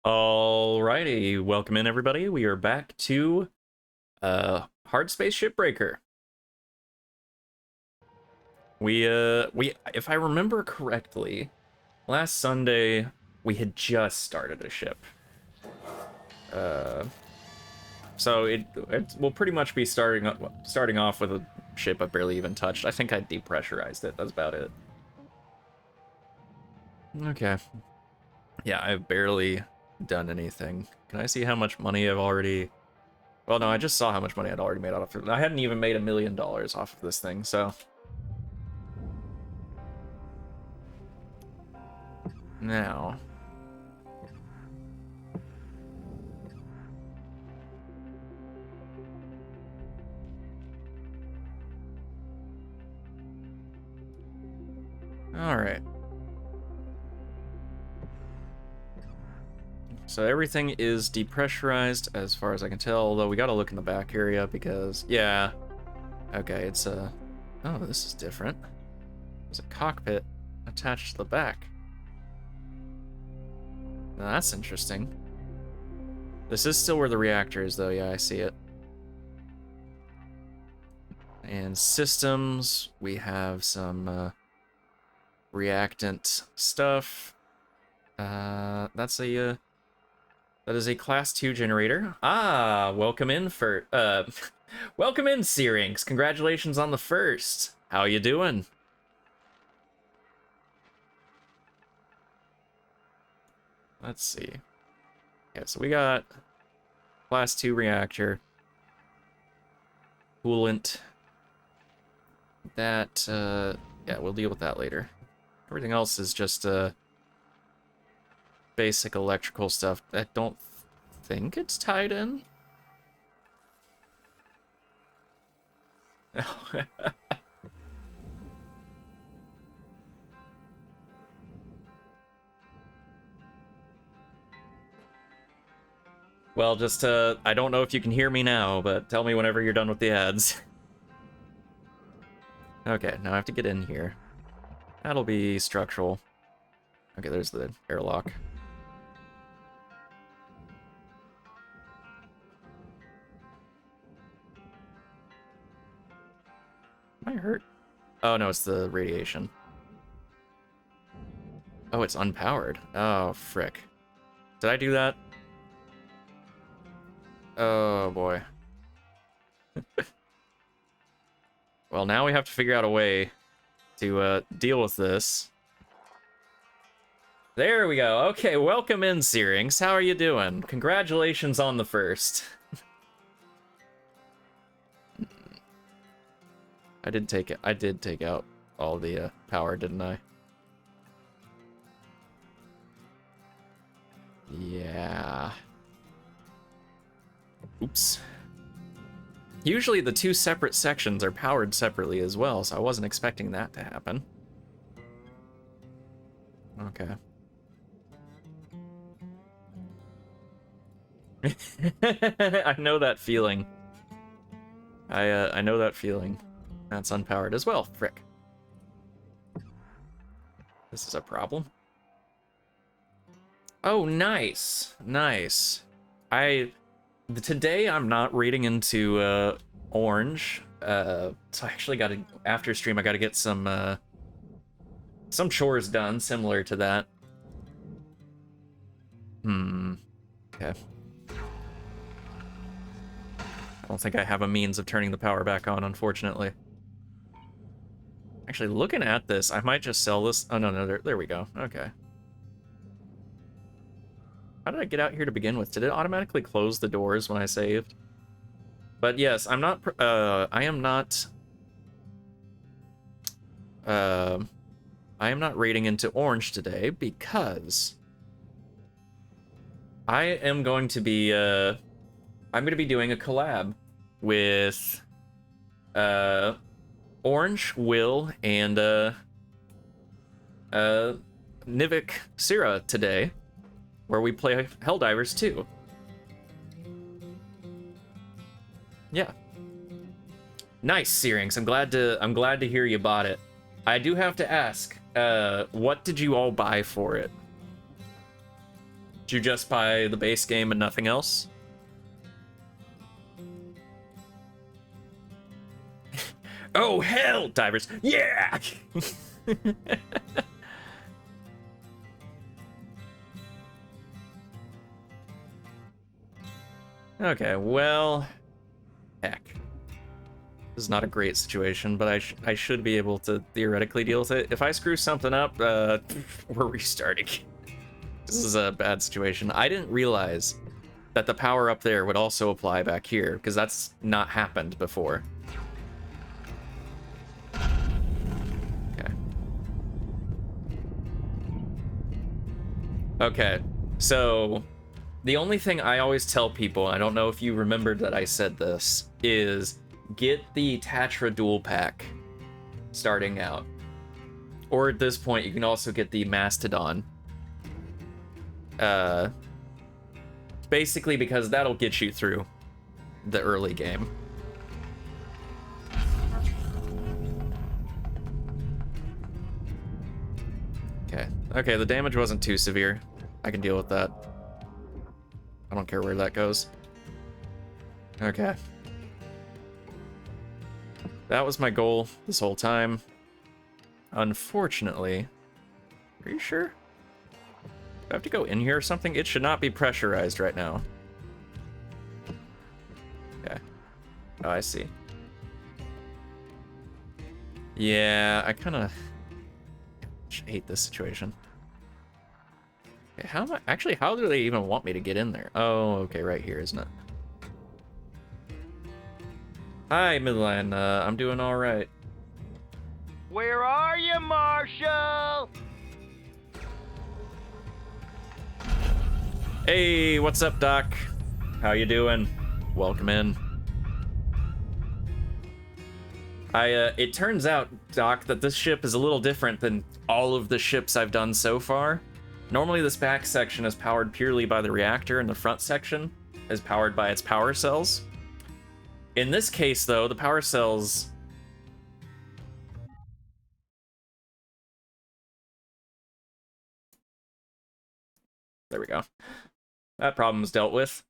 Alrighty, welcome in everybody. We are back to Hardspace Shipbreaker. We if I remember correctly, last Sunday we had just started a ship. So it will pretty much be starting off with a ship I barely even touched. I think I depressurized it. That's about it. Okay. Yeah, I've barely done anything. Can I see how much money I've already... Well, no, I just saw how much money I'd already made off of it. I hadn't even made $1 million off of this thing, so... Now... Alright. So everything is depressurized as far as I can tell, although we gotta look in the back area because, yeah. Okay, it's a... Oh, this is different. There's a cockpit attached to the back. Now that's interesting. This is still where the reactor is, though. Yeah, I see it. And systems, we have some reactant stuff. That is a class 2 generator. Ah, welcome in for welcome in, Syrinx. Congratulations on the first. How you doing? Let's see. Yeah, so we got class 2 reactor. Coolant. That yeah, we'll deal with that later. Everything else is just basic electrical stuff. I don't think it's tied in. Well, just I don't know if you can hear me now, but tell me whenever you're done with the ads. Okay, now I have to get in here. That'll be structural. Okay, there's the airlock. Am I hurt? Oh, no, it's the radiation. Oh, it's unpowered. Oh, frick. Did I do that? Oh, boy. Well, now we have to figure out a way to deal with this. There we go. Okay, welcome in, Syrinx. How are you doing? Congratulations on the first. I did take out all the power, didn't I? Yeah. Oops. Usually the two separate sections are powered separately as well, so I wasn't expecting that to happen. Okay. I know that feeling. I know that feeling. That's unpowered as well. Frick. This is a problem. Oh, nice. Nice. Today I'm not reading into orange. So I actually gotta, after stream, I gotta get some chores done similar to that. Okay. I don't think I have a means of turning the power back on, unfortunately. Actually, looking at this, I might just sell this. Oh, no, there we go. Okay. How did I get out here to begin with? Did it automatically close the doors when I saved? But yes, I am not raiding into orange today because I am going to be, I'm going to be doing a collab with, Orange, Will, and, Nivik Sira today, where we play Helldivers 2. Yeah. Nice, Syrinx. I'm glad to hear you bought it. I do have to ask, what did you all buy for it? Did you just buy the base game and nothing else? Oh, hell, divers. Yeah! Okay, well, heck. This is not a great situation, but I should be able to theoretically deal with it. If I screw something up, we're restarting. This is a bad situation. I didn't realize that the power up there would also apply back here, because that's not happened before. Okay. Okay, so the only thing I always tell people, I don't know if you remembered that I said this, is get the Tatra dual pack starting out. Or at this point, you can also get the Mastodon. Basically because that'll get you through the early game. Okay, the damage wasn't too severe. I can deal with that. I don't care where that goes. Okay. That was my goal this whole time. Unfortunately... Are you sure? Do I have to go in here or something? It should not be pressurized right now. Okay. Oh, I see. Yeah, I kind of hate this situation. Okay, how am I... Actually, how do they even want me to get in there? Oh, okay, right here, isn't it? Hi, Midland. I'm doing all right. Where are you, Marshall? Hey, what's up, Doc? How you doing? Welcome in. It turns out, Doc, that this ship is a little different than all of the ships I've done so far. Normally, this back section is powered purely by the reactor, and the front section is powered by its power cells. In this case, though, the power cells... There we go. That problem is dealt with.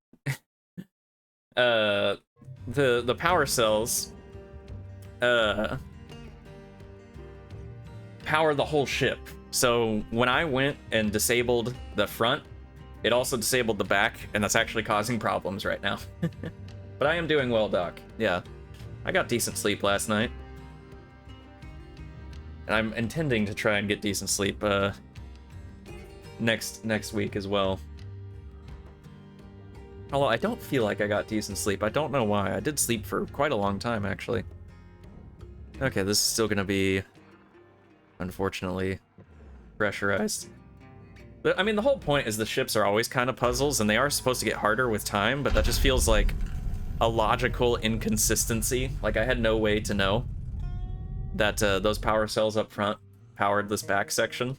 The power cells power the whole ship. So when I went and disabled the front, it also disabled the back, and that's actually causing problems right now. But I am doing well, Doc. Yeah. I got decent sleep last night. And I'm intending to try and get decent sleep next week as well. Although I don't feel like I got decent sleep. I don't know why. I did sleep for quite a long time, actually. Okay, this is still gonna be, unfortunately, pressurized. But, I mean, the whole point is the ships are always kind of puzzles, and they are supposed to get harder with time, but that just feels like a logical inconsistency. Like, I had no way to know that those power cells up front powered this back section.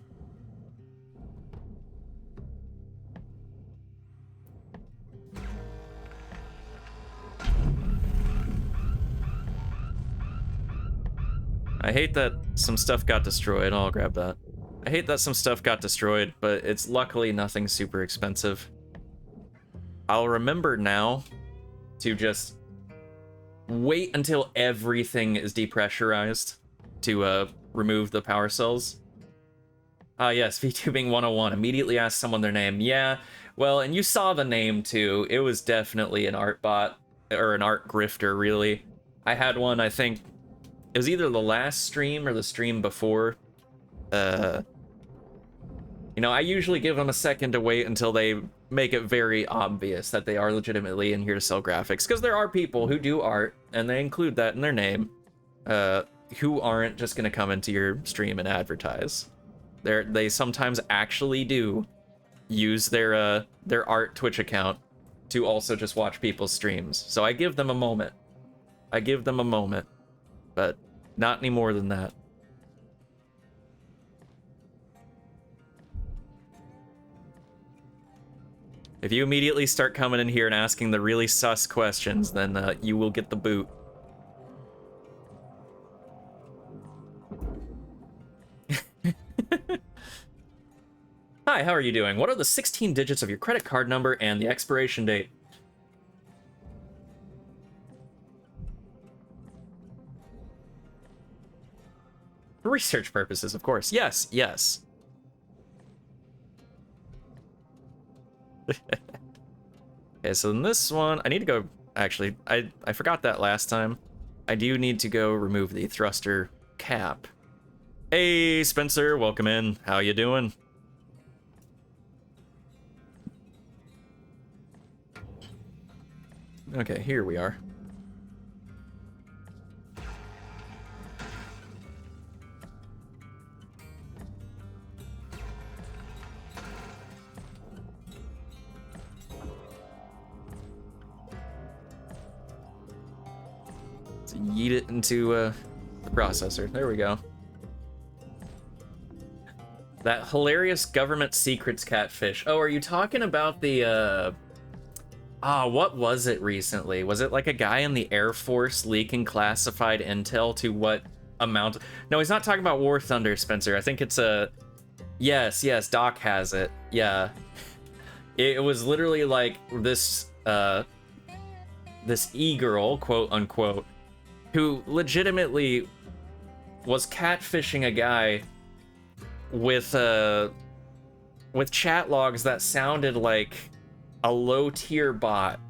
I hate that some stuff got destroyed. I'll grab that. I hate that some stuff got destroyed, but it's luckily nothing super expensive. I'll remember now to just wait until everything is depressurized to remove the power cells. Yes, VTubing 101. Immediately ask someone their name. Yeah, well, and you saw the name too. It was definitely an art bot, or an art grifter, really. I had one, I think, it was either the last stream or the stream before. You know, I usually give them a second to wait until they make it very obvious that they are legitimately in here to sell graphics, because there are people who do art, and they include that in their name, who aren't just gonna come into your stream and advertise. They sometimes actually do use their art Twitch account to also just watch people's streams. So I give them a moment. I give them a moment, but not any more than that. If you immediately start coming in here and asking the really sus questions, then you will get the boot. Hi, how are you doing? What are the 16 digits of your credit card number and the expiration date? For research purposes, of course. Yes, yes. Okay, so in this one, I need to go... Actually, I forgot that last time. I do need to go remove the thruster cap. Hey, Spencer, welcome in. How you doing? Okay, here we are. Let's yeet it into the processor. There we go. That hilarious government secrets catfish. Oh, are you talking about the what was it recently? Was it like a guy in the Air Force leaking classified intel to what amount? No, he's not talking about War Thunder, Spencer. I think it's a... Yes, Doc has it. Yeah. It was literally like this, this e-girl, quote unquote, who legitimately was catfishing a guy with chat logs that sounded like a low-tier bot.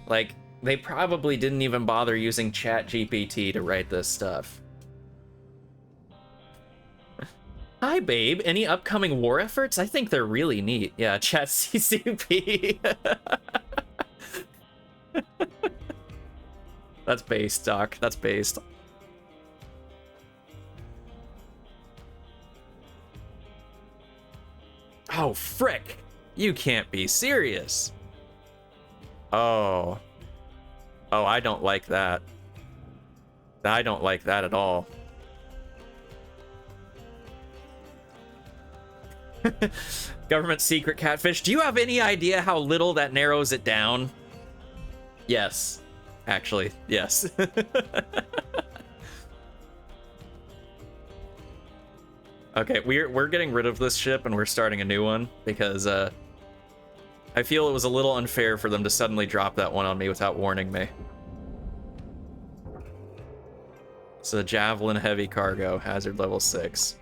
Like, they probably didn't even bother using ChatGPT to write this stuff. Hi, babe. Any upcoming war efforts? I think they're really neat. Yeah, chat CCP. That's based, Doc. That's based. Oh, frick. You can't be serious. Oh. Oh, I don't like that. I don't like that at all. Government secret catfish. Do you have any idea how little that narrows it down? Yes. Actually, yes. Okay, we're getting rid of this ship and we're starting a new one because I feel it was a little unfair for them to suddenly drop that one on me without warning me. It's a Javelin heavy cargo, hazard level 6.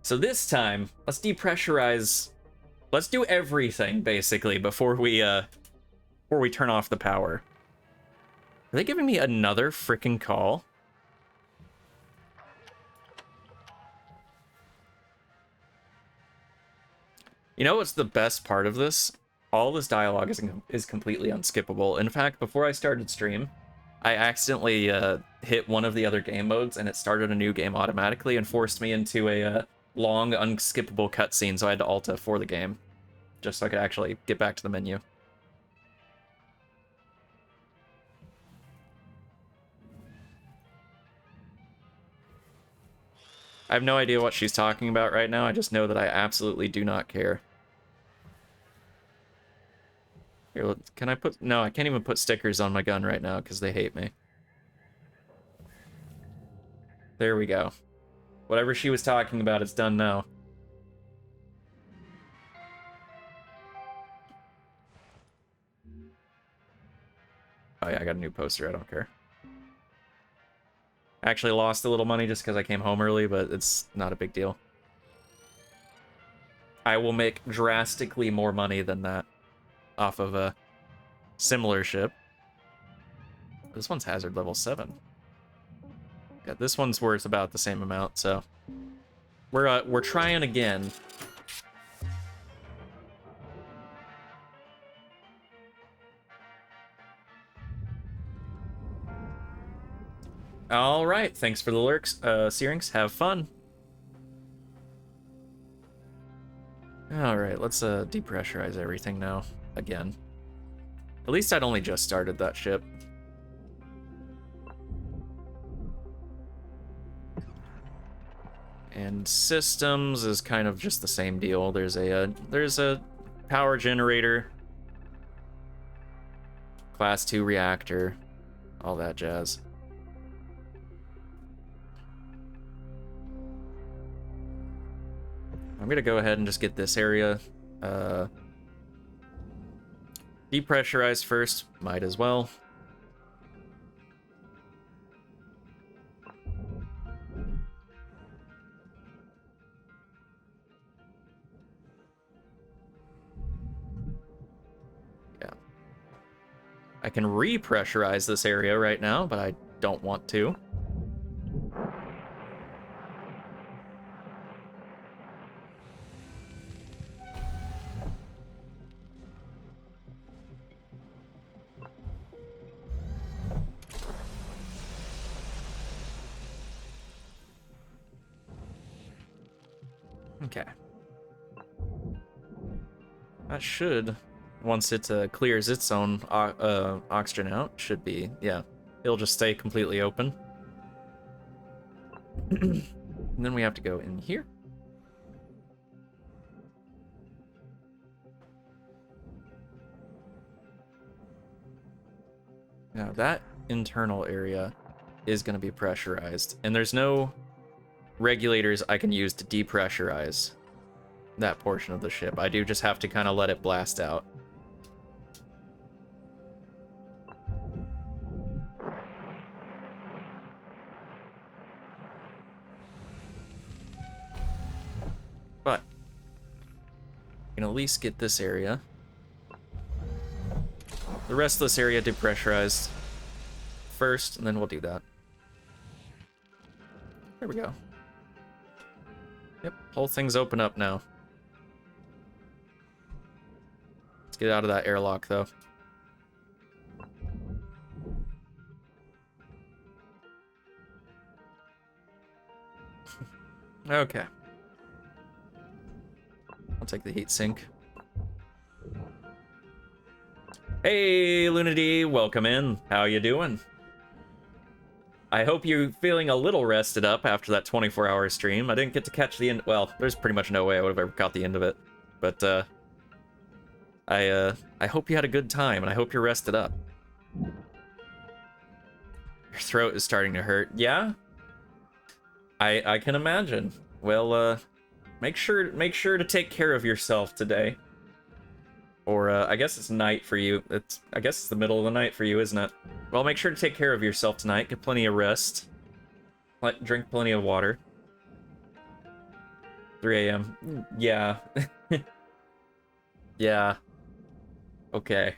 So this time, let's depressurize. Let's do everything basically before we turn off the power. Are they giving me another freaking call? You know what's the best part of this? All this dialogue is completely unskippable. In fact, before I started stream, I accidentally hit one of the other game modes and it started a new game automatically and forced me into a long, unskippable cutscene, so I had to Alt F4 the game, just so I could actually get back to the menu. I have no idea what she's talking about right now, I just know that I absolutely do not care. Here, can I put... No, I can't even put stickers on my gun right now, because they hate me. There we go. Whatever she was talking about, it's done now. Oh yeah, I got a new poster, I don't care. I actually lost a little money just because I came home early, but it's not a big deal. I will make drastically more money than that off of a similar ship. This one's hazard level 7. Yeah, this one's worth about the same amount, so we're trying again. All right, thanks for the lurks, Searings. Have fun. All right, let's depressurize everything now again. At least I'd only just started that ship. And systems is kind of just the same deal. There's a power generator. Class 2 reactor, all that jazz. I'm gonna go ahead and just get this area depressurized first, might as well. Yeah. I can repressurize this area right now, but I don't want to. Okay. That should, once it clears its own oxygen out, should be, yeah. It'll just stay completely open. And then we have to go in here. Now that internal area is going to be pressurized, and there's no regulators I can use to depressurize that portion of the ship. I do just have to kind of let it blast out. But I can at least get this area. The rest of this area depressurized first, and then we'll do that. There we go. Yep, whole thing's open up now. Let's get out of that airlock, though. Okay. I'll take the heat sink. Hey, Lunady, welcome in. How you doing? I hope you're feeling a little rested up after that 24-hour stream. I didn't get to catch the end. Well, there's pretty much no way I would have ever caught the end of it. But I hope you had a good time, and I hope you're rested up. Your throat is starting to hurt. Yeah? I can imagine. Well, make sure to take care of yourself today. Or I guess it's night for you. I guess it's the middle of the night for you, isn't it? Well, make sure to take care of yourself tonight. Get plenty of rest. Drink plenty of water. 3 a.m. Yeah. Yeah. Okay.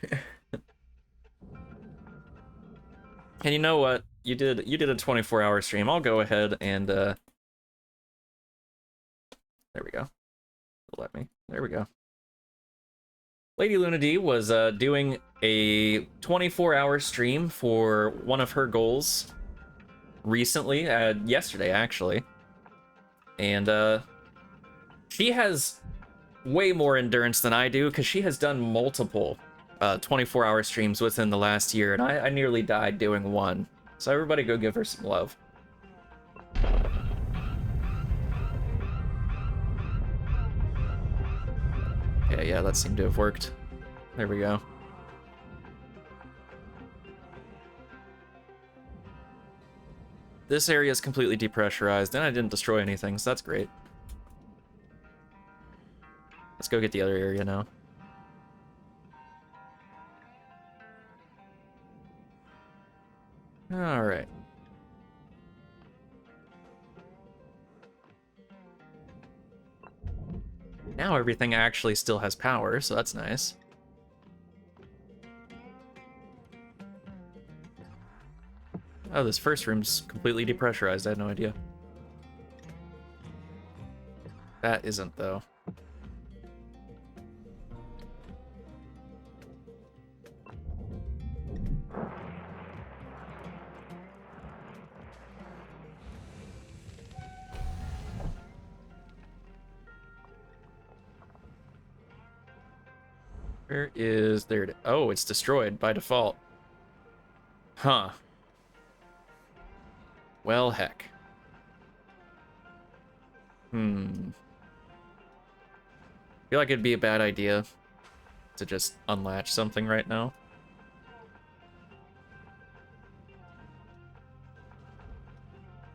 And you know what? You did a 24-hour stream. I'll go ahead and there we go. Let me. There we go. Lady Luna D was doing a 24-hour stream for one of her goals recently, yesterday actually, and she has way more endurance than I do because she has done multiple 24-hour streams within the last year, and I nearly died doing one. So everybody go give her some love. Yeah, that seemed to have worked. There we go. This area is completely depressurized, and I didn't destroy anything, so that's great. Let's go get the other area now. Alright. Now everything actually still has power, so that's nice. Oh, this first room's completely depressurized. I had no idea. That isn't, though. Where is there? Oh, it's destroyed by default. Huh. Well, heck. I feel like it'd be a bad idea to just unlatch something right now.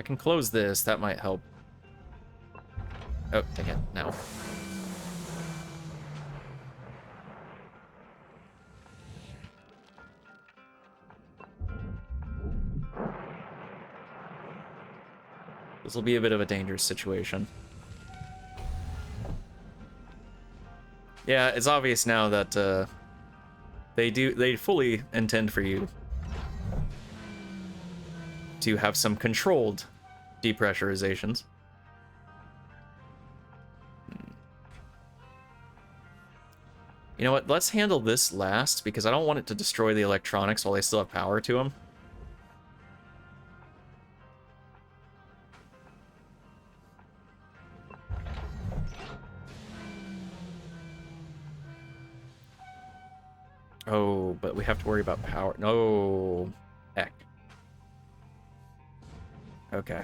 can close this. That might help. Oh, dang it. No. This will be a bit of a dangerous situation. Yeah, it's obvious now that they fully intend for you to have some controlled depressurizations. You know what? Let's handle this last because I don't want it to destroy the electronics while they still have power to them. Oh, but we have to worry about power. No. Heck. Okay.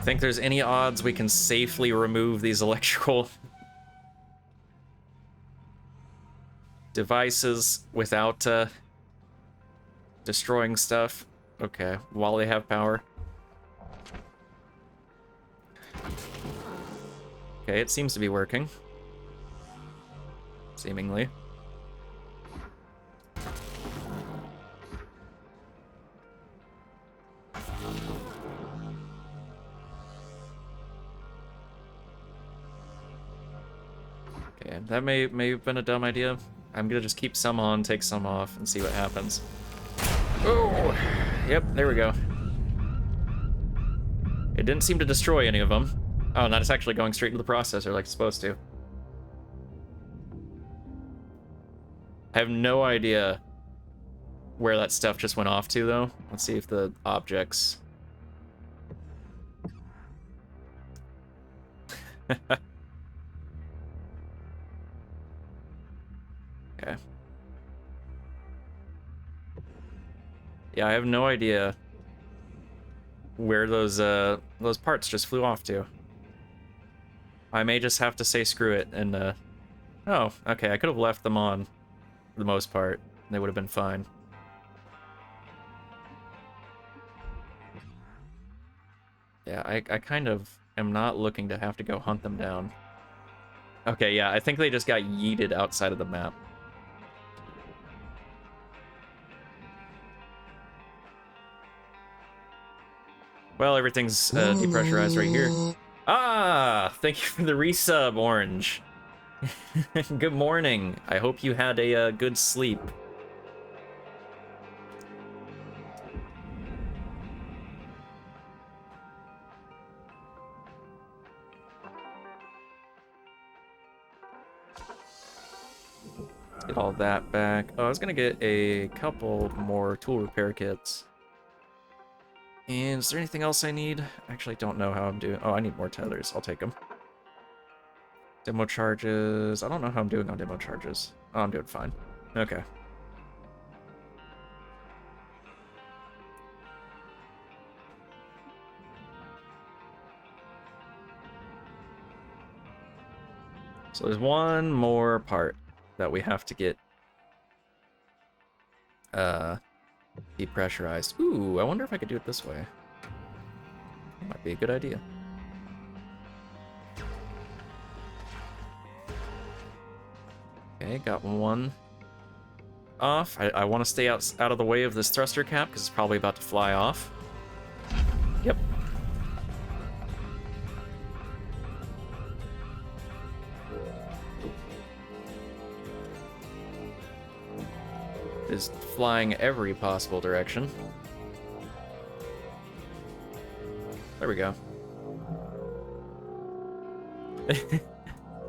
Think there's any odds we can safely remove these electrical devices without destroying stuff? Okay, while they have power. Okay, it seems to be working. Seemingly. Okay, that may have been a dumb idea. I'm gonna just keep some on, take some off, and see what happens. Oh! Yep, there we go. It didn't seem to destroy any of them. Oh, and that's actually going straight into the processor like it's supposed to. I have no idea where that stuff just went off to, though. Let's see if the objects... Okay. Yeah, I have no idea where those parts just flew off to. I may just have to say screw it and, oh, okay, I could have left them on for the most part. They would have been fine. Yeah, I kind of am not looking to have to go hunt them down. Okay, yeah, I think they just got yeeted outside of the map. Well, everything's depressurized right here. Ah, thank you for the resub, Orange. Good morning. I hope you had a good sleep. Get all that back. Oh, I was gonna get a couple more tool repair kits. And is there anything else I need? I actually don't know how I'm doing. Oh, I need more tethers. I'll take them. Demo charges. I don't know how I'm doing on demo charges. Oh, I'm doing fine. Okay. So there's one more part that we have to get depressurized. Ooh, I wonder if I could do it this way. Might be a good idea. Okay, got one off. I want to stay out of the way of this thruster cap because it's probably about to fly off. Yep. Is flying every possible direction. There we go.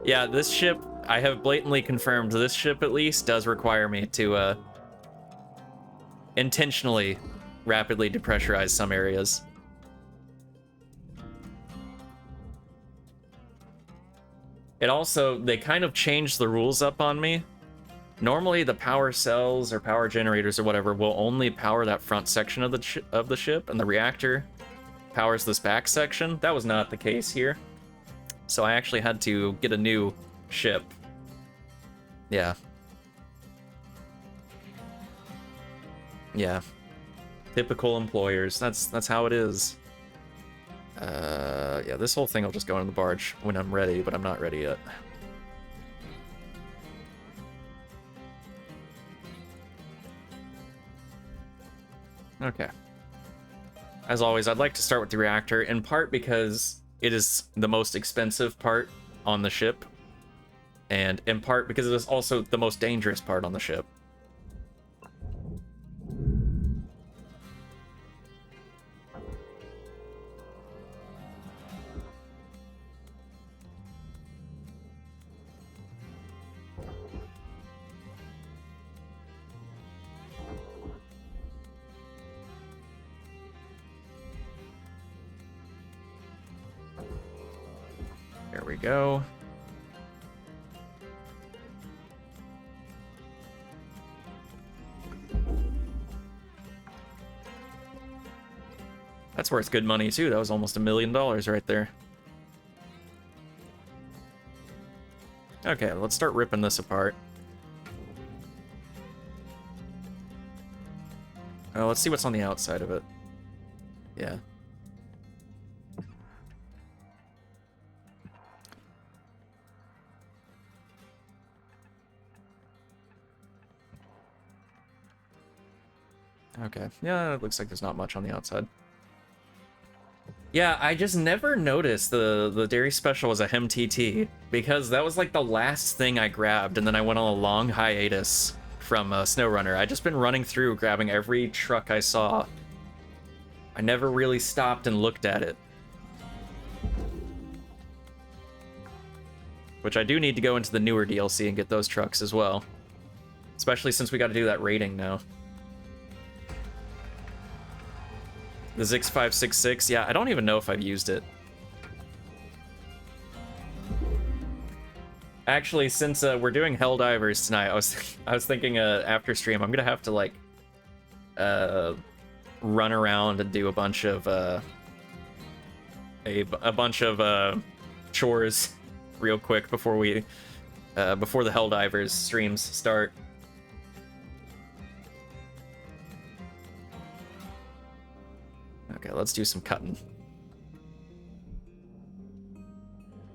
Yeah, this ship, I have blatantly confirmed, this ship at least does require me to intentionally rapidly depressurize some areas. It also, they kind of changed the rules up on me. Normally, the power cells or power generators or whatever will only power that front section of the ship, and the reactor powers this back section. That was not the case here. So I actually had to get a new ship. Yeah. Yeah. Typical employers. That's how it is. Yeah, this whole thing will just go in the barge when I'm ready, but I'm not ready yet. Okay. As always, I'd like to start with the reactor, in part because it is the most expensive part on the ship, and in part because it is also the most dangerous part on the ship. There we go. That's worth good money too. That was almost $1 million right there. Okay, let's start ripping this apart. Let's see what's on the outside of it. Yeah. Okay. Yeah, it looks like there's not much on the outside. Yeah, I just never noticed the dairy special was a HemTT, because that was like the last thing I grabbed, and then I went on a long hiatus from SnowRunner. I'd just been running through, grabbing every truck I saw. I never really stopped and looked at it. Which I do need to go into the newer DLC and get those trucks as well. Especially since we got to do that rating now. The Zix 566, yeah, I don't even know if I've used it. Actually, since we're doing Helldivers tonight, I was thinking after stream I'm gonna have to like run around and do a bunch of chores real quick before we before the Helldivers streams start. Okay, let's do some cutting.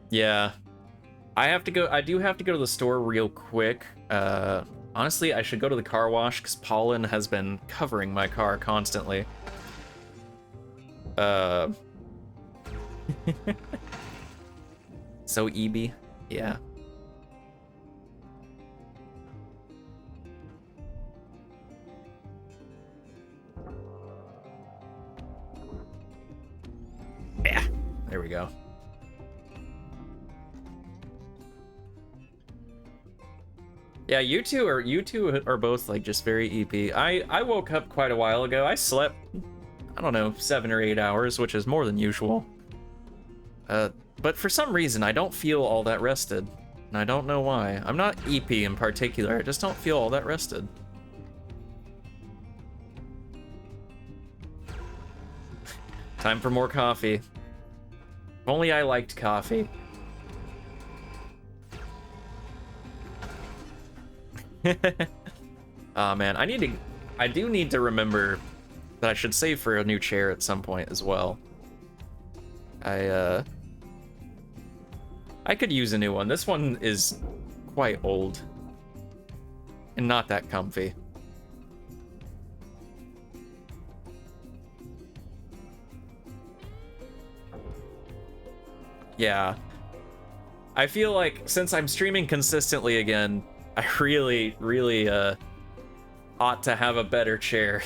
Yeah. I do have to go to the store real quick. Honestly, I should go to the car wash because pollen has been covering my car constantly. So EB, yeah. Yeah, there we go. Yeah, you two are both like just very EP. I woke up quite a while ago. I slept, I don't know, 7 or 8 hours, which is more than usual. But for some reason I don't feel all that rested, and I don't know why. I'm not EP in particular. I just don't feel all that rested. Time for more coffee. If only I liked coffee. Aw, man, I do need to remember that I should save for a new chair at some point as well. I could use a new one. This one is quite old and not that comfy. Yeah. I feel like since I'm streaming consistently again, I really ought to have a better chair.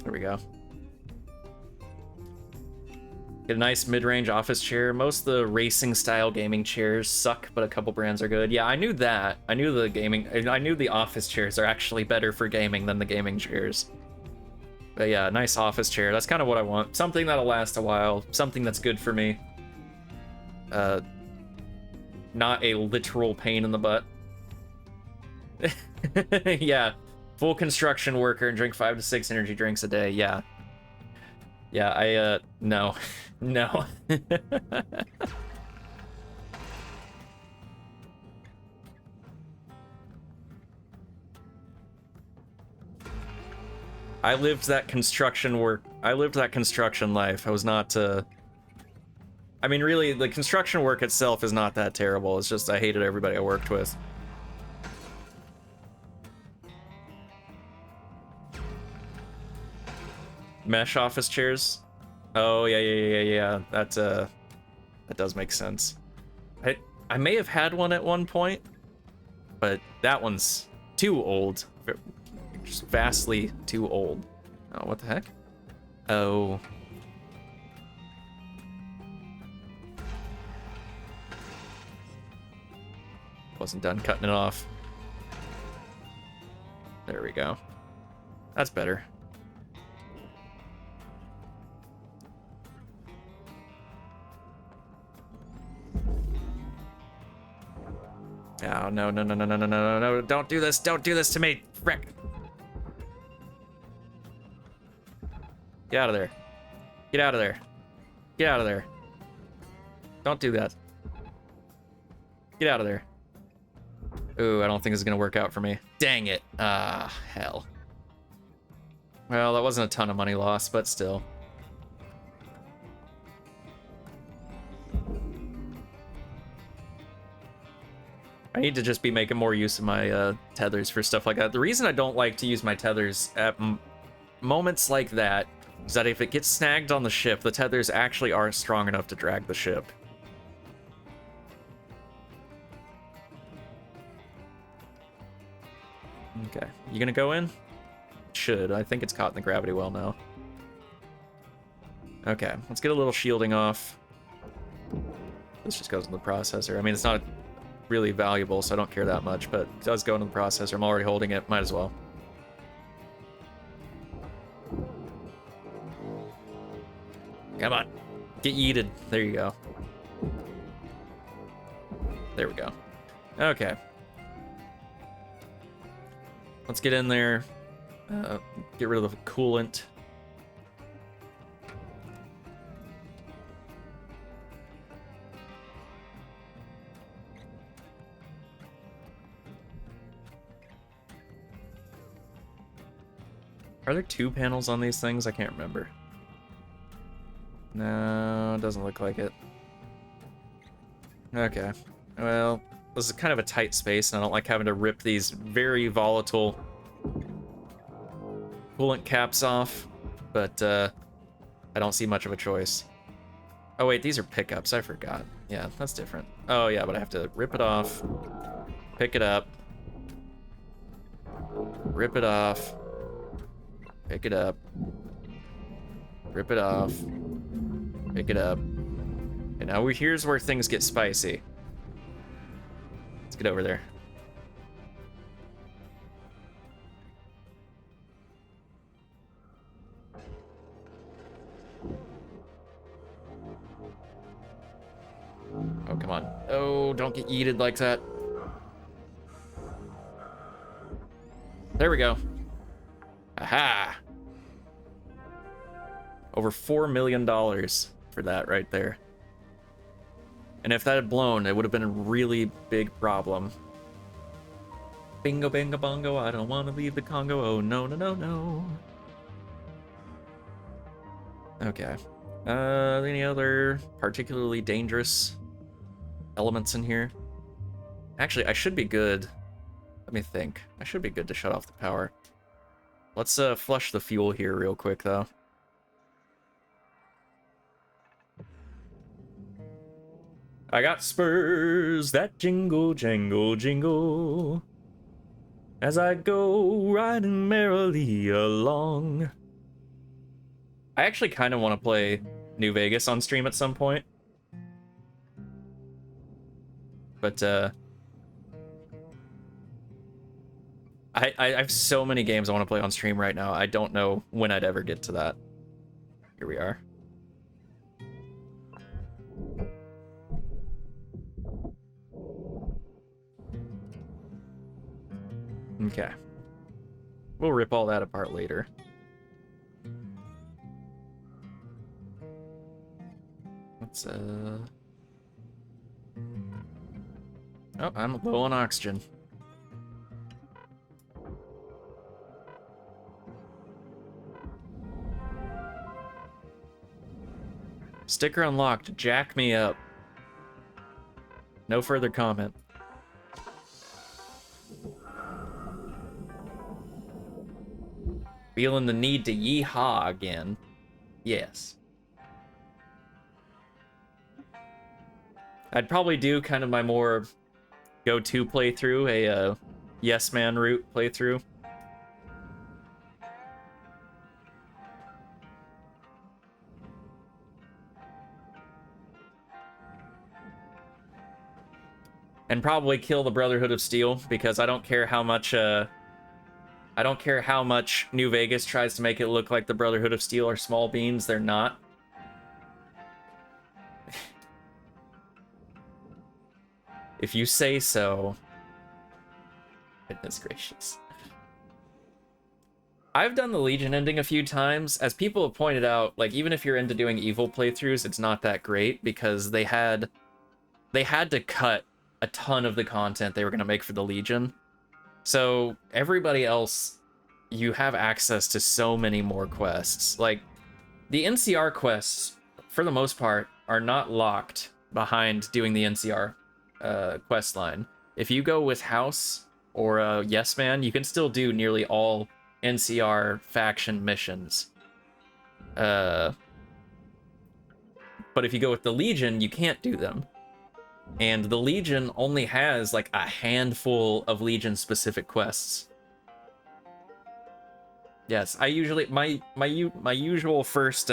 There we go. Get a nice mid-range office chair. Most of the racing style gaming chairs suck, but a couple brands are good. Yeah, I knew that. I knew the office chairs are actually better for gaming than the gaming chairs. But yeah, nice office chair. That's kind of what I want. Something that'll last a while. Something that's good for me. Not a literal pain in the butt. Yeah, Full construction worker and drink 5 to 6 energy drinks a day. Yeah. Yeah, no. No. I lived that construction life. I was not, I mean, really, the construction work itself is not that terrible. It's just I hated everybody I worked with. Mesh office chairs? Oh, yeah. That does make sense. I may have had one at one point, but that one's too old. Just vastly too old. Oh, what the heck? Oh. Wasn't done cutting it off. There we go. That's better. Oh, no. Don't do this. Don't do this to me. Frick. Get out of there. Get out of there. Get out of there. Don't do that. Get out of there. Ooh, I don't think this is gonna work out for me. Dang it. Ah, hell. Well, that wasn't a ton of money lost, but still. I need to just be making more use of my tethers for stuff like that. The reason I don't like to use my tethers at moments like that is that if it gets snagged on the ship, the tethers actually aren't strong enough to drag the ship. Okay, you gonna go in? Should. I think it's caught in the gravity well now. Okay, let's get a little shielding off. This just goes in the processor. I mean, it's not really valuable, so I don't care that much, but it does go into the processor. I'm already holding it. Might as well. Come on. Get yeeted. There you go. There we go. Okay. Let's get in there. Get rid of the coolant. Are there 2 panels on these things? I can't remember. No, it doesn't look like it. Okay. Well, this is kind of a tight space, and I don't like having to rip these very volatile coolant caps off, but I don't see much of a choice. Oh wait, these are pickups. I forgot. Yeah, that's different. Oh yeah, but I have to rip it off, pick it up, rip it off, pick it up, rip it off, pick it up. And now here's where things get spicy. Let's get over there. Oh, come on. Oh, don't get yeeted like that. There we go. Aha! Over $4 million for that right there. And if that had blown, it would have been a really big problem. Bingo, bango, bongo, I don't want to leave the Congo. Oh, no, no, no, no. Okay. Any other particularly dangerous elements in here? Actually, I should be good. Let me think. I should be good to shut off the power. Let's flush the fuel here real quick, though. I got spurs that jingle, jangle, jingle as I go riding merrily along. I actually kind of want to play New Vegas on stream at some point. But, I have so many games I want to play on stream right now. I don't know when I'd ever get to that. Here we are. Okay. We'll rip all that apart later. Let's, Oh, I'm low on oxygen. Sticker unlocked. Jack me up. No further comment. Feeling the need to yeehaw again. Yes. I'd probably do kind of my more go-to playthrough, a yes man route playthrough. And probably kill the Brotherhood of Steel, because I don't care how much New Vegas tries to make it look like the Brotherhood of Steel are small beans. They're not. If you say so. Goodness gracious. I've done the Legion ending a few times. As people have pointed out, like, even if you're into doing evil playthroughs, it's not that great, because they had to cut a ton of the content they were going to make for the Legion. So everybody else, you have access to so many more quests. Like, the NCR quests, for the most part, are not locked behind doing the NCR quest line. If you go with House or Yes Man, you can still do nearly all NCR faction missions. But if you go with the Legion, you can't do them. And the Legion only has like a handful of Legion specific quests. Yes, I usually my usual first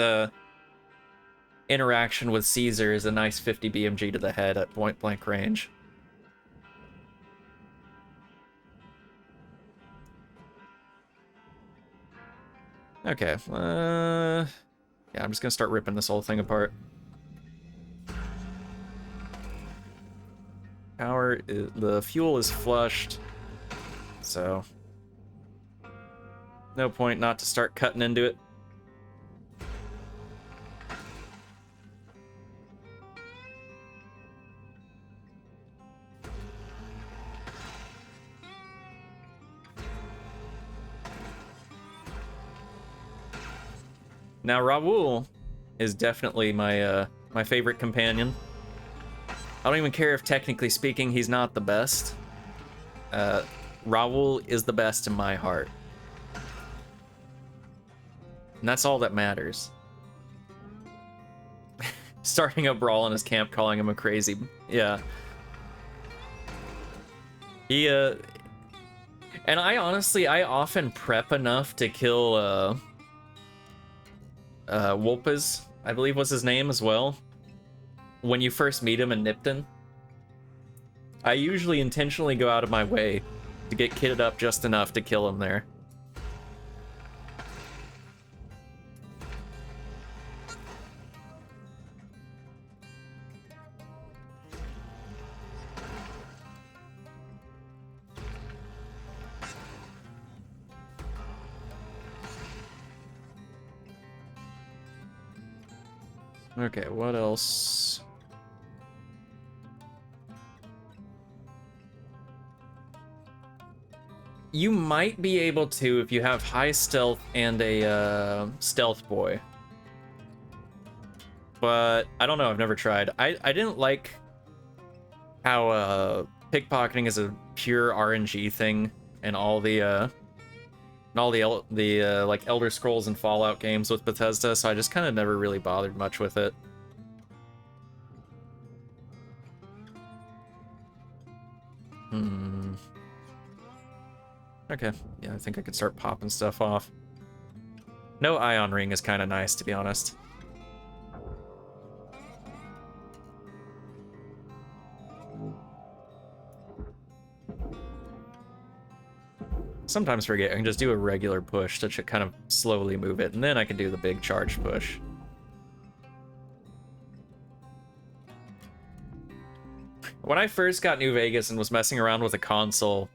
interaction with Caesar is a nice 50 BMG to the head at point blank range. Okay, yeah, I'm just gonna start ripping this whole thing apart. The fuel is flushed, so no point not to start cutting into it. Now Raoul is definitely my my favorite companion. I don't even care if, technically speaking, he's not the best. Raoul is the best in my heart. And that's all that matters. Starting a brawl in his camp, calling him a crazy... Yeah. He, And I often prep enough to kill, Wolpes, I believe was his name as well. When you first meet him in Nipton, I usually intentionally go out of my way to get kitted up just enough to kill him there. Okay, what else? You might be able to if you have high stealth and a stealth boy. But I don't know, I've never tried. I didn't like how pickpocketing is a pure RNG thing in all the like Elder Scrolls and Fallout games with Bethesda, so I just kind of never really bothered much with it. Okay, yeah, I think I could start popping stuff off. No ion ring is kind of nice, to be honest. Sometimes forget I can just do a regular push to kind of slowly move it, and then I can do the big charge push. When I first got New Vegas and was messing around with a console,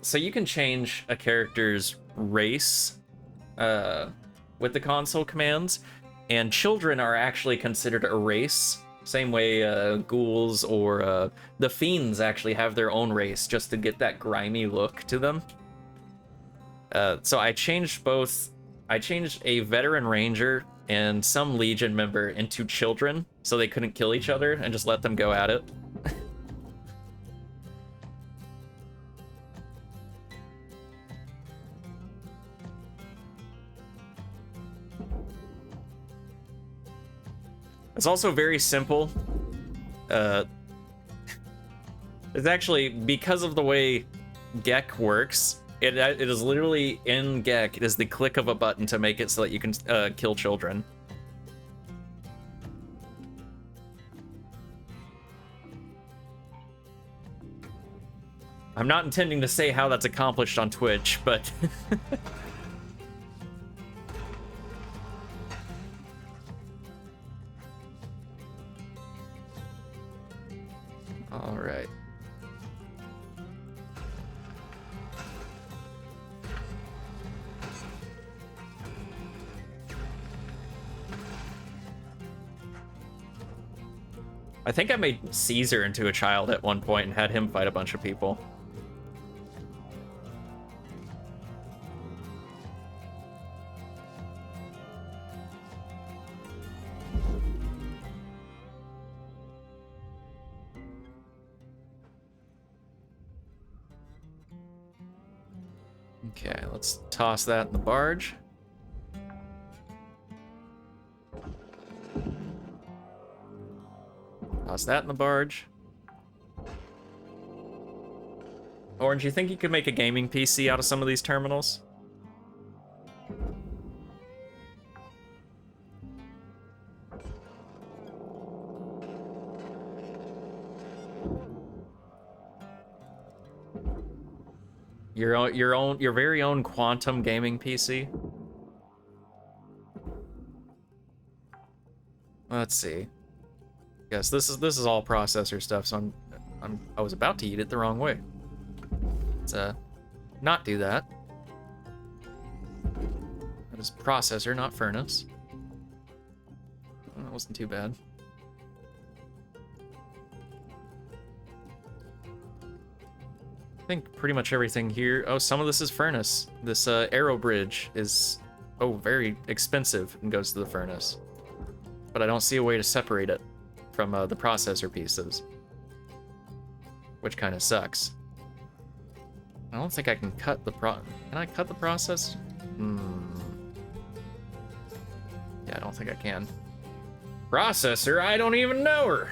So you can change a character's race with the console commands, and children are actually considered a race. Same way ghouls or the fiends actually have their own race just to get that grimy look to them. So I changed both. I changed a veteran ranger and some Legion member into children so they couldn't kill each other and just let them go at it. It's also very simple. It's actually, because of the way Gek works, it is literally in Gek, it is the click of a button to make it so that you can kill children. I'm not intending to say how that's accomplished on Twitch, but... All right. I think I made Caesar into a child at one point and had him fight a bunch of people. Okay, let's toss that in the barge. Toss that in the barge. Orange, you think you could make a gaming PC out of some of these terminals? Your very own quantum gaming PC. Let's see. Yes, this is all processor stuff, so I was about to eat it the wrong way. Let's not do that. That is processor, not furnace. That wasn't too bad. I think pretty much everything here. Oh, some of this is furnace. This arrow bridge is very expensive and goes to the furnace. But I don't see a way to separate it from the processor pieces, which kind of sucks. I don't think I can cut the Can I cut the process? Yeah, I don't think I can. Processor? I don't even know her!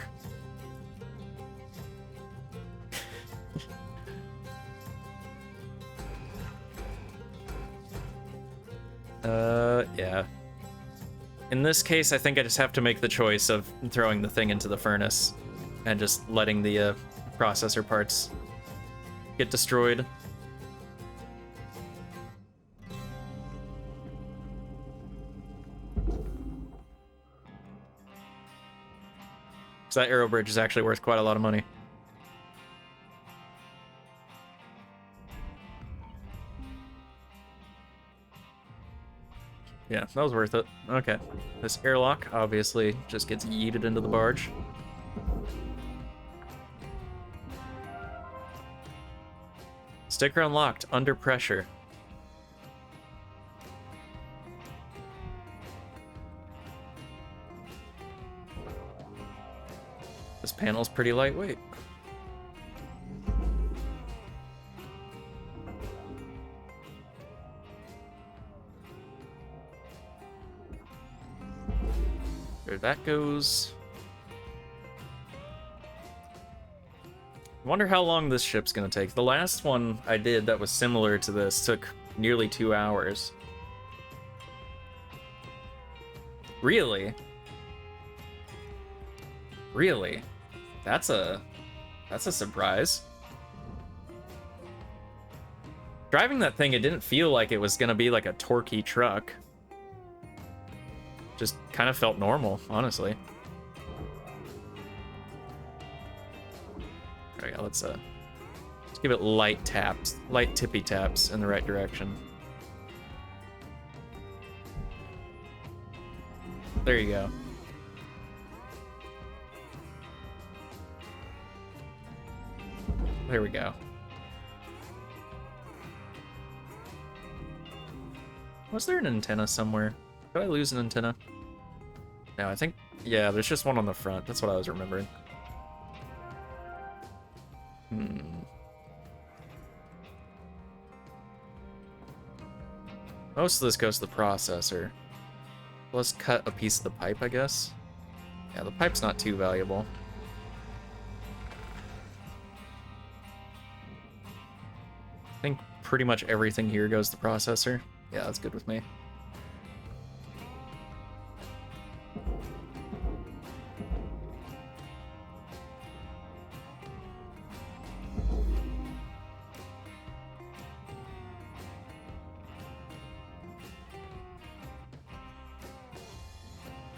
Yeah. In this case, I think I just have to make the choice of throwing the thing into the furnace and just letting the processor parts get destroyed. So that arrow bridge is actually worth quite a lot of money. Yeah, that was worth it. Okay. This airlock obviously just gets yeeted into the barge. Sticker unlocked, under pressure. This panel's pretty lightweight. There that goes. I wonder how long this ship's gonna take. The last one I did that was similar to this took nearly 2 hours. Really? Really? That's a surprise. Driving that thing, it didn't feel like it was gonna be like a torquey truck. Just kind of felt normal, honestly. There we go, let's give it light taps, light tippy taps in the right direction. There you go. There we go. Was there an antenna somewhere? Did I lose an antenna? No, I think... Yeah, there's just one on the front. That's what I was remembering. Most of this goes to the processor. Let's cut a piece of the pipe, I guess. Yeah, the pipe's not too valuable. I think pretty much everything here goes to the processor. Yeah, that's good with me.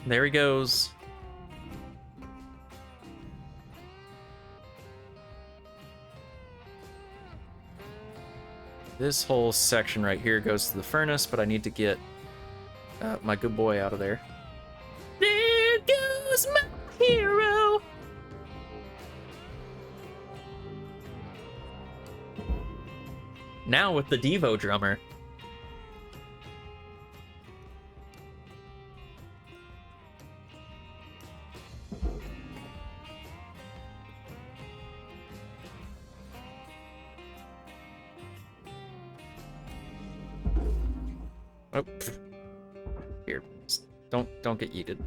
There he goes. This whole section right here goes to the furnace, but I need to get my good boy out of there. There goes my hero! Now with the Devo drummer. Oh, here. Don't get yeeted.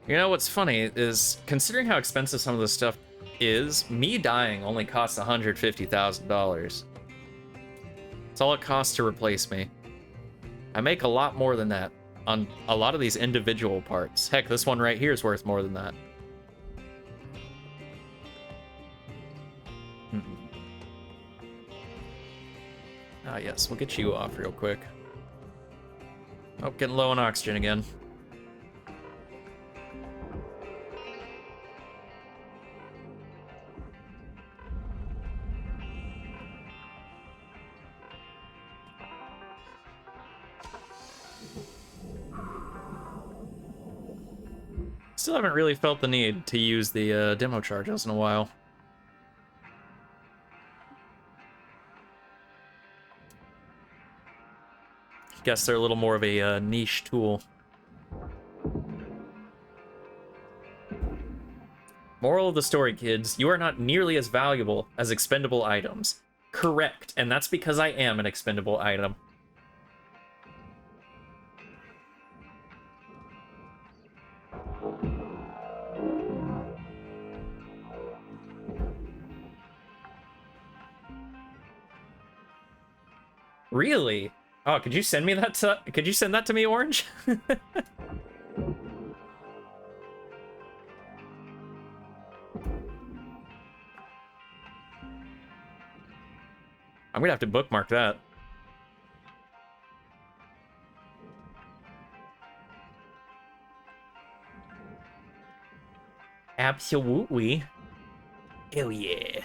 You know what's funny is, considering how expensive some of this stuff is, me dying only costs $150,000. That's all it costs to replace me. I make a lot more than that on a lot of these individual parts. Heck, this one right here is worth more than that. Ah, yes, we'll get you off real quick. Oh, getting low on oxygen again. Still haven't really felt the need to use the demo charges in a while. Guess they're a little more of a niche tool. Moral of the story, kids, you are not nearly as valuable as expendable items. Correct, and that's because I am an expendable item. Really? Oh, could you send me that to... Could you send that to me, Orange? I'm gonna have to bookmark that. Absolutely. Hell yeah.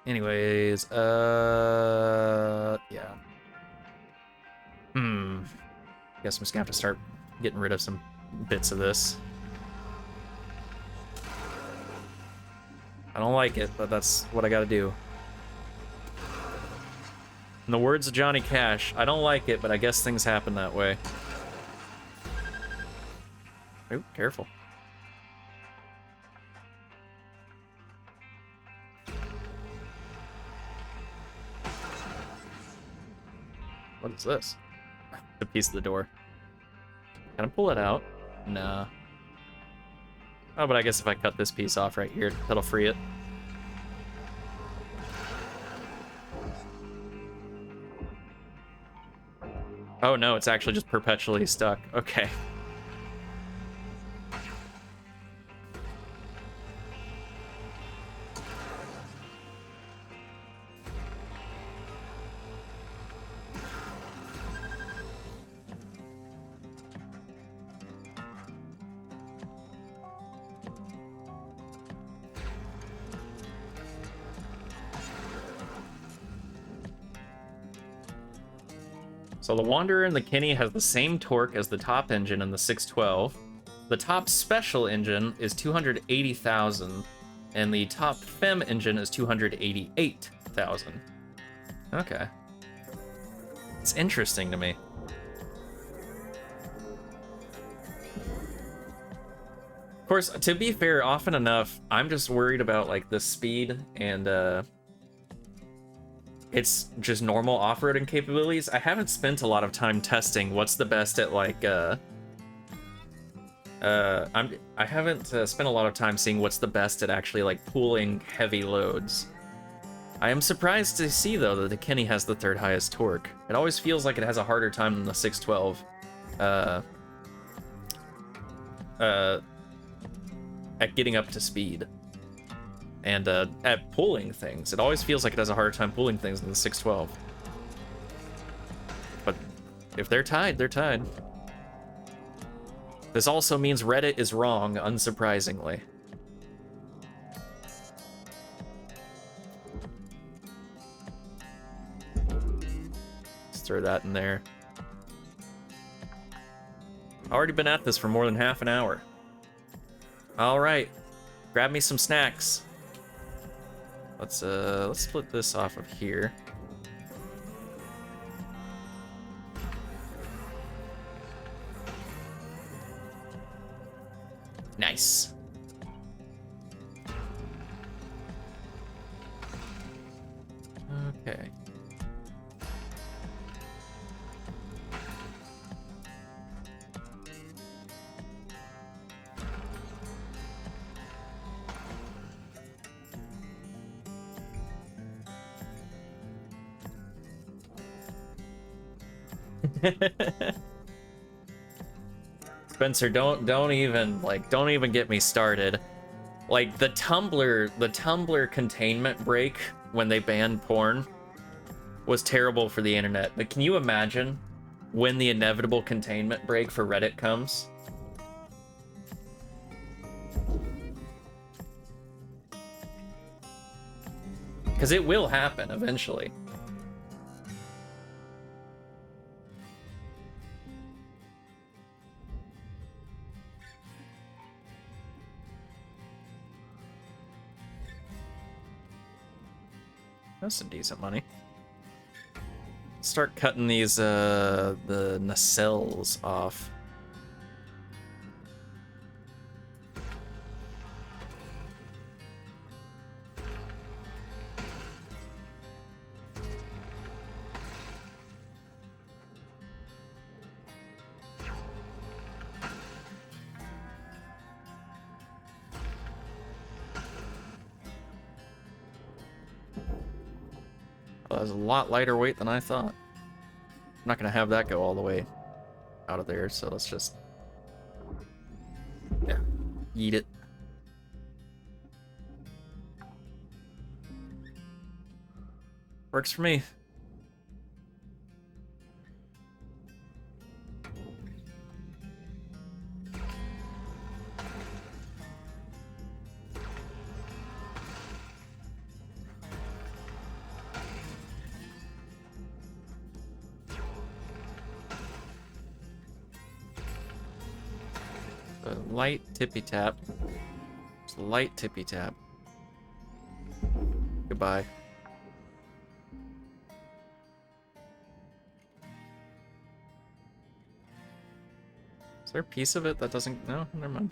Anyways, yeah. Guess I'm just gonna have to start getting rid of some bits of this. I don't like it, but that's what I gotta do. In the words of Johnny Cash, I don't like it, but I guess things happen that way. Ooh, careful. What is this? The piece of the door. Can I pull it out? Nah. Oh, but I guess if I cut this piece off right here, that'll free it. Oh no, it's actually just perpetually stuck. Okay. So the Wanderer and the Kinney has the same torque as the top engine in the 612. The top special engine is 280,000, and the top fem engine is 288,000. Okay. It's interesting to me. Of course, to be fair, often enough, I'm just worried about like the speed and it's just normal off-roading capabilities. I haven't spent a lot of time testing what's the best at like I haven't spent a lot of time seeing what's the best at actually like pulling heavy loads. I am surprised to see though that the Kinney has the third highest torque. It always feels like it has a harder time than the 612 at getting up to speed. And at pulling things. It always feels like it has a harder time pulling things than the 612. But if they're tied, they're tied. This also means Reddit is wrong, unsurprisingly. Let's throw that in there. Already been at this for more than half an hour. All right, grab me some snacks. Let's split this off of here. Nice. Okay. Spencer, don't even get me started. Like the Tumblr containment break when they banned porn was terrible for the internet. But can you imagine when the inevitable containment break for Reddit comes? Because it will happen eventually. That's some decent money. Start cutting these, the nacelles off. Well, that was a lot lighter weight than I thought. I'm not gonna have that go all the way out of there, so let's just, yeah, eat it. Works for me. Light tippy tap. Just light tippy tap. Goodbye. Is there a piece of it that doesn't? No, never mind.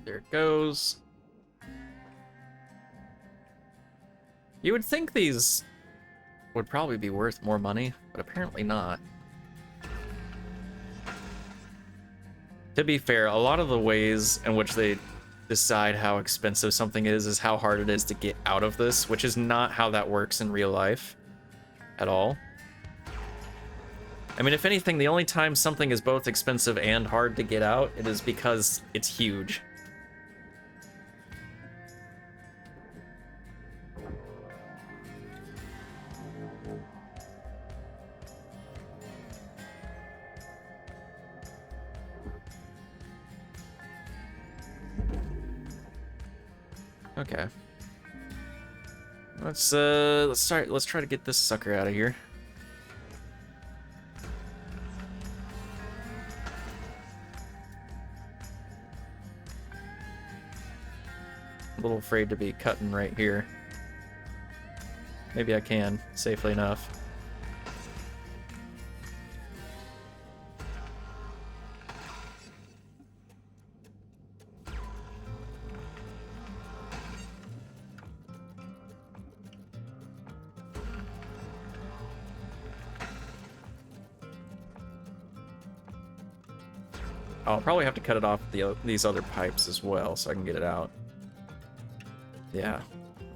There it goes. You would think these would probably be worth more money, but apparently not. To be fair, a lot of the ways in which they decide how expensive something is how hard it is to get out of this, which is not how that works in real life at all. I mean, if anything, the only time something is both expensive and hard to get out, it is because it's huge. Okay. Let's try to get this sucker out of here. A little afraid to be cutting right here. Maybe I can, safely enough. I'll probably have to cut it off these other pipes as well so I can get it out. Yeah,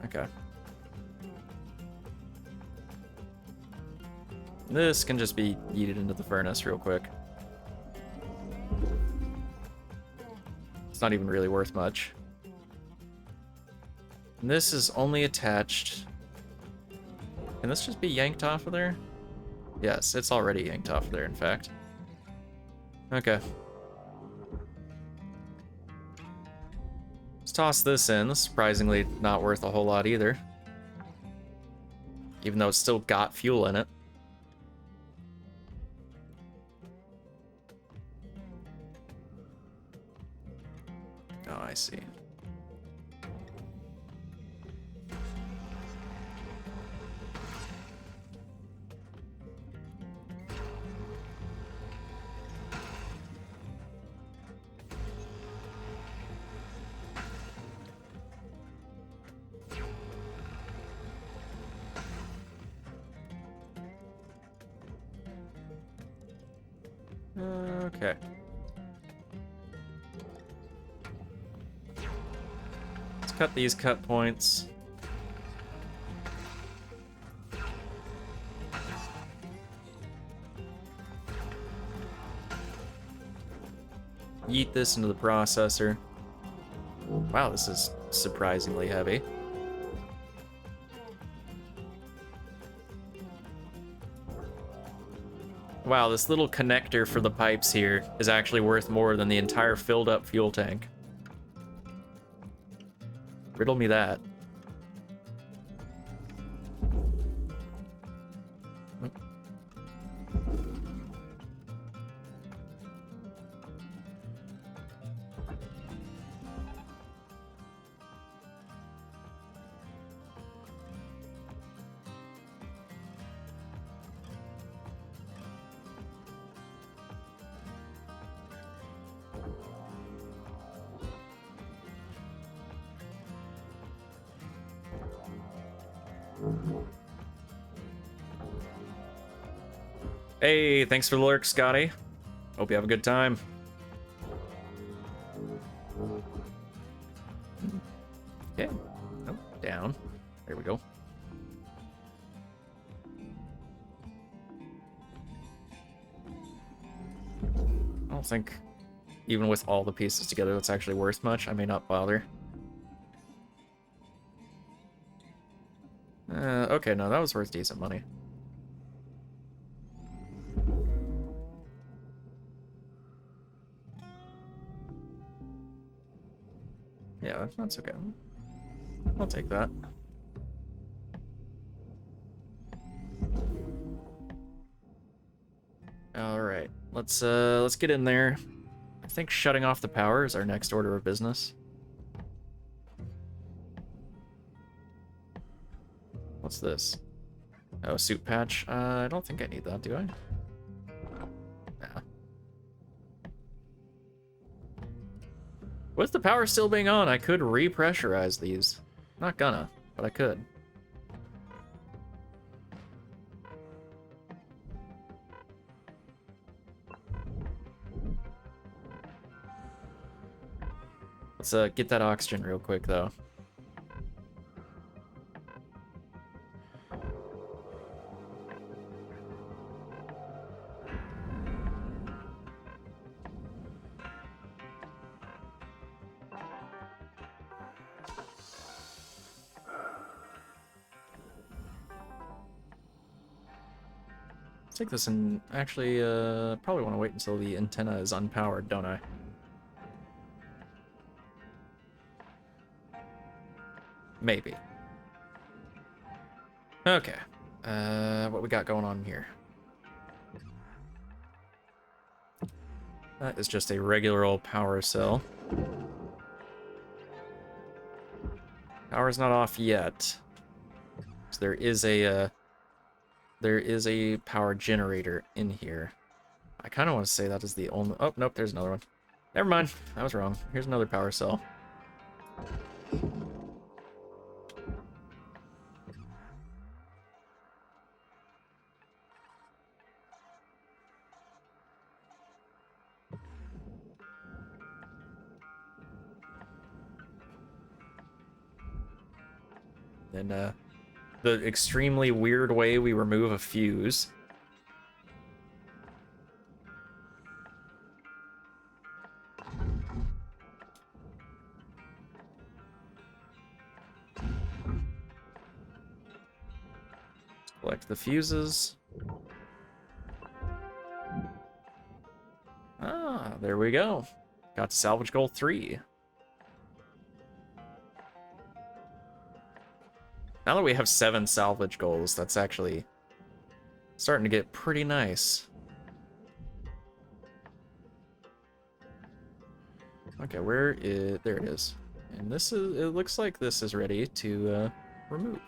okay. This can just be yeeted into the furnace real quick. It's not even really worth much. And this is only attached. Can this just be yanked off of there? Yes, it's already yanked off of there, in fact. Okay. Let's toss this in. This is surprisingly not worth a whole lot either. Even though it's still got fuel in it. Oh, I see. Okay. Let's cut these cut points. Yeet this into the processor. Wow, this is surprisingly heavy. Wow, this little connector for the pipes here is actually worth more than the entire filled up fuel tank. Riddle me that. Hey, thanks for the lurk, Scotty. Hope you have a good time. Okay. Oh, down. There we go. I don't think, even with all the pieces together, that's actually worth much. I may not bother. Okay, no, that was worth decent money. Yeah, that's okay. I'll take that. All right, let's get in there. I think shutting off the power is our next order of business. What's this? Oh, suit patch. I don't think I need that, do I? Nah. With the power still being on, I could repressurize these. Not gonna, but I could. Let's get that oxygen real quick, though. Take this and actually probably want to wait until the antenna is unpowered, don't I? Maybe. Okay. What we got going on here? That is just a regular old power cell. Power's not off yet. So there is a power generator in here. I kind of want to say that is the only... Oh, nope, there's another one. Never mind, I was wrong. Here's another power cell. Then, the extremely weird way we remove a fuse. Collect the fuses. Ah, there we go. Got to salvage goal 3. Now that we have 7 salvage goals, that's actually starting to get pretty nice. Okay, where is... There it is. And this is... It looks like this is ready to remove.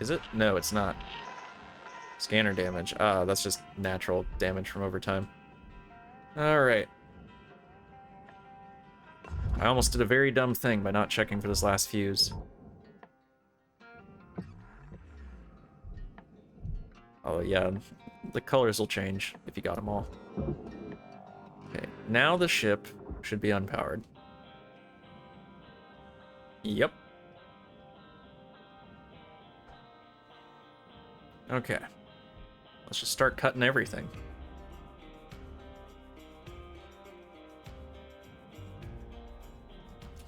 Is it? No, it's not. Scanner damage. Ah, that's just natural damage from overtime. Alright. I almost did a very dumb thing by not checking for this last fuse. Oh, yeah. The colors will change if you got them all. Okay, now the ship should be unpowered. Yep. Okay. Let's just start cutting everything.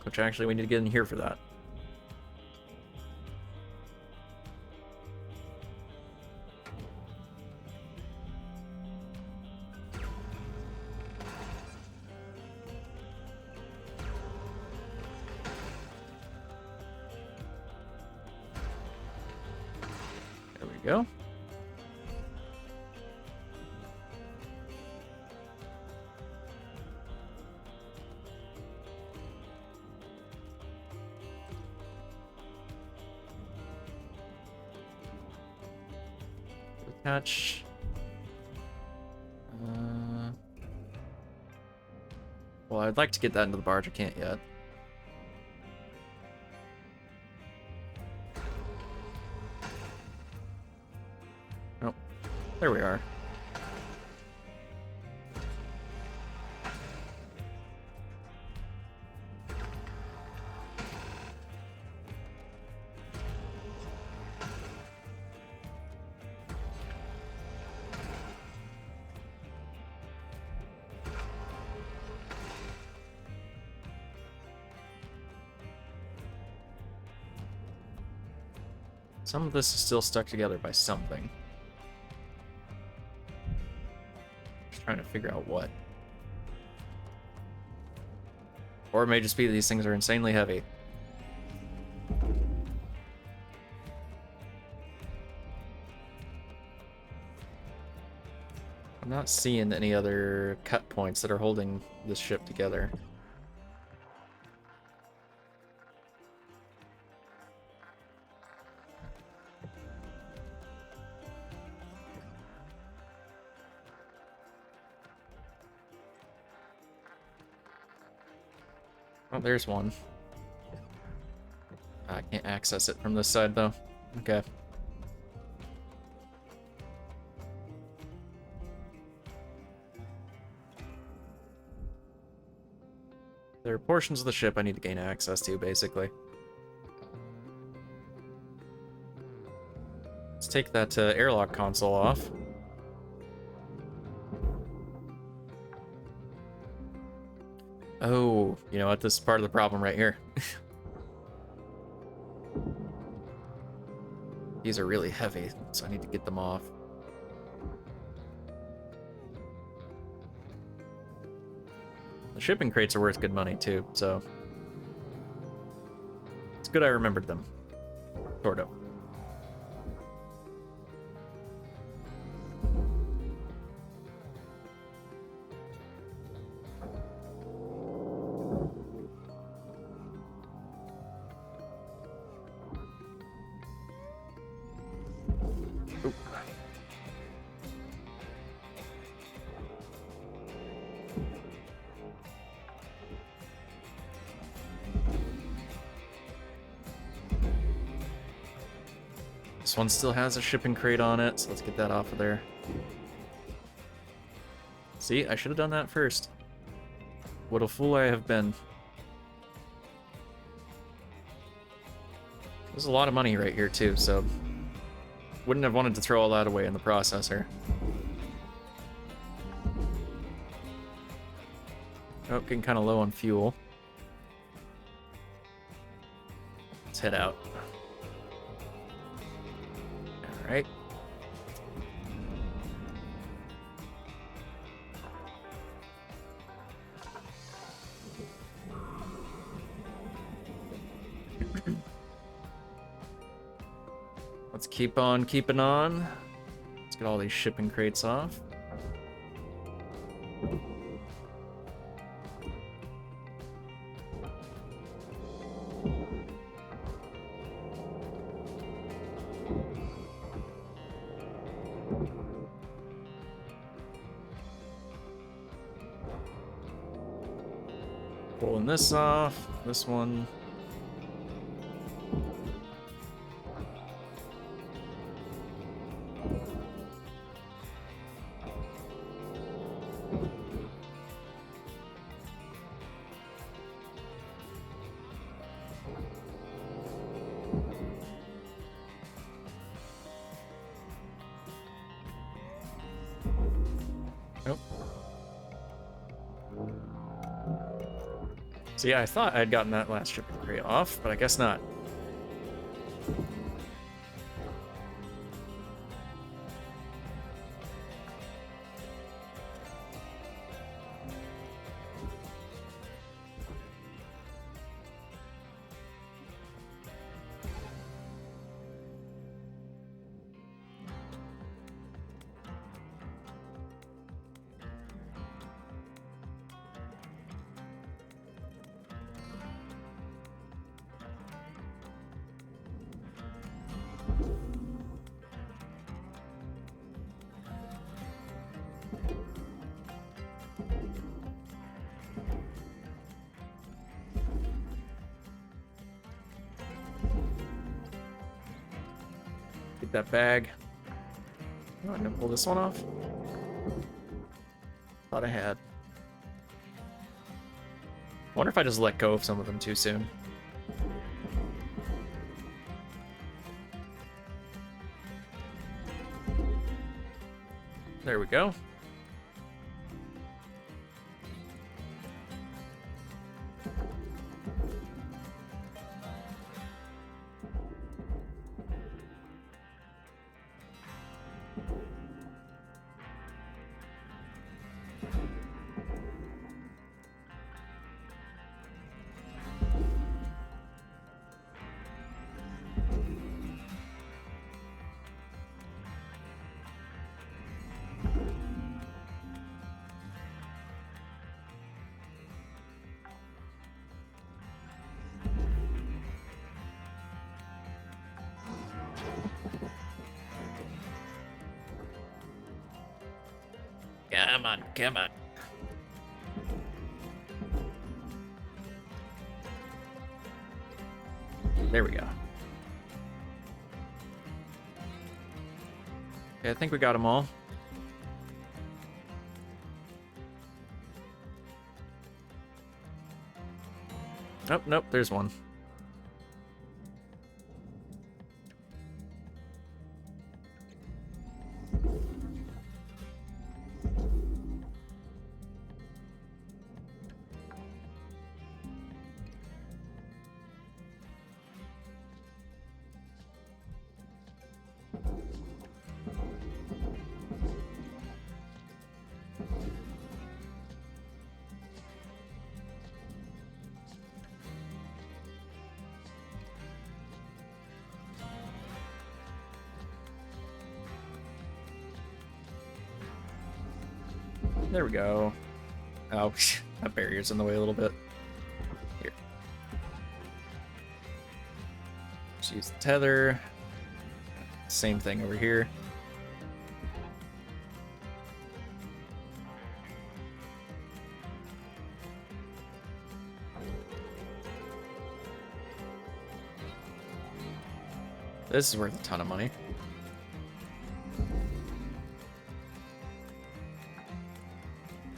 Which actually we need to get in here for that. There we go. Attach. Well, I'd like to get that into the barge. I can't yet. Oh, there we are. Some of this is still stuck together by something. Just trying to figure out what. Or it may just be that these things are insanely heavy. I'm not seeing any other cut points that are holding this ship together. Oh, there's one. I can't access it from this side, though. Okay. There are portions of the ship I need to gain access to, basically. Let's take that airlock console off. Oh, you know what? This is part of the problem right here. These are really heavy, so I need to get them off. The shipping crates are worth good money, too, so... Let's good I remembered them. Sort of. This one still has a shipping crate on it, so let's get that off of there. See, I should have done that first. What a fool I have been. There's a lot of money right here too, so wouldn't have wanted to throw all that away in the processor. Oh, getting kind of low on fuel. Let's head out. All right. Let's keep on keeping on. Let's get all these shipping crates off. Pulling this off, this one. Nope. So yeah, I thought I'd gotten that last shipping crate off, but I guess not. Get that bag. Oh, I'm gonna pull this one off. Thought I had. Wonder if I just let go of some of them too soon. There we go. Come on, come on. There we go. Okay, I think we got them all. Oh, nope, there's one. There we go. Oh, that barrier's in the way a little bit. Here. Just use the tether. Same thing over here. This is worth a ton of money.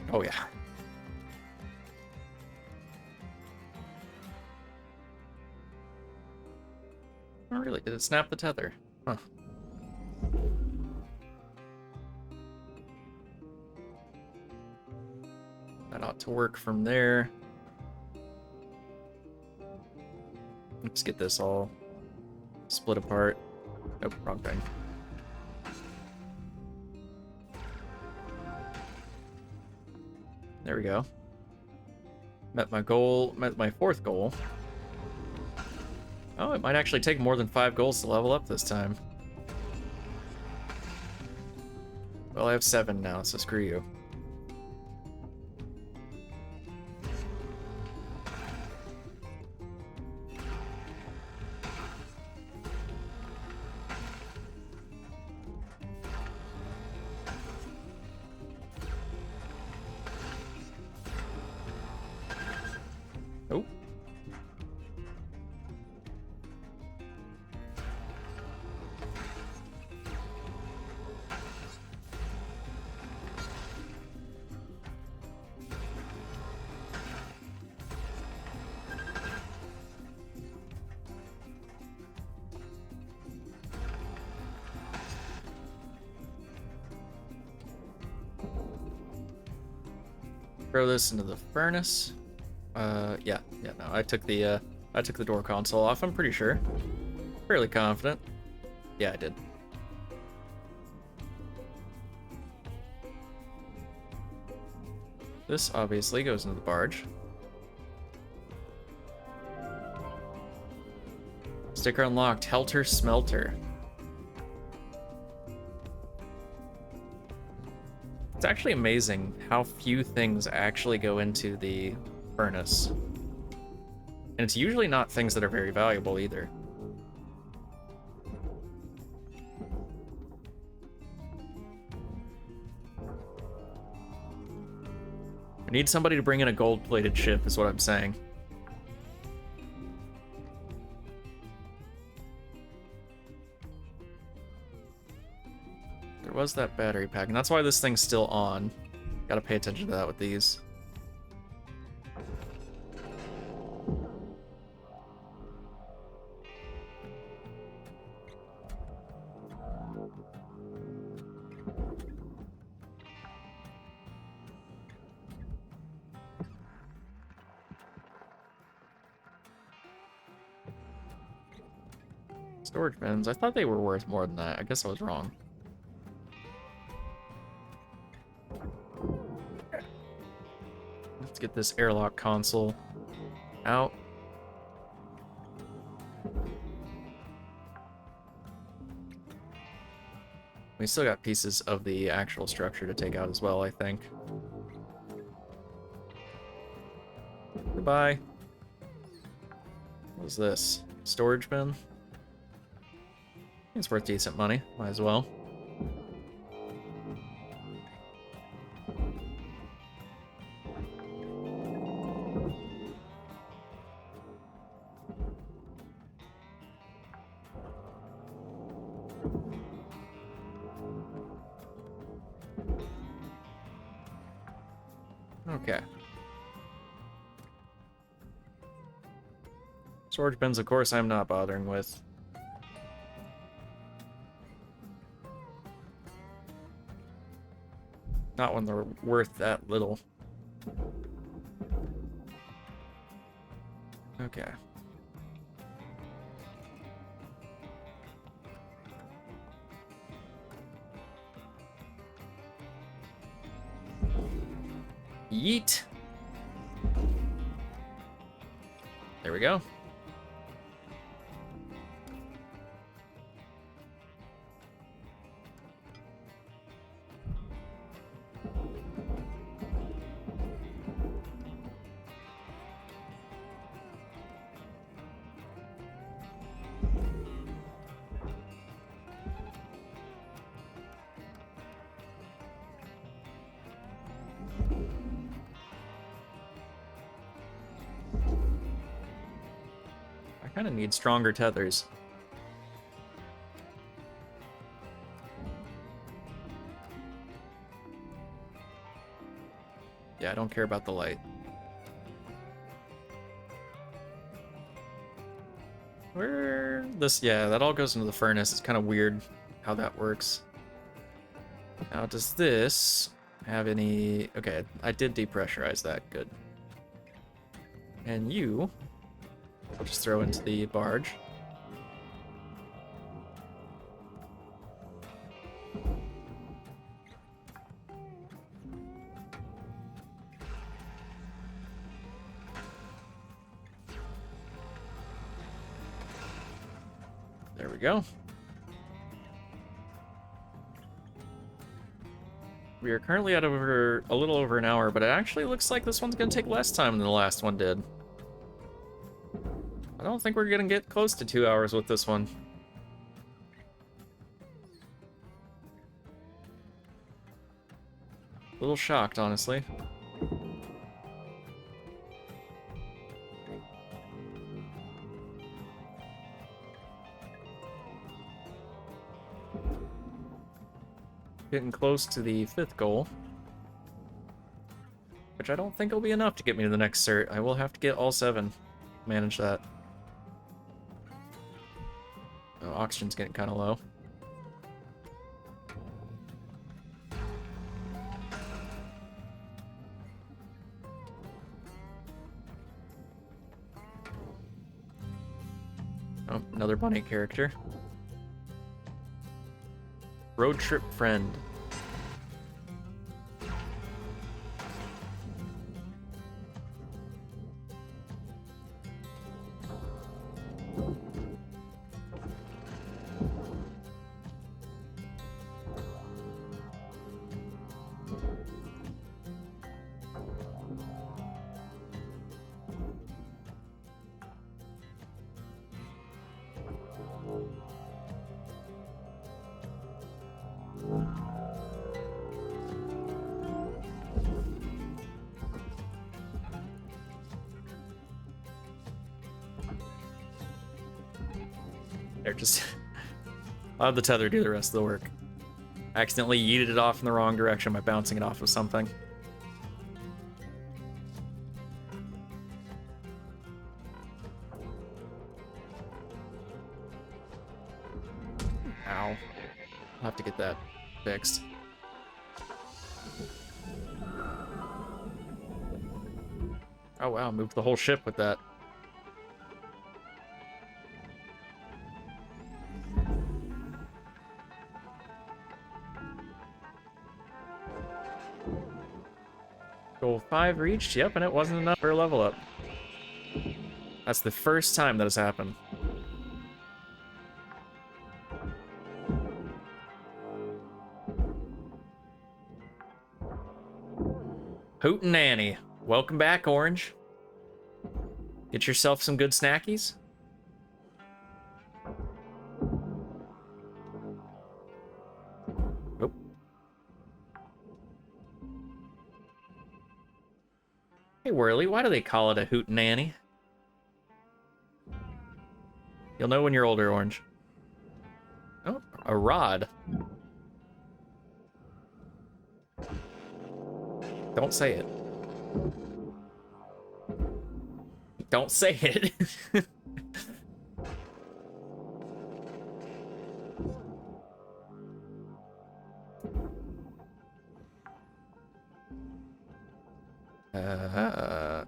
Oh, yeah. Oh, really? Did it snap the tether? Huh. That ought to work from there. Let's get this all split apart. Nope, wrong thing. There we go. Met my goal, met my 4th goal. Oh, it might actually take more than 5 goals to level up this time. Well, I have 7 now, so screw you. Oh. Throw this into the furnace. Yeah, no, I took the door console off, I'm pretty sure. Fairly confident. Yeah, I did. This obviously goes into the barge. Sticker unlocked, Helter Smelter. It's actually amazing how few things actually go into the furnace. And it's usually not things that are very valuable either. I need somebody to bring in a gold-plated ship, is what I'm saying. There was that battery pack, and that's why this thing's still on. Gotta pay attention to that with these. Storage bins. I thought they were worth more than that. I guess I was wrong. Let's get this airlock console out. We still got pieces of the actual structure to take out as well, I think. Goodbye. What is this? Storage bin? It's worth decent money. Might as well. Okay. Storage bins, of course, I'm not bothering with. Not when they're worth that little. Okay. Yeet. There we go. Kind of need stronger tethers. Yeah, I don't care about the light. Where this? Yeah, that all goes into the furnace. It's kind of weird how that works. Now, does this have any? Okay, I did depressurize that. Good. And you, I'll just throw into the barge. There we go. We are currently at over a little over an hour, but it actually looks like this one's gonna take less time than the last one did. I don't think we're gonna get close to 2 hours with this one. A little shocked, honestly. Getting close to the 5th goal. Which I don't think will be enough to get me to the next cert. I will have to get all 7. Manage that. Oh, oxygen's getting kind of low. Oh, another bunny character. Road trip friend. There, just I'll have the tether do the rest of the work. I accidentally yeeted it off in the wrong direction by bouncing it off of something. Ow. I'll have to get that fixed. Oh wow, moved the whole ship with that. Goal 5 reached, yep, and it wasn't enough for a level up. That's the first time that has happened. Hootenanny. Welcome back, Orange. Get yourself some good snackies. Oh. Hey, Whirly, why do they call it a hootenanny? You'll know when you're older, Orange. Oh, a rod. Don't say it. Don't say it.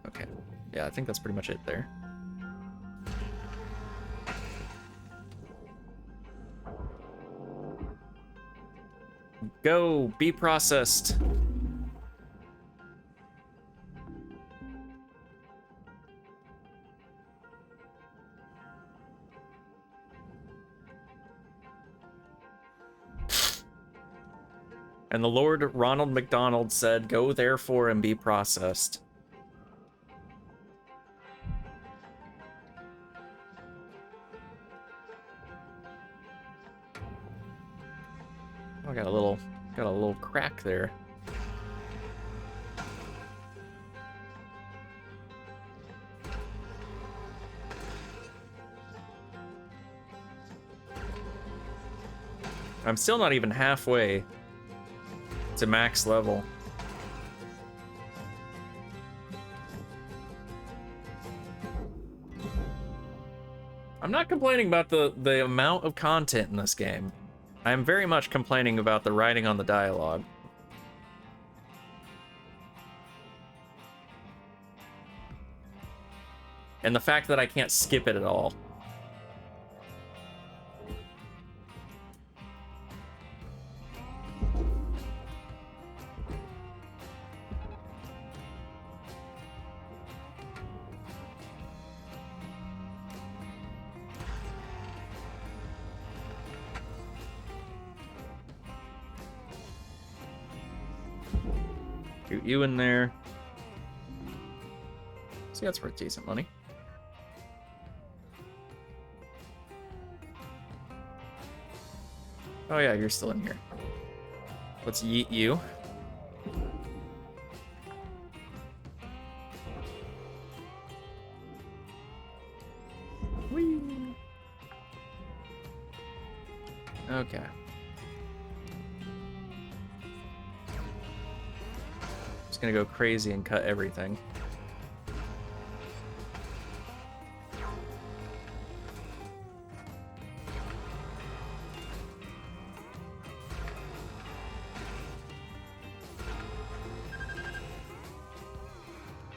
Okay. Yeah, I think that's pretty much it there. Go, be processed. And the Lord Ronald McDonald said, "Go therefore and be processed." Oh, I got a little crack there. I'm still not even halfway to max level. I'm not complaining about the amount of content in this game. I'm very much complaining about the writing on the dialogue. And the fact that I can't skip it at all. Shoot you in there. See, that's worth decent money. Oh yeah, you're still in here. Let's yeet you. Whee! Okay. Just gonna go crazy and cut everything.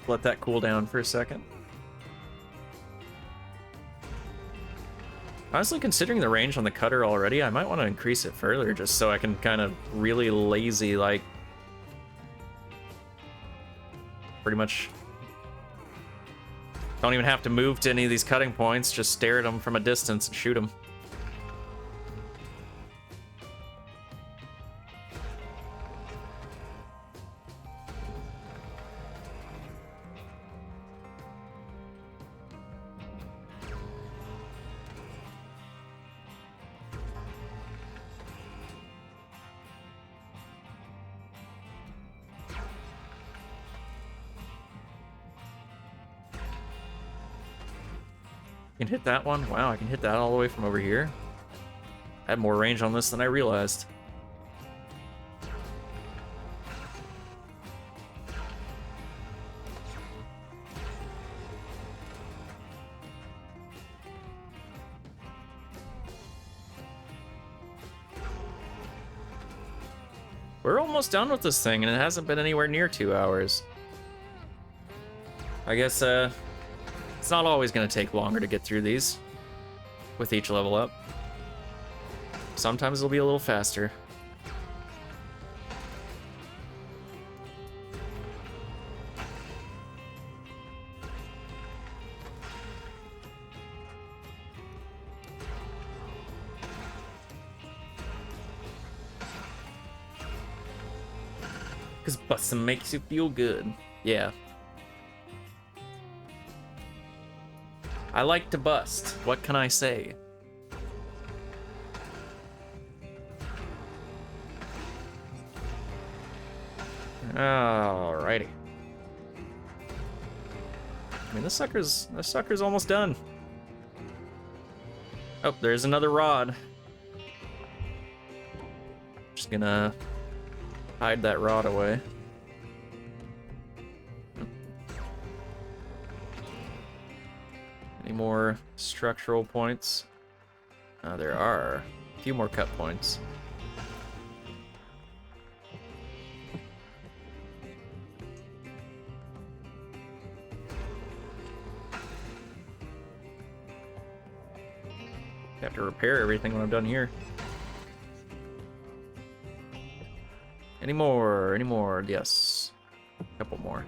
Let that cool down for a second. Honestly, considering the range on the cutter already, I might want to increase it further just so I can kind of really lazy, like, pretty much don't even have to move to any of these cutting points, just stare at them from a distance and shoot them. Can hit that one? Wow, I can hit that all the way from over here. I had more range on this than I realized. We're almost done with this thing, and it hasn't been anywhere near 2 hours. I guess, it's not always going to take longer to get through these with each level up. Sometimes it'll be a little faster. Because busting makes you feel good. Yeah. I like to bust. What can I say? Alrighty. I mean, this sucker's almost done. Oh, there's another rod. Just gonna hide that rod away. Any more structural points? There are a few more cut points. Have to repair everything when I'm done here. Any more? Any more? Yes. A couple more.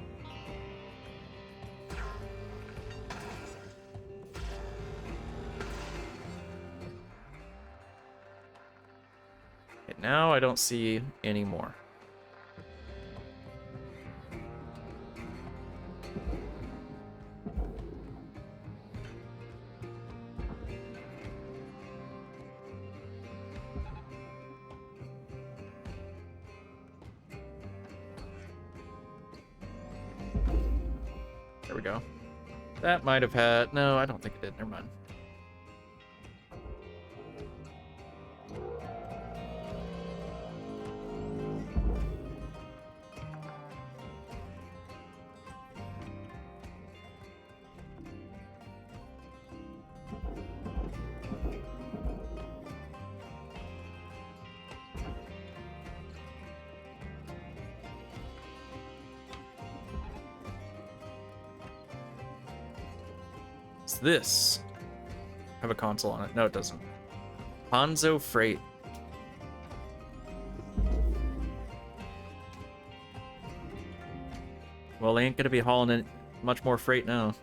Okay, now I don't see any more. There we go. That might have had... No, I don't think it did. Never mind. What's this? Have a console on it. No, it doesn't. Hanzo Freight. Well, they ain't gonna be hauling in much more freight now.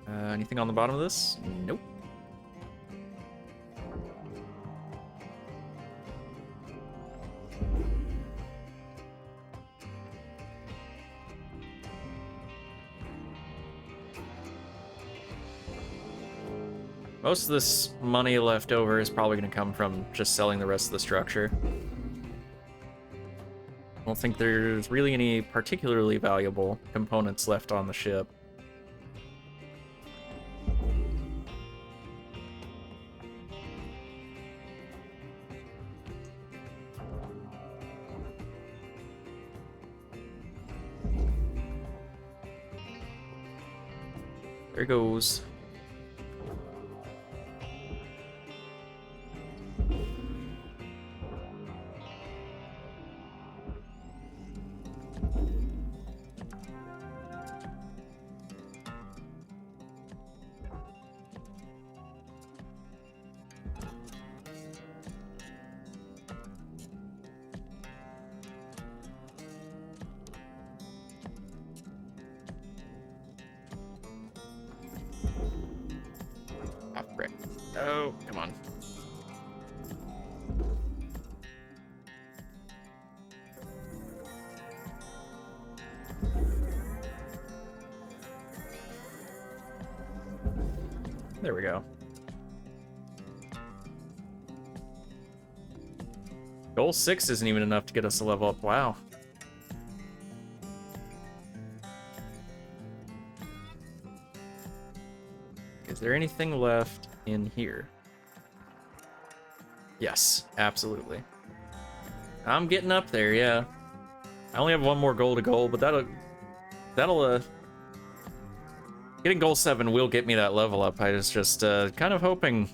Anything on the bottom of this? Nope. Most of this money left over is probably going to come from just selling the rest of the structure. I don't think there's really any particularly valuable components left on the ship. There it goes. Oh, come on. There we go. Goal 6 isn't even enough to get us a level up. Wow. Is there anything left in here? Yes, absolutely. I'm getting up there, yeah. I only have one more goal to goal, but that'll getting goal 7 will get me that level up. I was just kind of hoping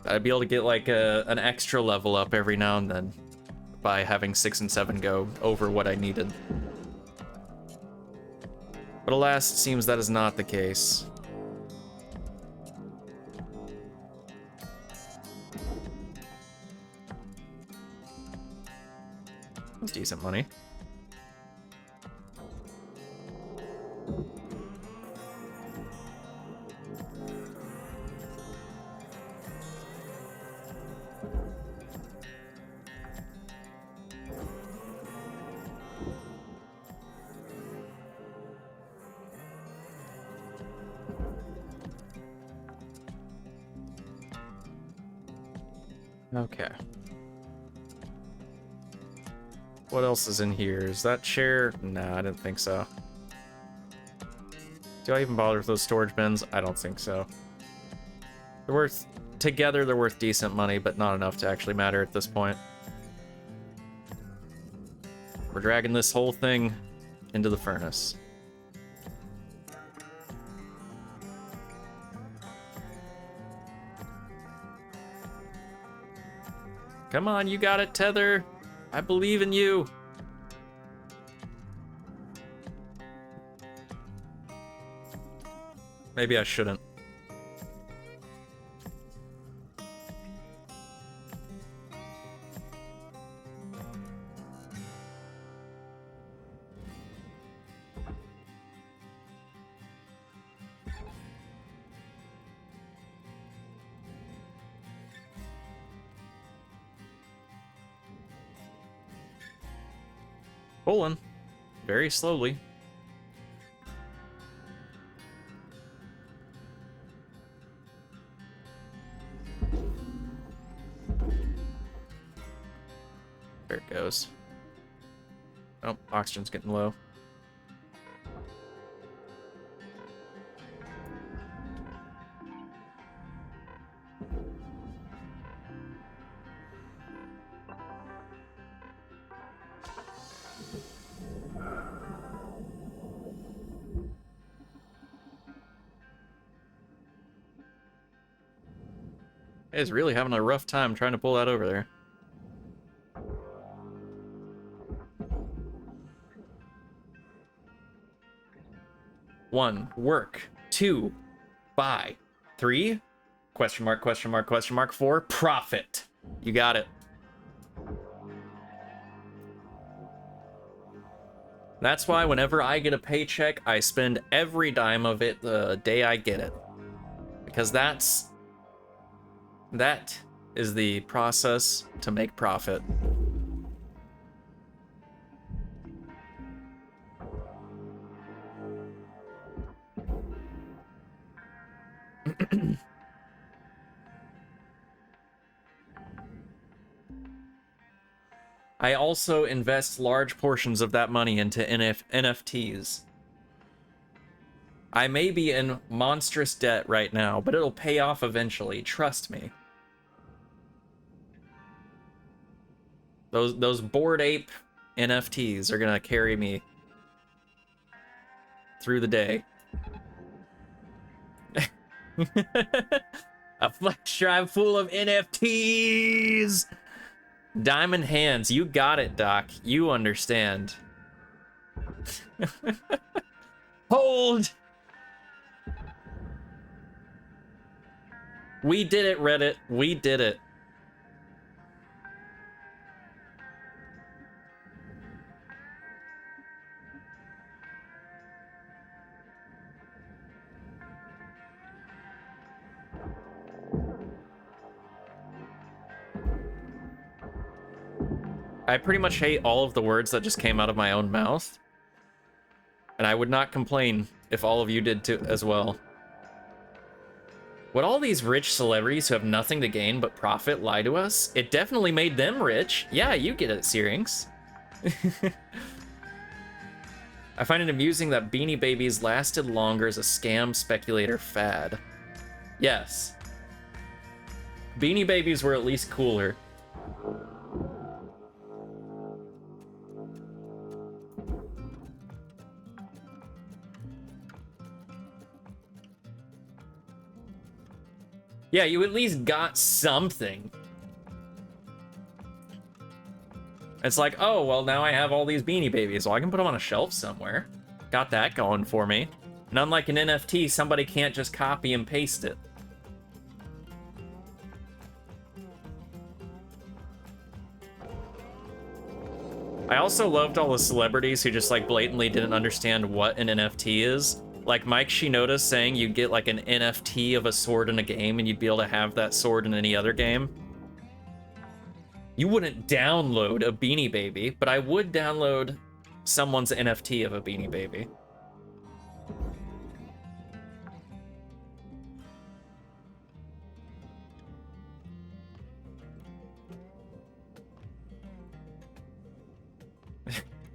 I'd be able to get like an extra level up every now and then by having 6 and 7 go over what I needed. But alas, it seems that is not the case. That's decent money. Okay. What else is in here? Is that chair? Nah, I didn't think so. Do I even bother with those storage bins? I don't think so. They're worth... Together, they're worth decent money, but not enough to actually matter at this point. We're dragging this whole thing into the furnace. Come on, you got it, Tether. I believe in you. Maybe I shouldn't. Pulling very slowly. There it goes. Oh, oxygen's getting low. He's really having a rough time trying to pull that over there. One, work. 2, buy. 3, question mark, question mark, question mark. 4, profit. You got it. That's why whenever I get a paycheck, I spend every dime of it the day I get it. Because that is the process to make profit. I also invest large portions of that money into NFTs. I may be in monstrous debt right now, but it'll pay off eventually, trust me. Those Bored Ape NFTs are gonna carry me through the day. A flash drive full of NFTs! Diamond hands, you got it, Doc. You understand. Hold! We did it, Reddit. We did it. I pretty much hate all of the words that just came out of my own mouth. And I would not complain if all of you did too as well. Would all these rich celebrities who have nothing to gain but profit lie to us? It definitely made them rich. Yeah, you get it, Syrinx. I find it amusing that Beanie Babies lasted longer as a scam speculator fad. Yes. Beanie Babies were at least cooler. Yeah, you at least got something. It's like, oh, well, now I have all these Beanie Babies, so I can put them on a shelf somewhere. Got that going for me. And unlike an NFT, somebody can't just copy and paste it. I also loved all the celebrities who just like blatantly didn't understand what an NFT is. Like Mike Shinoda saying you'd get like an NFT of a sword in a game and you'd be able to have that sword in any other game. You wouldn't download a Beanie Baby, but I would download someone's NFT of a Beanie Baby.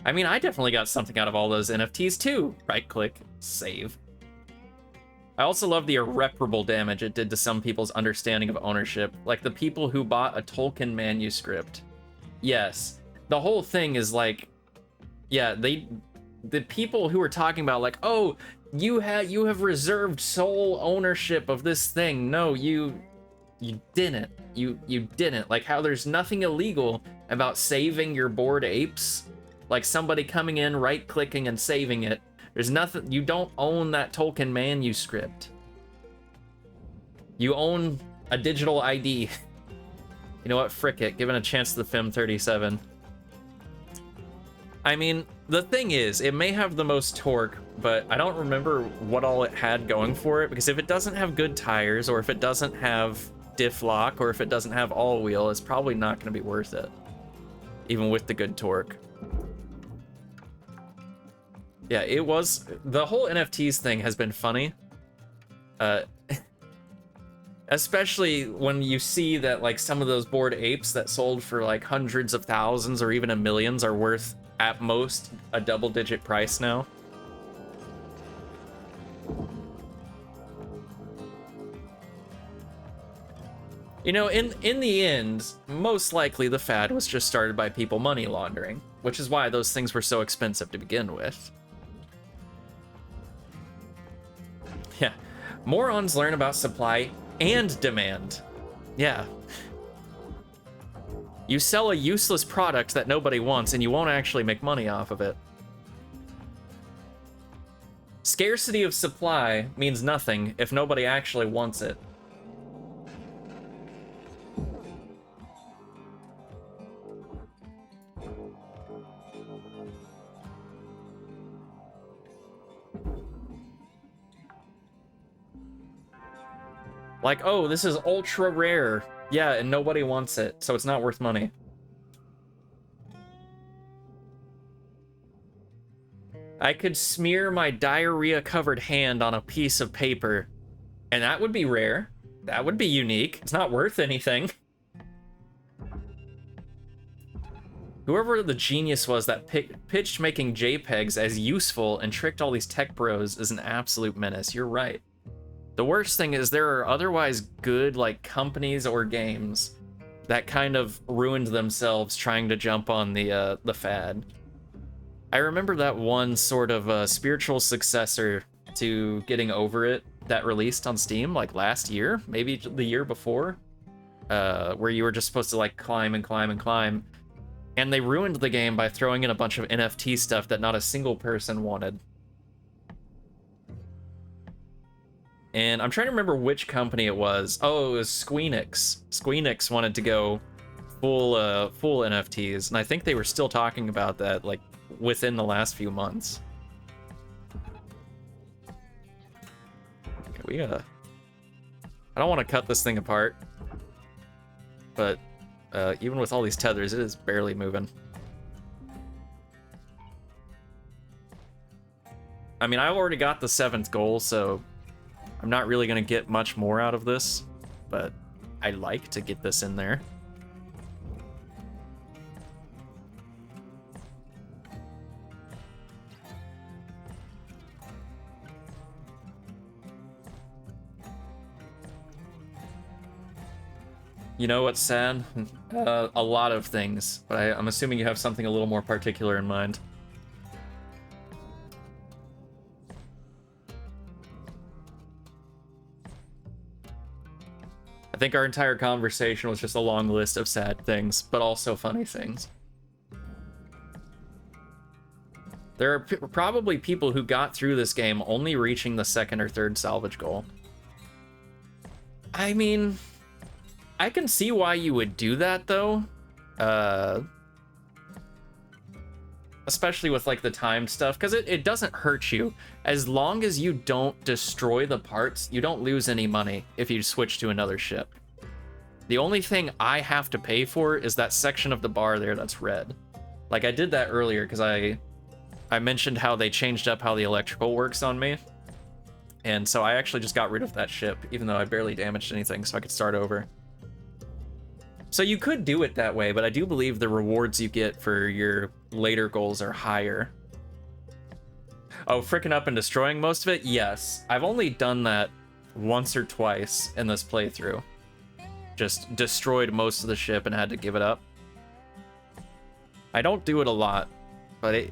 I mean, I definitely got something out of all those NFTs too. Right-click, save. I also love the irreparable damage it did to some people's understanding of ownership, like the people who bought a Tolkien manuscript. Yes, the whole thing is like, yeah, the people who were talking about like, oh, you have reserved sole ownership of this thing. No, you didn't. You didn't. Like how there's nothing illegal about saving your Bored Apes. Like somebody coming in, right-clicking, and saving it. There's nothing, you don't own that Tolkien manuscript. You own a digital ID. You know what, frick it, giving a chance to the FIM 37. I mean, the thing is, it may have the most torque, but I don't remember what all it had going for it, because if it doesn't have good tires, or if it doesn't have diff lock, or if it doesn't have all-wheel, it's probably not going to be worth it. Even with the good torque. Yeah, it was, the whole NFTs thing has been funny. Especially when you see that like some of those Bored Apes that sold for like hundreds of thousands or even millions are worth at most a double-digit price now. You know, in the end, most likely the fad was just started by people money laundering, which is why those things were so expensive to begin with. Yeah, morons learn about supply and demand. Yeah. You sell a useless product that nobody wants and you won't actually make money off of it. Scarcity of supply means nothing if nobody actually wants it. Like, oh, this is ultra rare. Yeah, and nobody wants it, so it's not worth money. I could smear my diarrhea-covered hand on a piece of paper, and that would be rare. That would be unique. It's not worth anything. Whoever the genius was that pitched making JPEGs as useful and tricked all these tech bros is an absolute menace. You're right. The worst thing is there are otherwise good, like, companies or games that kind of ruined themselves trying to jump on the fad. I remember that one sort of spiritual successor to Getting Over It that released on Steam, like, last year, maybe the year before, where you were just supposed to, like, climb and climb and climb, and they ruined the game by throwing in a bunch of NFT stuff that not a single person wanted. And I'm trying to remember which company it was. Oh, it was Squeenix. Squeenix wanted to go full NFTs, and I think they were still talking about that, like, within the last few months. Okay, we gotta... I don't want to cut this thing apart, but even with all these tethers, it is barely moving. I mean, I've already got the 7th goal, so I'm not really going to get much more out of this, but I like to get this in there. You know what's sad? A lot of things, but I'm assuming you have something a little more particular in mind. I think our entire conversation was just a long list of sad things, but also funny things. There are probably people who got through this game only reaching the 2nd or 3rd salvage goal. I mean, I can see why you would do that, though. Especially with, like, the time stuff, because it doesn't hurt you. As long as you don't destroy the parts, you don't lose any money if you switch to another ship. The only thing I have to pay for is that section of the bar there that's red. Like, I did that earlier because I mentioned how they changed up how the electrical works on me. And so I actually just got rid of that ship, even though I barely damaged anything, so I could start over. So you could do it that way, but I do believe the rewards you get for your later goals are higher. Oh, fricking up and destroying most of it? Yes. I've only done that once or twice in this playthrough. Just destroyed most of the ship and had to give it up. I don't do it a lot, but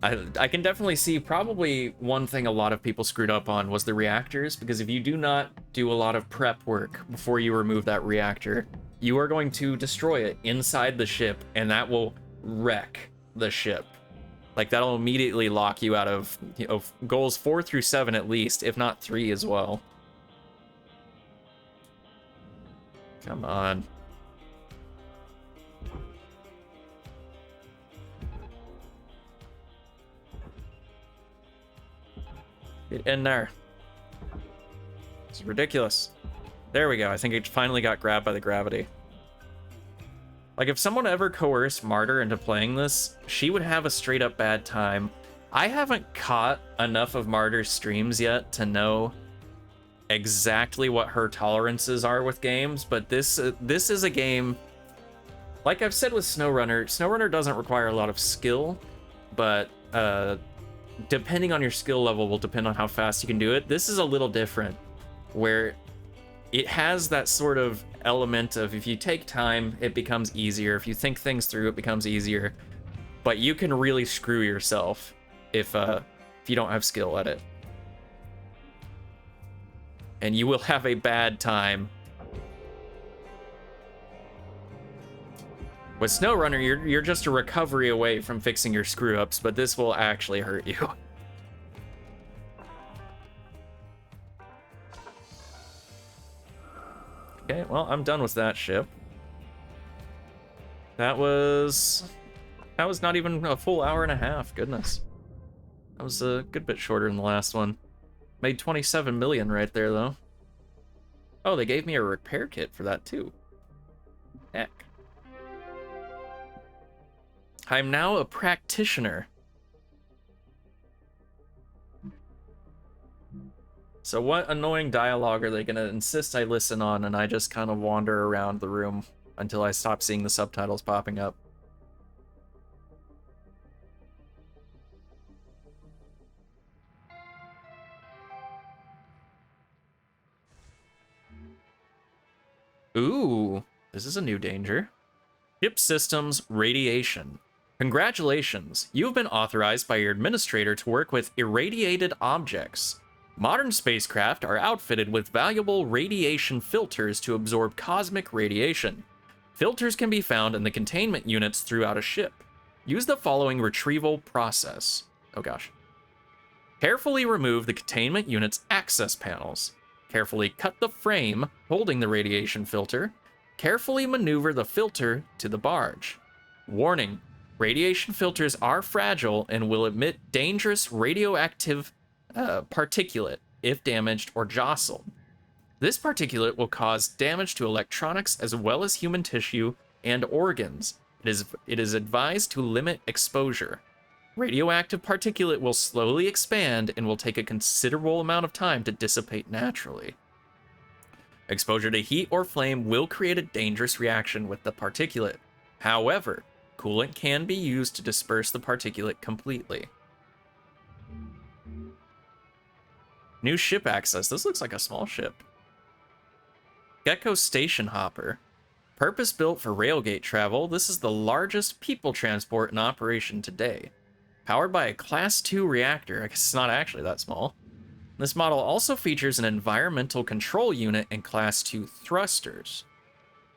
I can definitely see probably one thing a lot of people screwed up on was the reactors, because if you do not do a lot of prep work before you remove that reactor, you are going to destroy it inside the ship, and that will wreck the ship. Like, that'll immediately lock you out of, you know, goals 4 through 7 at least, if not 3 as well. Come on. Get in there. It's ridiculous. There we go. I think it finally got grabbed by the gravity. Like, if someone ever coerced Martyr into playing this, she would have a straight up bad time. I haven't caught enough of Martyr's streams yet to know exactly what her tolerances are with games, but this is a game, like I've said with SnowRunner doesn't require a lot of skill, but depending on your skill level will depend on how fast you can do it. This is a little different, where it has that sort of element of if you take time, it becomes easier. If you think things through, it becomes easier. But you can really screw yourself if you don't have skill at it. And you will have a bad time. With SnowRunner, you're just a recovery away from fixing your screw-ups, but this will actually hurt you. Okay, well, I'm done with that ship. That was not even a full hour and a half. Goodness. That was a good bit shorter than the last one. Made 27 million right there, though. Oh, they gave me a repair kit for that, too. Heck. I'm now a practitioner. So what annoying dialogue are they going to insist I listen on and I just kind of wander around the room until I stop seeing the subtitles popping up? Ooh, this is a new danger. Ship systems radiation. Congratulations, you have been authorized by your administrator to work with irradiated objects. Modern spacecraft are outfitted with valuable radiation filters to absorb cosmic radiation. Filters can be found in the containment units throughout a ship. Use the following retrieval process. Oh gosh. Carefully remove the containment unit's access panels. Carefully cut the frame holding the radiation filter. Carefully maneuver the filter to the barge. Warning, radiation filters are fragile and will emit dangerous radioactive particulate if damaged or jostled. This particulate will cause damage to electronics as well as human tissue and organs. It is advised to limit exposure. Radioactive particulate will slowly expand and will take a considerable amount of time to dissipate naturally. Exposure to heat or flame will create a dangerous reaction with the particulate. However, coolant can be used to disperse the particulate completely. New ship access. This looks like a small ship. Gecko Station Hopper. Purpose-built for railgate travel, this is the largest people transport in operation today. Powered by a Class 2 reactor, I guess it's not actually that small. This model also features an environmental control unit and Class 2 thrusters.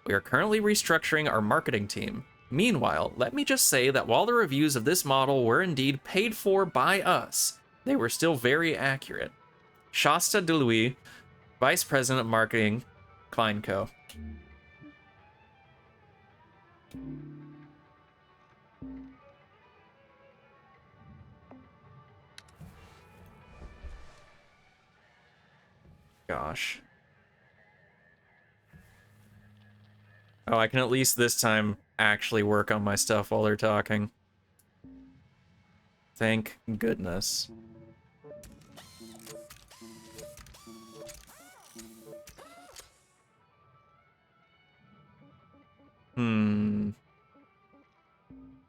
We are currently restructuring our marketing team. Meanwhile, let me just say that while the reviews of this model were indeed paid for by us, they were still very accurate. Shasta DeLuis, Vice President of Marketing, Klein Co. Gosh. Oh, I can at least this time actually work on my stuff while they're talking. Thank goodness.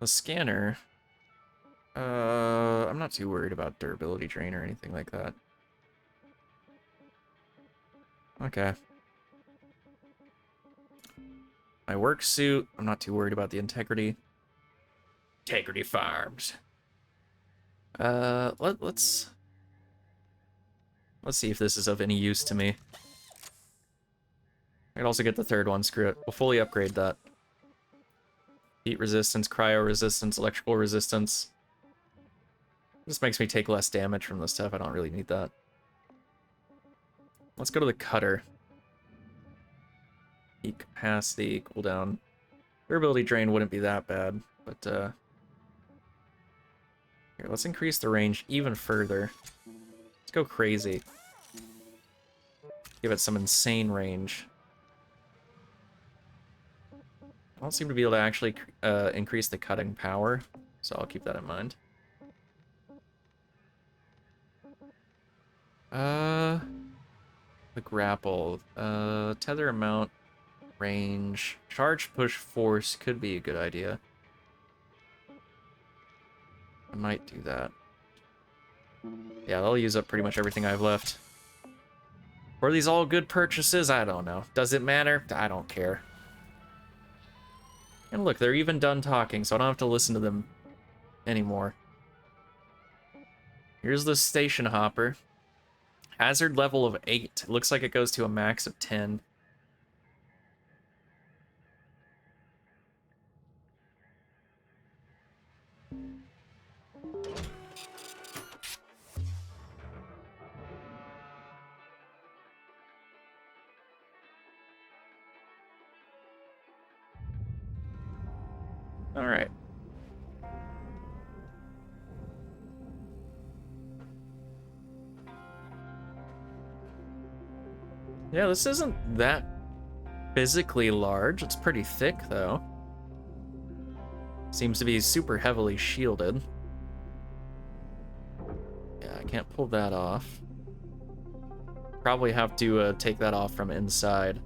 The scanner. I'm not too worried about durability drain or anything like that. Okay. My work suit, I'm not too worried about the integrity. Integrity Farms. Let's see if this is of any use to me. I can also get the third one, screw it. We'll fully upgrade that. Heat resistance, cryo resistance, electrical resistance. This makes me take less damage from this stuff. I don't really need that. Let's go to the cutter. Heat capacity, cooldown. Durability drain wouldn't be that bad, but here, let's increase the range even further. Let's go crazy. Give it some insane range. I don't seem to be able to actually increase the cutting power, so I'll keep that in mind. The grapple. Tether amount, range, charge push force could be a good idea. I might do that. Yeah, that'll use up pretty much everything I have left. Were these all good purchases? I don't know. Does it matter? I don't care. And look, they're even done talking, so I don't have to listen to them anymore. Here's the station hopper. Hazard level of 8. It looks like it goes to a max of 10. All right. Yeah, this isn't that physically large. It's pretty thick, though. Seems to be super heavily shielded. Yeah, I can't pull that off. Probably have to take that off from inside.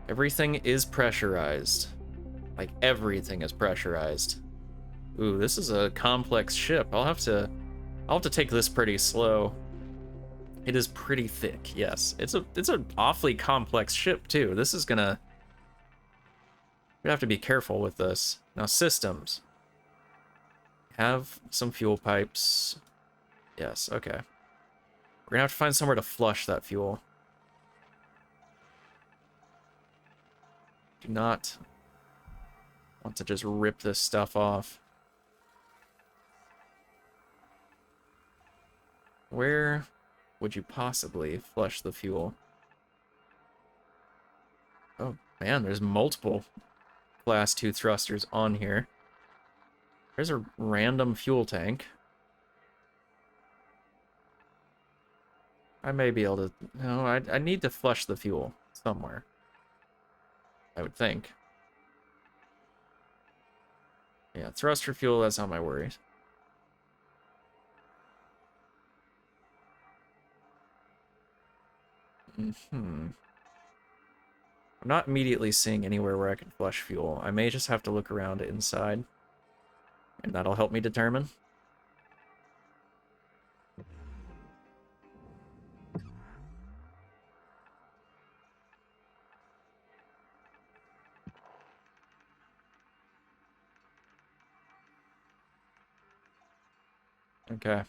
Everything is pressurized. Like, everything is pressurized. Ooh, this is a complex ship. I'll have to take this pretty slow. It is pretty thick, yes. It's an awfully complex ship, too. This is gonna... We're gonna have to be careful with this. Now, systems. Have some fuel pipes. Yes, okay. We're gonna have to find somewhere to flush that fuel. Do not want to just rip this stuff off. Where would you possibly flush the fuel? Oh, man, there's multiple Class 2 thrusters on here. There's a random fuel tank. I may be able to... No, I need to flush the fuel somewhere. I would think. Yeah, thruster fuel, that's not my worries. I'm not immediately seeing anywhere where I can flush fuel. I may just have to look around inside. And that'll help me determine. Okay.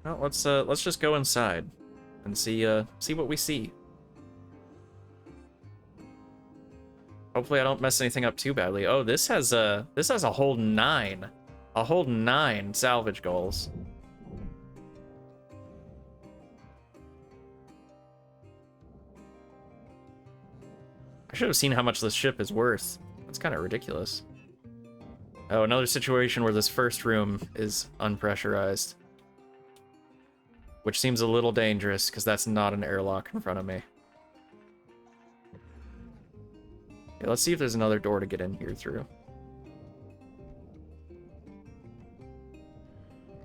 Well, let's just go inside and see what we see. Hopefully I don't mess anything up too badly. Oh, this has a whole 9. A whole 9 salvage goals. I should have seen how much this ship is worth. That's kind of ridiculous. Oh, another situation where this first room is unpressurized. Which seems a little dangerous, because that's not an airlock in front of me. Okay, let's see if there's another door to get in here through.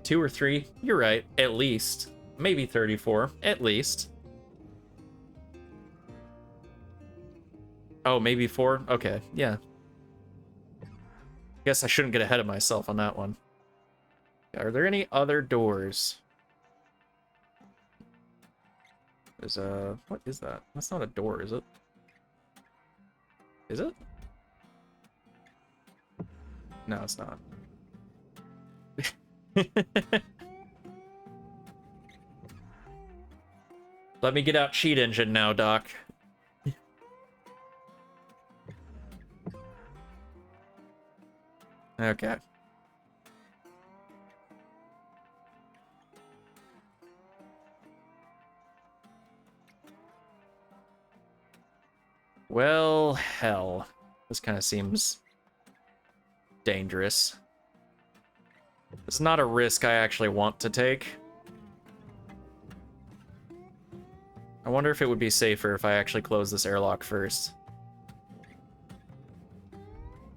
2 or 3? You're right, at least. Maybe 34, at least. Oh, maybe 4? Okay, yeah. Guess I shouldn't get ahead of myself on that one. Are there any other doors? There's a... What is that? That's not a door, is it? Is it? No, it's not. Let me get out cheat engine now, Doc. Okay. Well, hell. This kind of seems dangerous. It's not a risk I actually want to take. I wonder if it would be safer if I actually close this airlock first.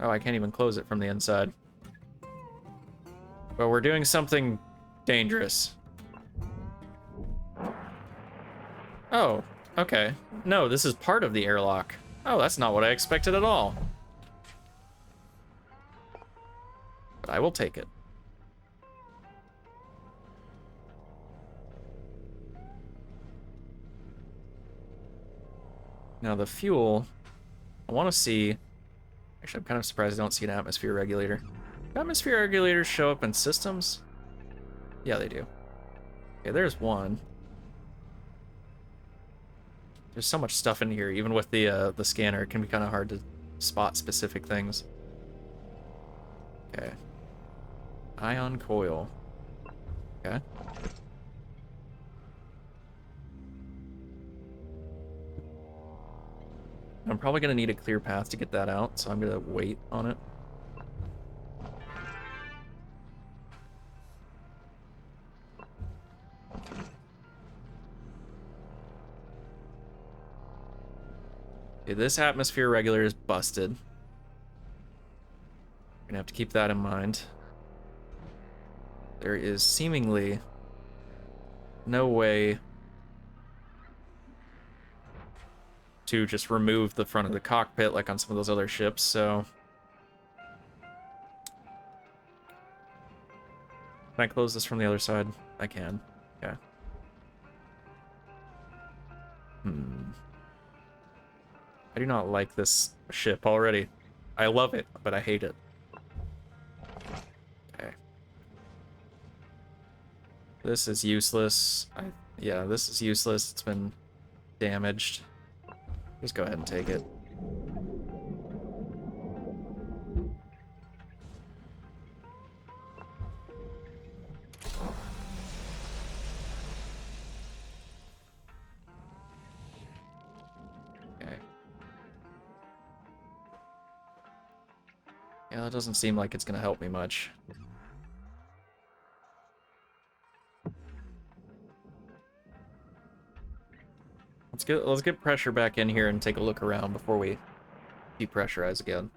Oh, I can't even close it from the inside. But we're doing something dangerous. Oh, okay. No, this is part of the airlock. Oh, that's not what I expected at all. But I will take it. Now the fuel, I want to see... Actually, I'm kind of surprised I don't see an atmosphere regulator. Do atmosphere regulators show up in systems? Yeah, they do. Okay, there's one. There's so much stuff in here, even with the scanner, it can be kind of hard to spot specific things. Okay. Ion coil. Okay. I'm probably gonna need a clear path to get that out, so I'm gonna wait on it. Okay, this atmosphere regulator is busted. Gonna have to keep that in mind. There is seemingly no way to just remove the front of the cockpit like on some of those other ships, so... Can I close this from the other side? I can. Yeah. I do not like this ship already. I love it, but I hate it. Okay. This is useless. Yeah, this is useless. It's been damaged. Just go ahead and take it. Okay. Yeah, that doesn't seem like it's gonna help me much. Let's get pressure back in here and take a look around before we depressurize again.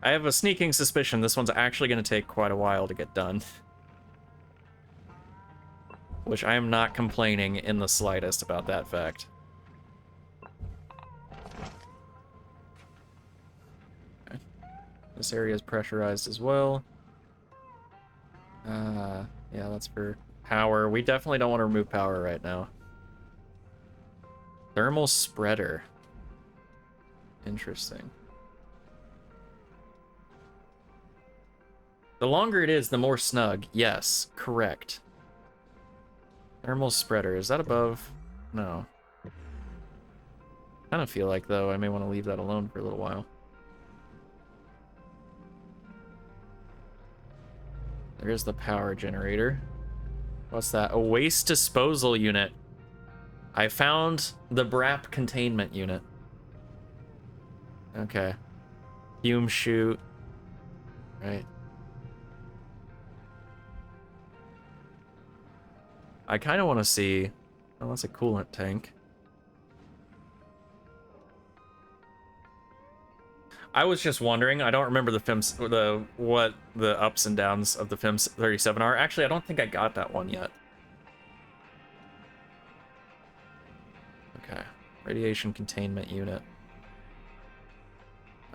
I have a sneaking suspicion this one's actually going to take quite a while to get done. Which I am not complaining in the slightest about that fact. Okay. This area is pressurized as well. Yeah, that's for power. We definitely don't want to remove power right now. Thermal spreader. Interesting. The longer it is, the more snug. Yes, correct. Thermal spreader. Is that above? No. Kind of feel like, though, I may want to leave that alone for a little while. There's the power generator. What's that? A waste disposal unit. I found the BRAP containment unit. Okay. Fume chute. Right. I kind of want to see... Oh, that's a coolant tank. I was just wondering. I don't remember what the ups and downs of the FIM 37 are. Actually, I don't think I got that one yet. Okay. Radiation containment unit.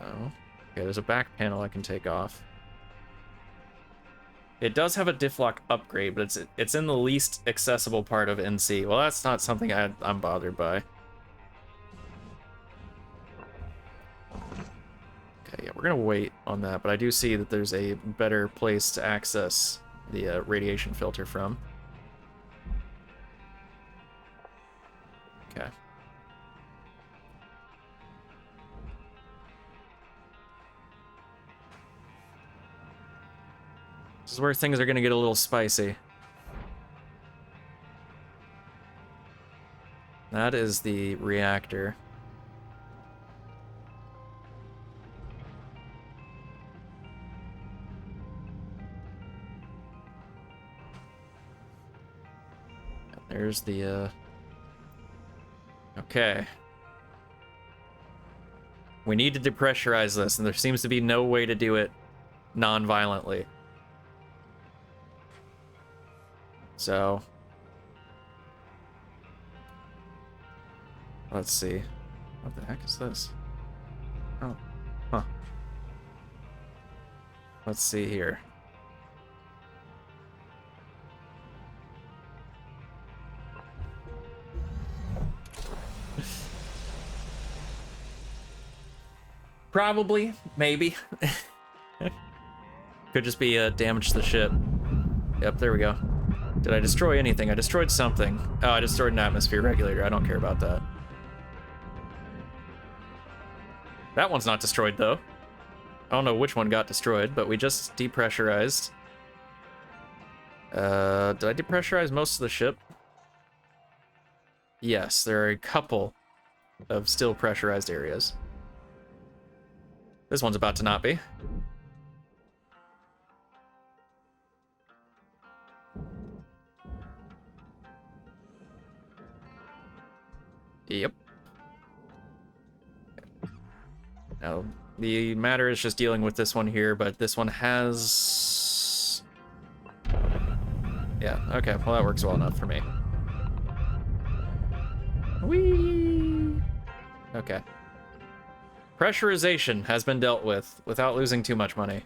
Oh. Okay, there's a back panel I can take off. It does have a diff lock upgrade, but it's in the least accessible part of NC. Well, that's not something I'm bothered by. Okay, yeah, we're gonna wait on that, but I do see that there's a better place to access the radiation filter from. Okay. This is where things are gonna get a little spicy. That is the reactor. There's the, Okay. We need to depressurize this, and there seems to be no way to do it non-violently. So... Let's see. What the heck is this? Oh. Huh. Let's see here. Probably. Maybe. Could just be damage to the ship. Yep, there we go. Did I destroy anything? I destroyed something. Oh, I destroyed an atmosphere regulator. I don't care about that. That one's not destroyed, though. I don't know which one got destroyed, but we just depressurized. Did I depressurize most of the ship? Yes, there are a couple of still pressurized areas. This one's about to not be. Yep. Now, the matter is just dealing with this one here, but this one has... Yeah, okay, well that works well enough for me. Whee! Okay. Pressurization has been dealt with without losing too much money.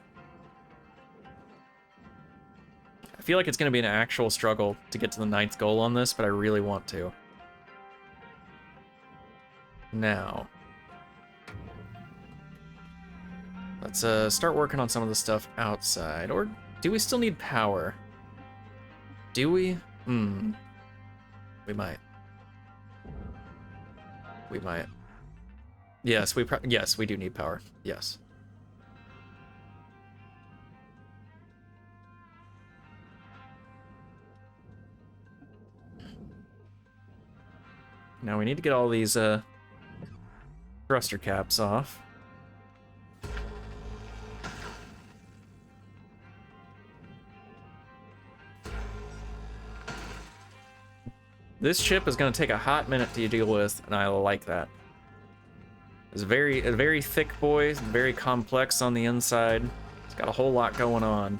I feel like it's going to be an actual struggle to get to the 9th goal on this, but I really want to. Now, let's start working on some of the stuff outside. Or do we still need power? Do we? We might. We might. Yes, yes, we do need power. Yes. Now we need to get all these thruster caps off. This ship is going to take a hot minute to deal with, and I like that. It's a very thick boy, very complex on the inside. It's got a whole lot going on.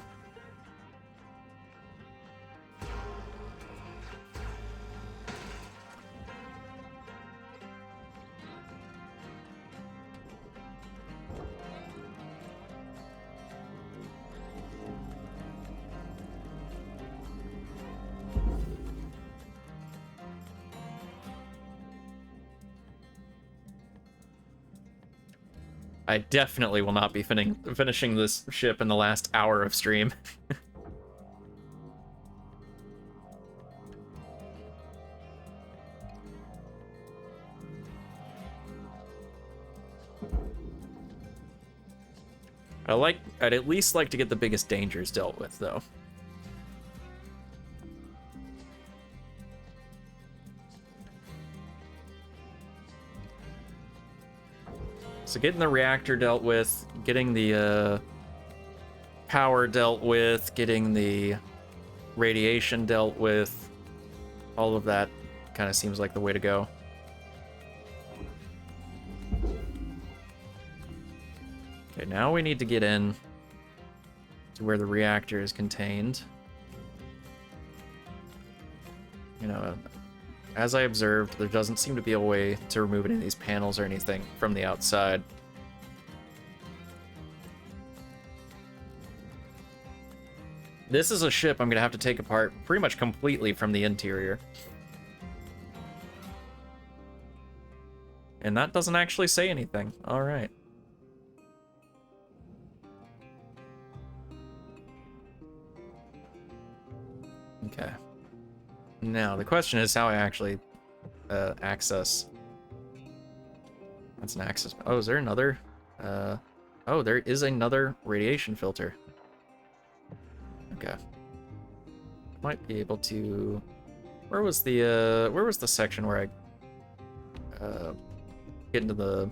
I definitely will not be finishing this ship in the last hour of stream. I'd at least like to get the biggest dangers dealt with, though. So getting the reactor dealt with, getting the power dealt with, getting the radiation dealt with, all of that kind of seems like the way to go. Okay, now we need to get in to where the reactor is contained. You know, as I observed, there doesn't seem to be a way to remove any of these panels or anything from the outside. This is a ship I'm going to have to take apart pretty much completely from the interior. And that doesn't actually say anything. All right. Okay. Now, the question is how I actually access. That's an access. Oh, is there another? Oh, there is another radiation filter. Okay. Might be able to. Where was the section where I get into the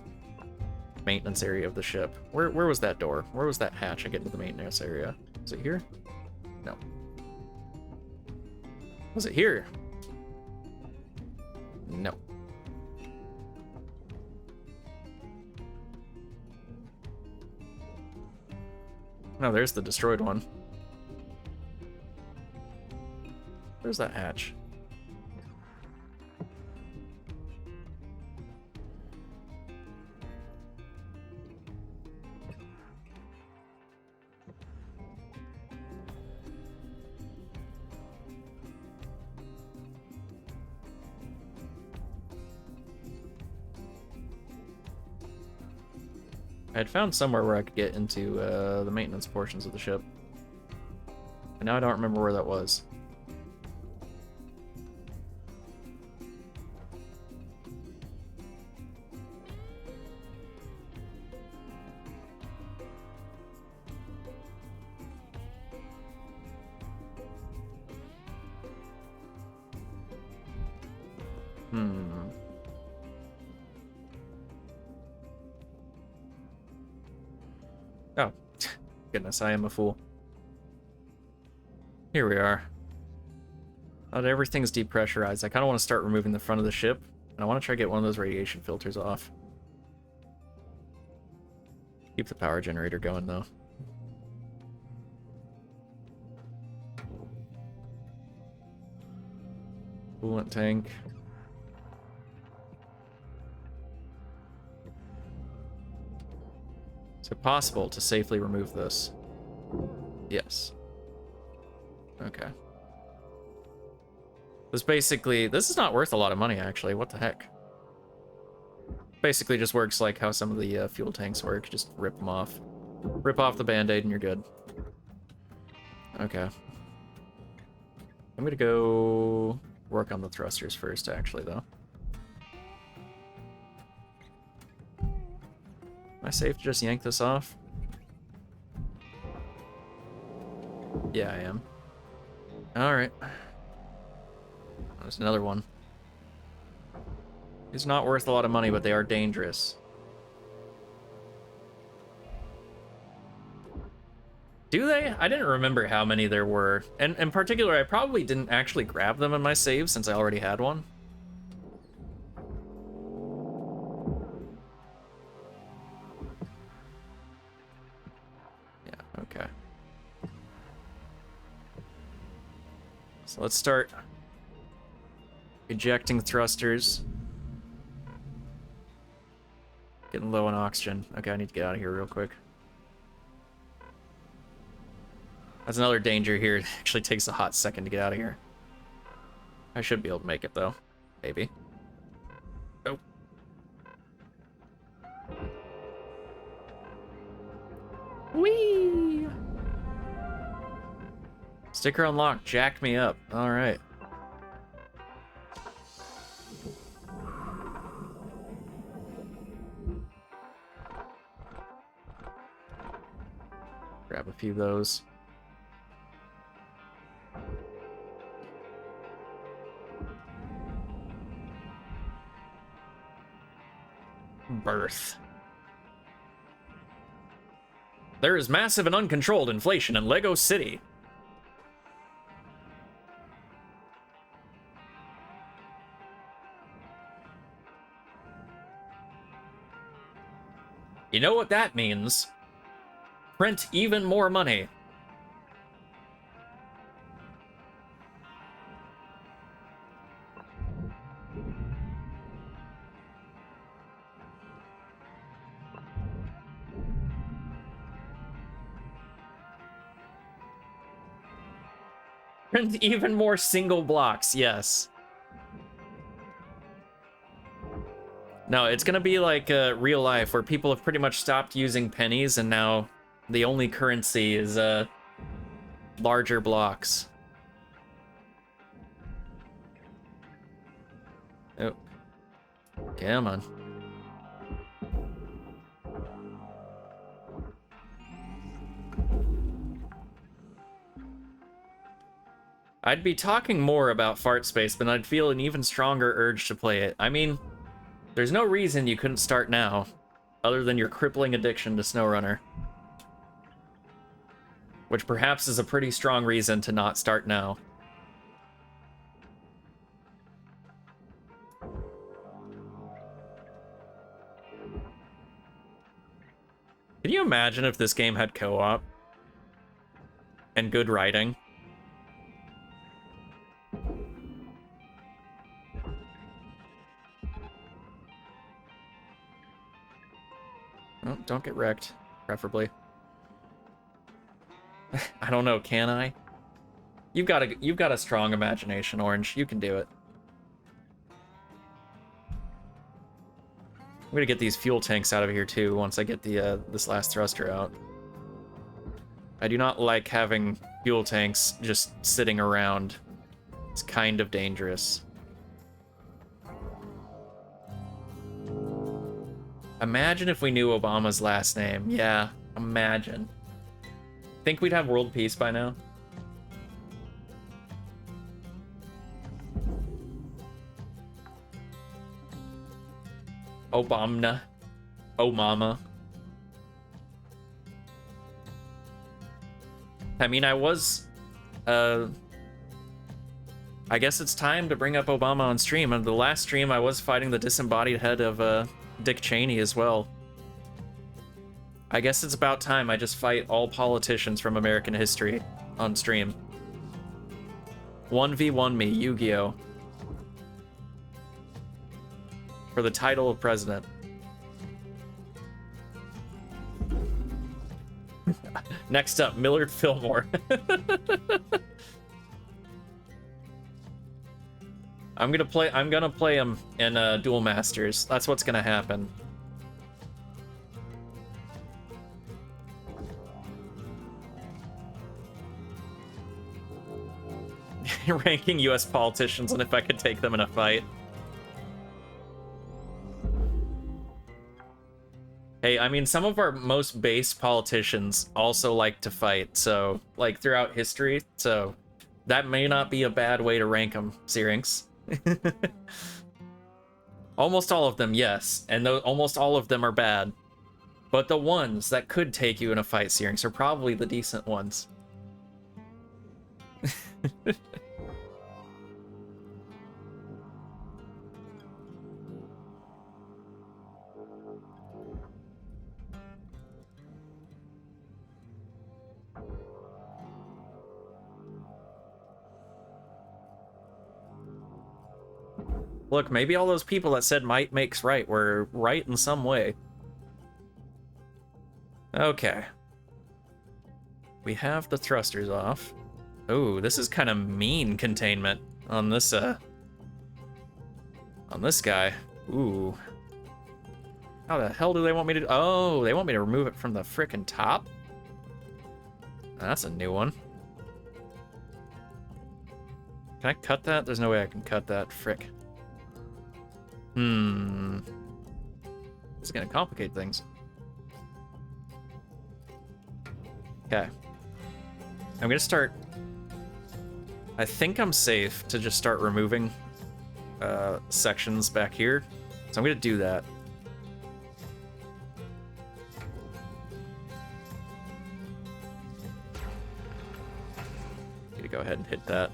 maintenance area of the ship? Where was that door? Where was that hatch I get into the maintenance area? Is it here? No. Was it here? No. No, there's the destroyed one. Where's that hatch? I had found somewhere where I could get into the maintenance portions of the ship. And now I don't remember where that was. Hmm. Oh, goodness, I am a fool. Here we are. Everything's depressurized. I kind of want to start removing the front of the ship, and I want to try to get one of those radiation filters off. Keep the power generator going, though. Coolant tank. Is it possible to safely remove this? Yes. Okay. This is not worth a lot of money, actually. What the heck? Basically just works like how some of the fuel tanks work. Just rip them off. Rip off the band-aid and you're good. Okay. I'm gonna go work on the thrusters first, actually, though. Am I safe to just yank this off? Yeah, I am. Alright. There's another one. These are not worth a lot of money, but they are dangerous. Do they? I didn't remember how many there were. And in particular, I probably didn't actually grab them in my save since I already had one. Yeah, okay. So let's start ejecting thrusters. Getting low on oxygen. Okay, I need to get out of here real quick. That's another danger here. It actually takes a hot second to get out of here. I should be able to make it, though. Maybe. Oh. Whee! Sticker unlocked. Jack me up. All right. Grab a few of those. Birth. There is massive and uncontrolled inflation in Lego City. You know what that means? Print even more money. Print even more single blocks, yes. No, it's gonna be like real life, where people have pretty much stopped using pennies, and now the only currency is larger blocks. Oh. Come on. I'd be talking more about Hardspace, but I'd feel an even stronger urge to play it. I mean, there's no reason you couldn't start now, other than your crippling addiction to SnowRunner. Which perhaps is a pretty strong reason to not start now. Can you imagine if this game had co-op? And good writing? Oh, don't get wrecked, preferably. I don't know, can I? You've got a strong imagination, Orange. You can do it. I'm gonna get these fuel tanks out of here too once I get the this last thruster out. I do not like having fuel tanks just sitting around. It's kind of dangerous. Imagine if we knew Obama's last name. Yeah, imagine. Think we'd have world peace by now? Obama. Oh mama. I mean, I guess it's time to bring up Obama on stream. On the last stream, I was fighting the disembodied head of Dick Cheney as well. I guess it's about time I just fight all politicians from American history on stream. 1v1 me, Yu-Gi-Oh! For the title of president. Next up, Millard Fillmore. I'm gonna play him in Duel Masters. That's what's gonna happen. Ranking US politicians and if I could take them in a fight. Hey, I mean, some of our most base politicians also like to fight, so, like, throughout history, so that may not be a bad way to rank them, Syrinx. Almost all of them, yes, and almost all of them are bad. But the ones that could take you in a fight, Syrinx, are probably the decent ones. Look, maybe all those people that said might makes right were right in some way. Okay. We have the thrusters off. Oh, this is kind of mean containment on this guy. Ooh. How the hell do they want me to... Oh, they want me to remove it from the frickin' top? That's a new one. Can I cut that? There's no way I can cut that. Frick. This is gonna complicate things. Okay. I'm gonna start... I think I'm safe to just start removing sections back here. So I'm gonna do that. Need to go ahead and hit that.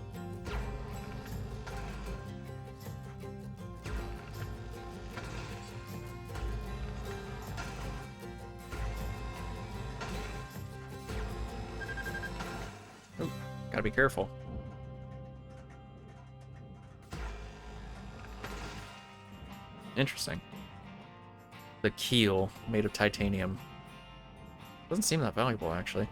Gotta be careful. Interesting. The keel made of titanium. Doesn't seem that valuable, actually.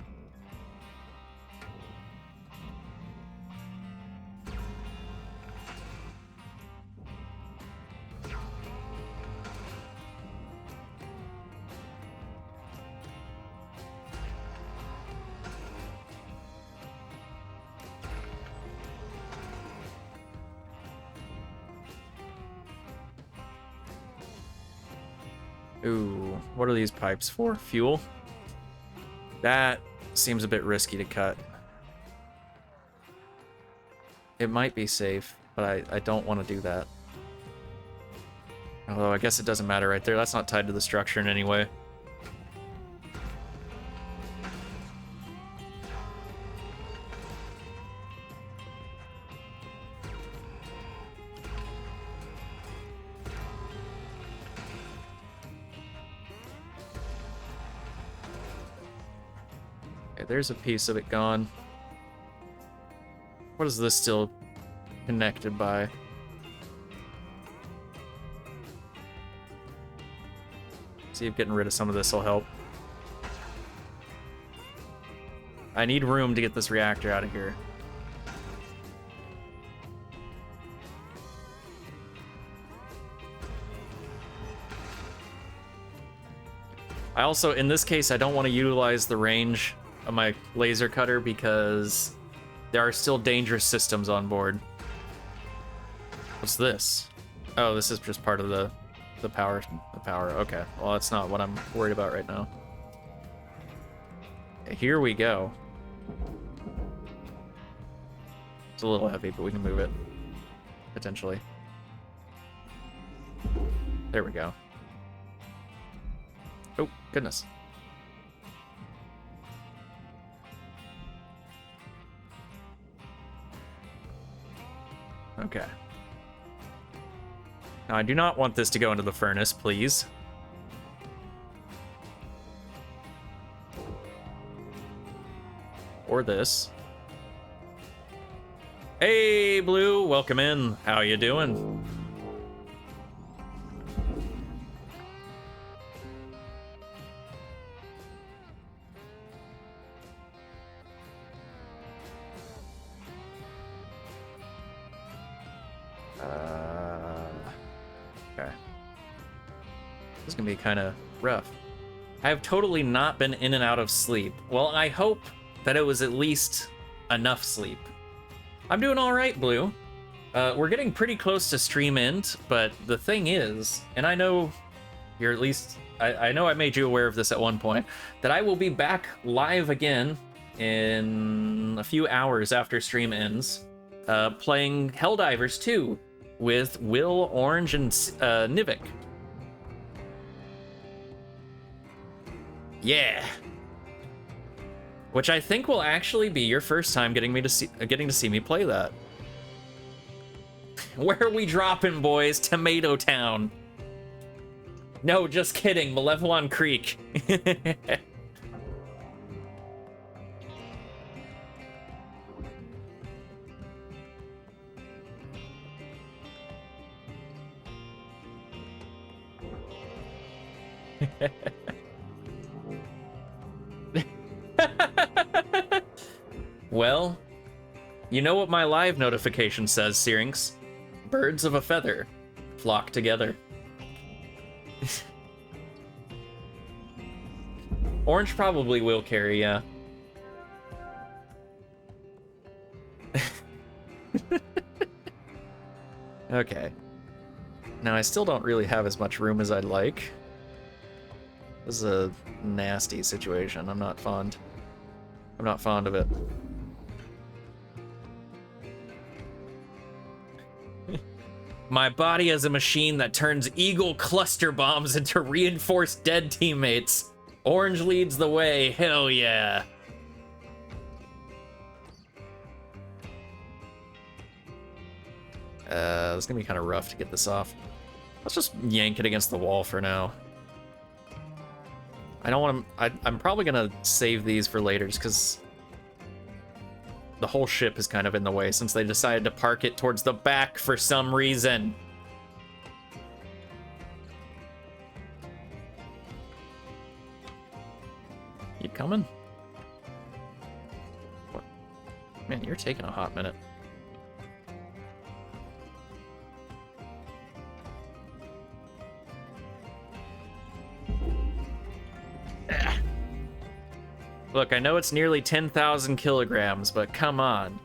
Ooh, what are these pipes for? Fuel? That seems a bit risky to cut. It might be safe, but I don't want to do that. Although I guess it doesn't matter right there. That's not tied to the structure in any way. There's a piece of it gone. What is this still connected by? See if getting rid of some of this will help. I need room to get this reactor out of here. I also, in this case, I don't want to utilize the range of my laser cutter because there are still dangerous systems on board. What's this? Oh, this is just part of the power. The power. Okay. Well, that's not what I'm worried about right now. Here we go. It's a little heavy, but we can move it potentially. There we go. Oh, goodness. Okay. Now, I do not want this to go into the furnace, please. Or this. Hey, Blue, welcome in. How you doing? Okay. This is gonna be kind of rough. I have totally not been in and out of sleep. Well, I hope that it was at least enough sleep. I'm doing all right, Blue. We're getting pretty close to stream end, but the thing is, and I know you're at least, I know I made you aware of this at one point, that I will be back live again in a few hours after stream ends, playing Helldivers 2 with Will, Orange, and Nivik. Yeah. Which I think will actually be your first time getting to see me play that. Where are we dropping, boys? Tomato Town. No, just kidding. Malevelon Creek. Well, you know what my live notification says, Syrinx? Birds of a feather flock together. Orange probably will carry, yeah. Okay. Now, I still don't really have as much room as I'd like. This is a nasty situation. I'm not fond of it. My body is a machine that turns Eagle cluster bombs into reinforced dead teammates. Orange leads the way, hell yeah. It's gonna be kind of rough to get this off. Let's just yank it against the wall for now. I don't want to, I'm probably gonna save these for later just because the whole ship is kind of in the way since they decided to park it towards the back for some reason. Keep coming. What? Man, you're taking a hot minute. Look, I know it's nearly 10,000 kilograms, but come on.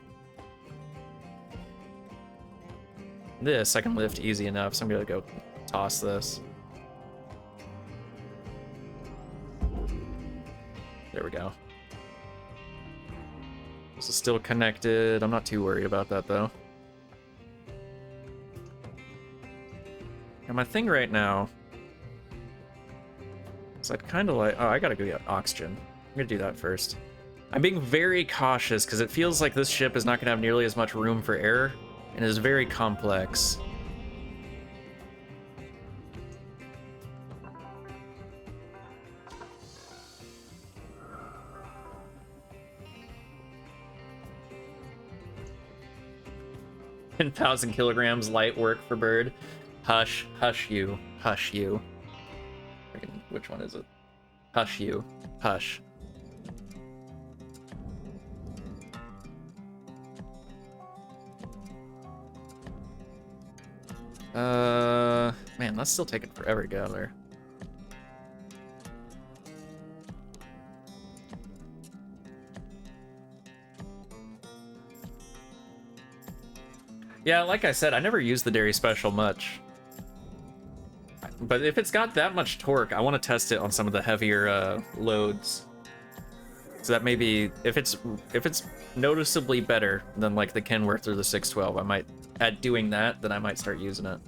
This I can lift easy enough, so I'm gonna go toss this. There we go. This is still connected. I'm not too worried about that, though. And my thing right now is I'd kind of like... Oh, I gotta go get oxygen. I'm gonna do that first. I'm being very cautious because it feels like this ship is not gonna have nearly as much room for error and is very complex. $10,000 kilograms light work for Bird. Hush, hush you, hush you. Which one is it? Hush you, hush. Man, that's still taking forever to get out of there. Yeah, like I said, I never use the dairy special much. But if it's got that much torque, I want to test it on some of the heavier loads. So that maybe, if it's noticeably better than like the Kenworth or the 612, I might, at doing that, then I might start using it.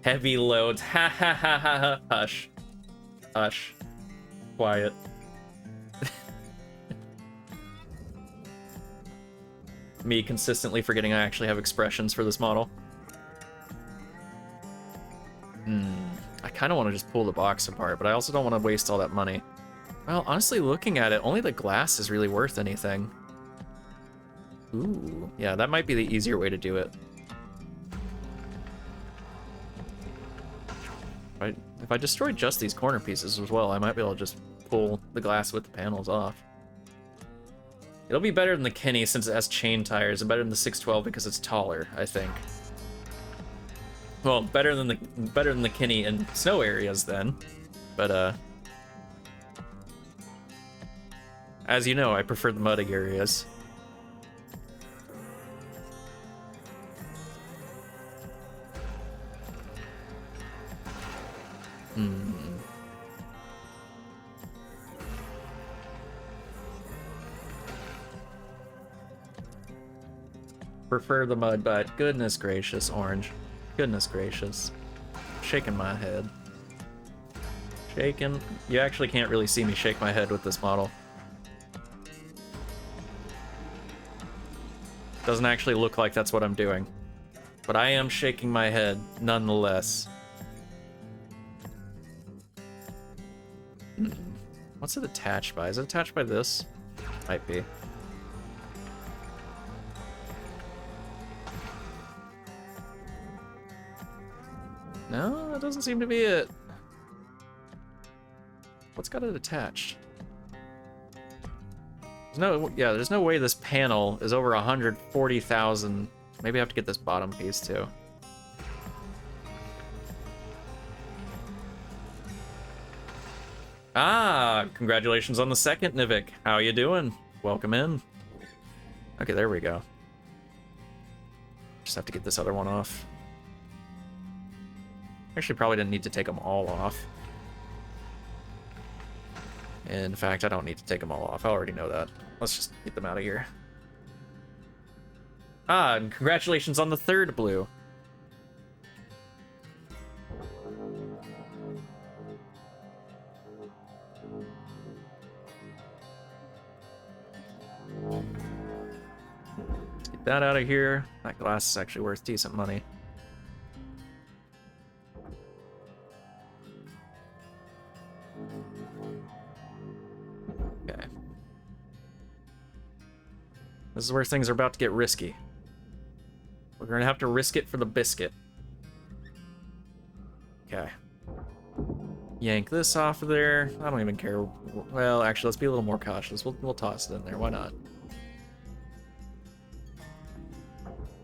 Heavy loads, ha ha ha ha ha, hush. Hush. Quiet. Me consistently forgetting I actually have expressions for this model. I kind of want to just pull the box apart, but I also don't want to waste all that money. Well, honestly, looking at it, only the glass is really worth anything. Ooh, yeah, that might be the easier way to do it. If I destroy just these corner pieces as well, I might be able to just pull the glass with the panels off. It'll be better than the Kenny since it has chain tires, and better than the 612 because it's taller, I think. Well, better than the Kenny in snow areas then, but as you know, I prefer the mudding areas. Prefer the mud, but goodness gracious, Orange. Goodness gracious. Shaking my head. Shaking. You actually can't really see me shake my head with this model. Doesn't actually look like that's what I'm doing. But I am shaking my head nonetheless. What's it attached by? Is it attached by this? Might be. No, that doesn't seem to be it. What's got it attached? There's no way this panel is over 140,000. Maybe I have to get this bottom piece too. Ah, congratulations on the second, Nivik. How you doing? Welcome in. Okay, there we go. Just have to get this other one off. Actually, probably didn't need to take them all off. In fact, I don't need to take them all off. I already know that. Let's just get them out of here. Ah, and congratulations on the third blue. Let's get that out of here. That glass is actually worth decent money. Okay. This is where things are about to get risky. We're gonna have to risk it for the biscuit. Okay. Yank this off of there. I don't even care. Well, actually, let's be a little more cautious. We'll toss it in there. Why not?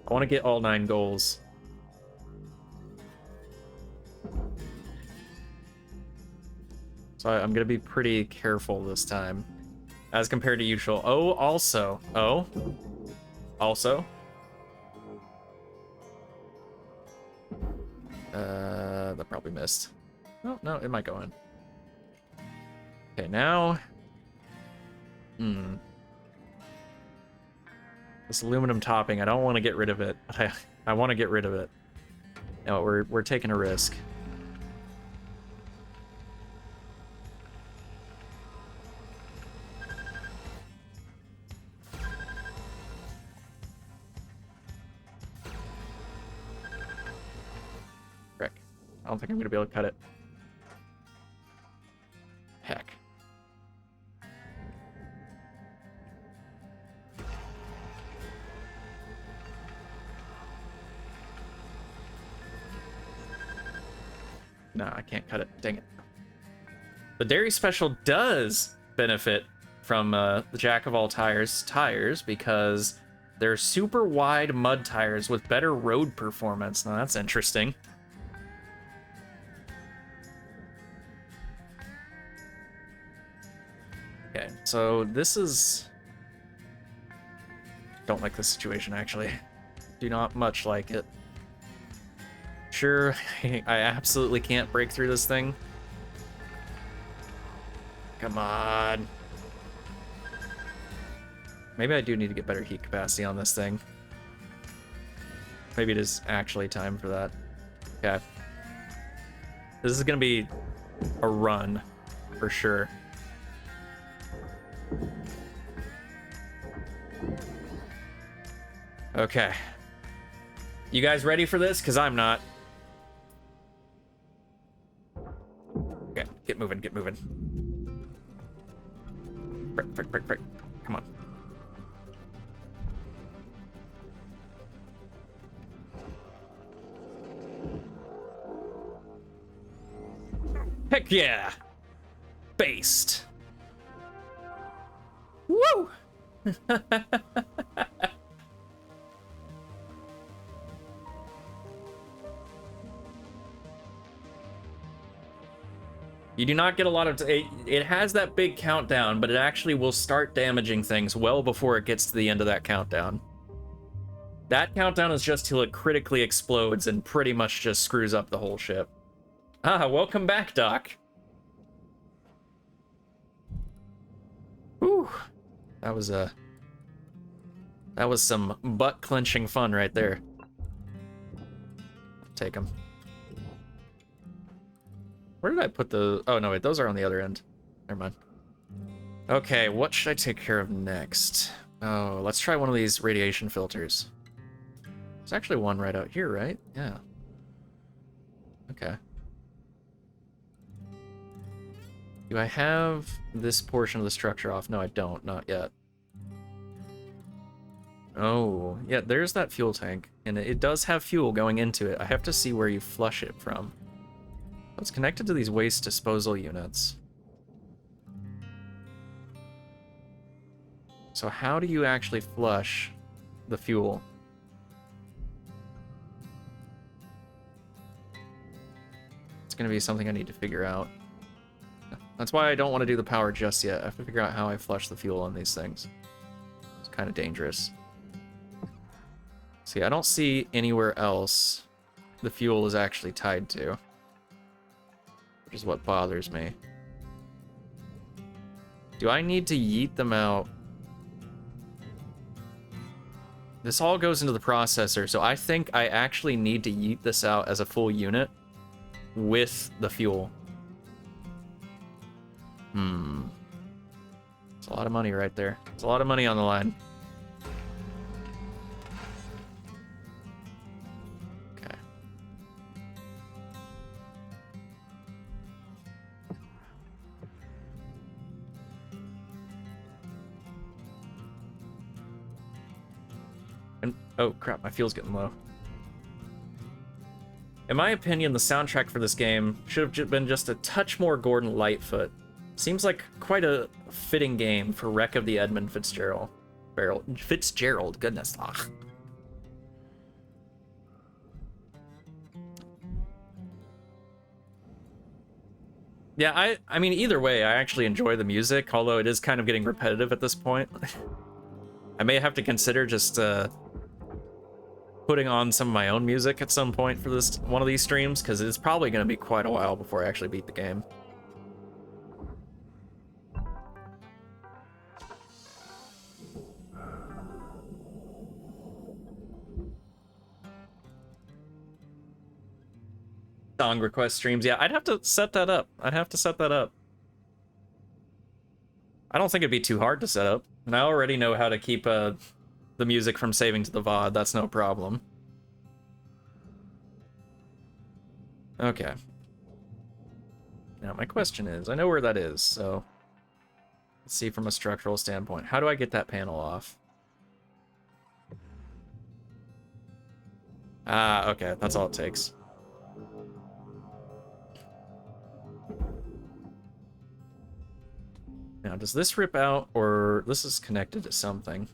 I want to get all 9 goals. So I'm gonna be pretty careful this time, as compared to usual. Oh, also. That probably missed. Oh, no, it might go in. Okay, now. This aluminum topping, I don't want to get rid of it. I want to get rid of it. No, we're taking a risk. Frick. I don't think I'm going to be able to cut it. Heck. No, I can't cut it. Dang it. The Dairy Special does benefit from the Jack of All tires because they're super wide mud tires with better road performance. Now that's interesting. Okay, so this is... Don't like this situation, actually. Do not much like it. Sure, I absolutely can't break through this thing. Come on. Maybe I do need to get better heat capacity on this thing. Maybe it is actually time for that. Okay. This is gonna be a run. for sure. Okay. You guys ready for this? Because I'm not. Okay, get moving, get moving. Frick, frick, frick, frick. Come on. Heck yeah! Based. Woo! You do not get a lot of... It has that big countdown, but it actually will start damaging things well before it gets to the end of that countdown. That countdown is just till it critically explodes and pretty much just screws up the whole ship. Ah, welcome back, Doc. Whew. That was some butt-clenching fun right there. Take them. Where did I put the... Oh, no, wait, those are on the other end. Never mind. Okay, what should I take care of next? Oh, let's try one of these radiation filters. There's actually one right out here, right? Yeah. Okay. Do I have this portion of the structure off? No, I don't. Not yet. Oh, yeah, there's that fuel tank. And it does have fuel going into it. I have to see where you flush it from. It's connected to these waste disposal units. So how do you actually flush the fuel? It's going to be something I need to figure out. That's why I don't want to do the power just yet. I have to figure out how I flush the fuel on these things. It's kind of dangerous. See, I don't see anywhere else the fuel is actually tied to, which is what bothers me. Do I need to yeet them out? This all goes into the processor, so I think I actually need to yeet this out as a full unit with the fuel. It's a lot of money right there. It's a lot of money on the line. Okay. And, oh crap, my fuel's getting low. In my opinion, the soundtrack for this game should have been just a touch more Gordon Lightfoot. Seems like quite a fitting game for Wreck of the Edmund Fitzgerald. Fitzgerald, goodness. Ugh. Yeah, I mean, either way, I actually enjoy the music, although it is kind of getting repetitive at this point. I may have to consider just putting on some of my own music at some point for this one of these streams, because it's probably going to be quite a while before I actually beat the game. Song request streams, yeah, I'd have to set that up. I don't think it'd be too hard to set up, and I already know how to keep the music from saving to the VOD. That's no problem. Okay. Now my question is, I know where that is, so let's see from a structural standpoint. How do I get that panel off? Ah, okay, that's all it takes. Now, does this rip out, or this is connected to something?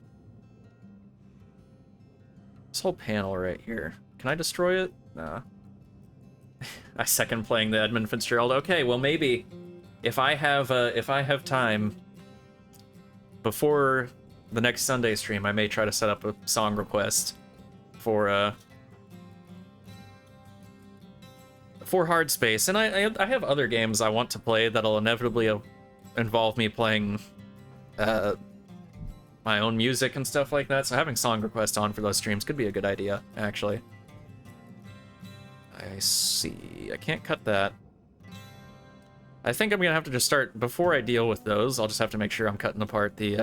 This whole panel right here. Can I destroy it? Nah. I second playing the Edmund Fitzgerald. Okay, well maybe if I have time before the next Sunday stream, I may try to set up a song request for Hardspace. And I have other games I want to play that'll inevitably involve me playing my own music and stuff like that, so having song requests on for those streams could be a good idea, actually. I see. I can't cut that. I think I'm gonna have to just start, before I deal with those, I'll just have to make sure I'm cutting apart the,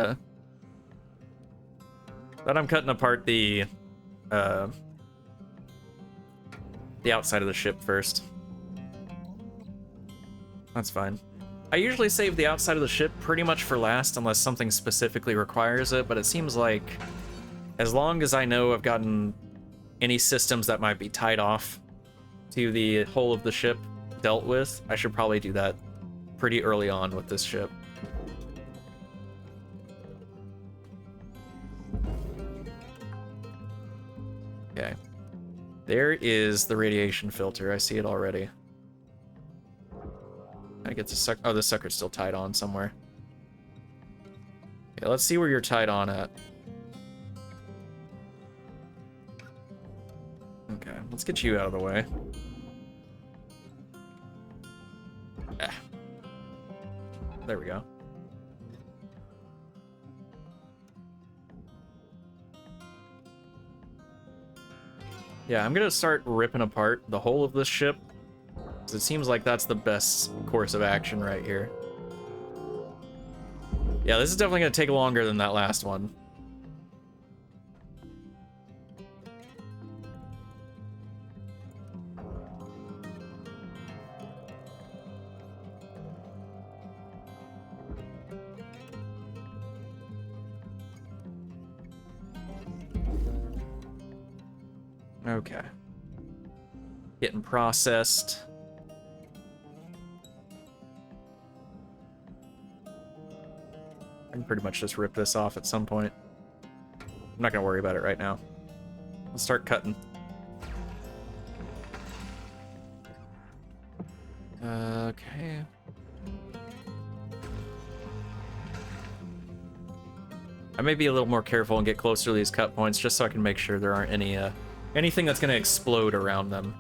the outside of the ship first. That's fine. I usually save the outside of the ship pretty much for last unless something specifically requires it, but it seems like as long as I know I've gotten any systems that might be tied off to the hull of the ship dealt with, I should probably do that pretty early on with this ship. Okay. There is the radiation filter. I see it already. I get to suck. Oh, the sucker's still tied on somewhere. Okay, let's see where you're tied on at. Okay, let's get you out of the way. Ah. There we go. Yeah, I'm gonna start ripping apart the whole of this ship, because it seems like that's the best course of action right here. Yeah, this is definitely gonna take longer than that last one. Okay. Getting processed. I can pretty much just rip this off at some point. I'm not gonna worry about it right now. Let's start cutting. Okay. I may be a little more careful and get closer to these cut points just so I can make sure there aren't any, anything that's gonna explode around them.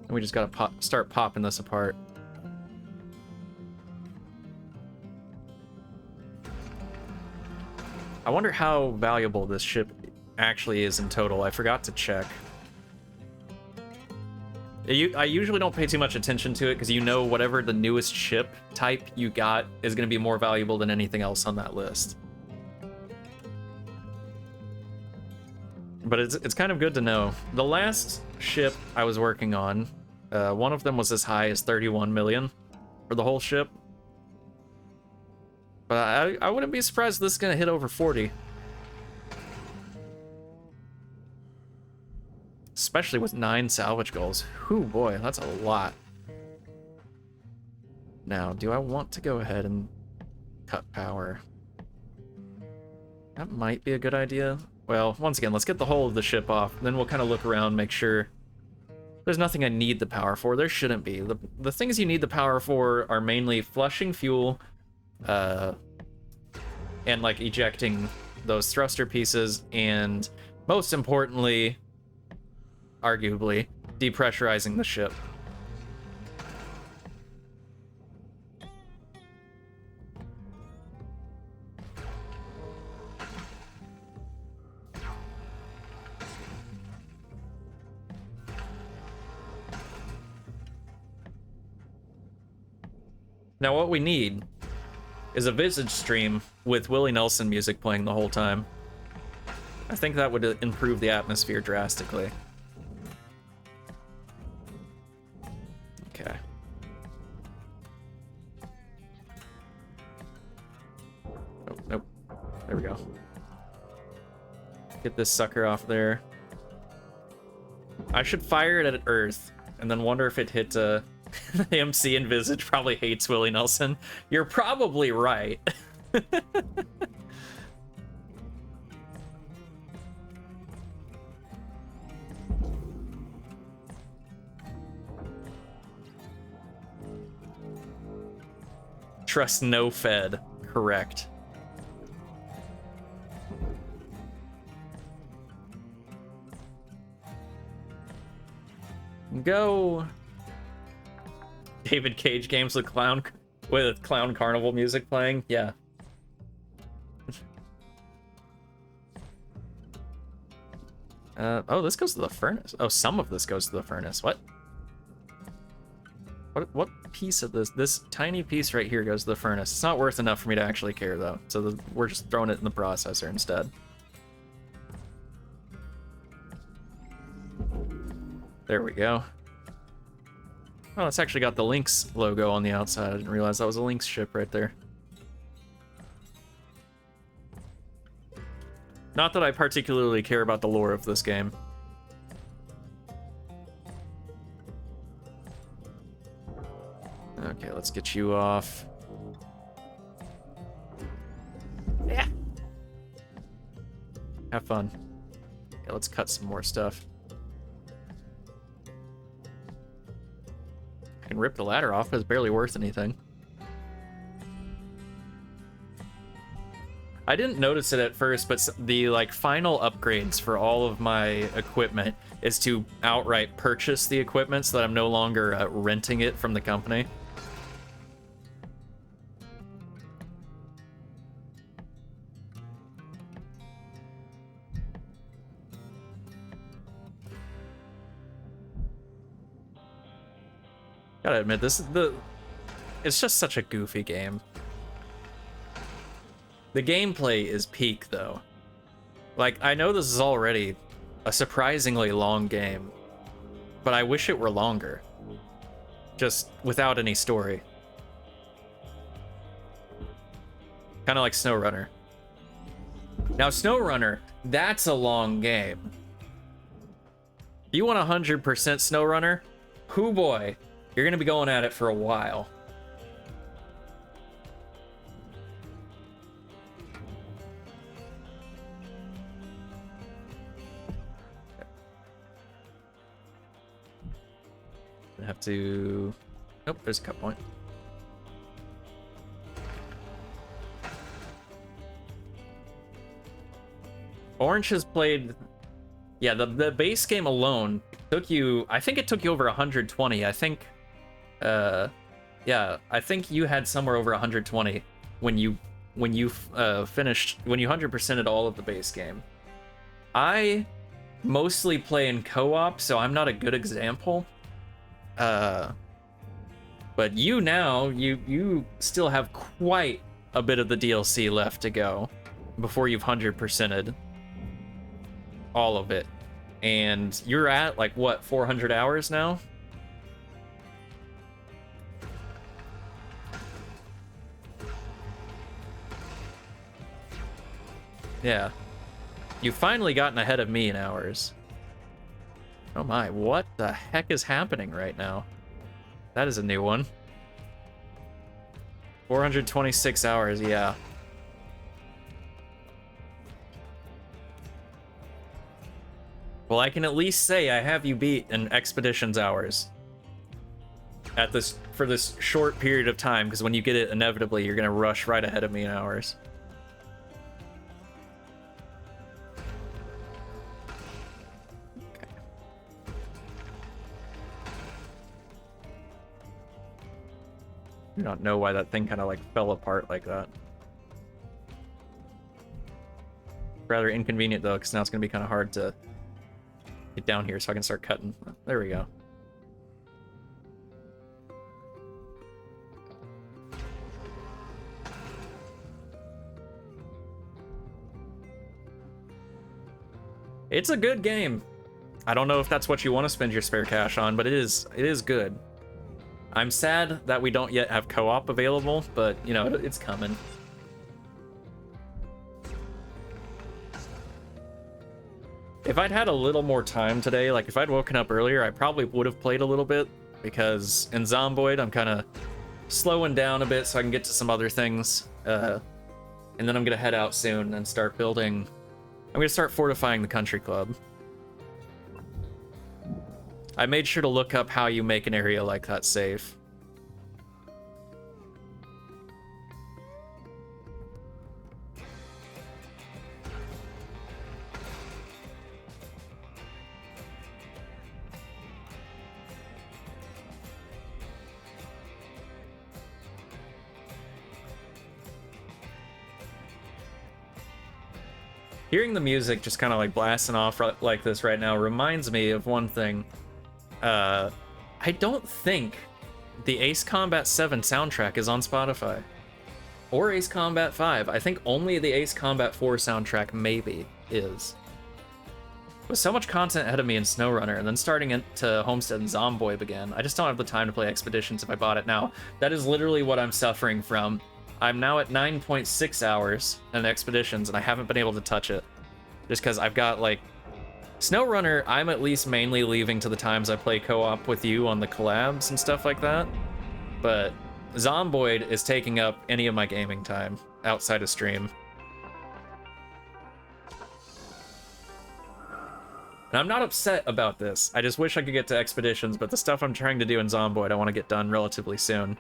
And we just gotta start popping this apart. I wonder how valuable this ship actually is in total. I forgot to check. I usually don't pay too much attention to it because you know whatever the newest ship type you got is going to be more valuable than anything else on that list. But it's kind of good to know. The last ship I was working on, one of them was as high as 31 million for the whole ship. But I wouldn't be surprised if this is going to hit over 40. Especially with 9 salvage goals. Whew, boy, that's a lot. Now, do I want to go ahead and cut power? That might be a good idea. Well, once again, let's get the whole of the ship off. Then we'll kind of look around, make sure there's nothing I need the power for. There shouldn't be. The things you need the power for are mainly flushing fuel, and like ejecting those thruster pieces, and most importantly, arguably, depressurizing the ship. Now what we need is a Visage stream with Willie Nelson music playing the whole time. I think that would improve the atmosphere drastically. Okay. Oh, nope. There we go. Get this sucker off there. I should fire it at Earth, and then wonder if it hit, MC and Visage probably hates Willie Nelson. You're probably right. Trust no Fed. Correct. Go. David Cage games with clown With Clown Carnival music playing, yeah. Oh, this goes to the furnace. Oh, some of this goes to the furnace. What? What piece of this tiny piece right here goes to the furnace? It's not worth enough for me to actually care, though. So we're just throwing it in the processor instead. There we go. Oh, it's actually got the Lynx logo on the outside. I didn't realize that was a Lynx ship right there. Not that I particularly care about the lore of this game. Okay, let's get you off. Yeah. Have fun. Okay, let's cut some more stuff. I can rip the ladder off, but it's barely worth anything. I didn't notice it at first, but the final upgrades for all of my equipment is to outright purchase the equipment so that I'm no longer renting it from the company. Gotta admit, it's just such a goofy game. The gameplay is peak, though. Like, I know this is already a surprisingly long game, but I wish it were longer. Just without any story. Kind of like SnowRunner. Now, SnowRunner, that's a long game. You want 100% SnowRunner? Hoo boy, you're gonna be going at it for a while. I have to... Nope, there's a cut point. Orange has played... Yeah, the base game alone took you... I think it took you over 120. I think... yeah, I think you had somewhere over 120 when you finished... When you 100%ed all of the base game. I mostly play in co-op, so I'm not a good example. But you still have quite a bit of the DLC left to go before you've 100%ed all of it. And you're at, like, what, 400 hours now? Yeah. You've finally gotten ahead of me in hours. Oh my, what the heck is happening right now? That is a new one. 426 hours, yeah. Well, I can at least say I have you beat in Expeditions hours. For this short period of time, because when you get it, inevitably, you're gonna rush right ahead of me in hours. I do not know why that thing kind of like fell apart like that. Rather inconvenient though, because now it's gonna be kind of hard to get down here so I can start cutting. There we go. It's a good game. I don't know if that's what you want to spend your spare cash on, but it is good. I'm sad that we don't yet have co-op available, but, you know, it's coming. If I'd had a little more time today, like if I'd woken up earlier, I probably would have played a little bit, because in Zomboid, I'm kind of slowing down a bit so I can get to some other things. And then I'm going to head out soon and start building... I'm going to start fortifying the country club. I made sure to look up how you make an area like that safe. Hearing the music just kind of like blasting off like this right now reminds me of one thing. I don't think the Ace Combat 7 soundtrack is on Spotify. Or Ace Combat 5. I think only the Ace Combat 4 soundtrack maybe is. With so much content ahead of me in SnowRunner, and then starting into Homestead and Zomboid again, I just don't have the time to play Expeditions if I bought it now. That is literally what I'm suffering from. I'm now at 9.6 hours in Expeditions, and I haven't been able to touch it. Just because I've got, like... SnowRunner, I'm at least mainly leaving to the times I play co-op with you on the collabs and stuff like that. But Zomboid is taking up any of my gaming time outside of stream. And I'm not upset about this. I just wish I could get to Expeditions, but the stuff I'm trying to do in Zomboid I want to get done relatively soon.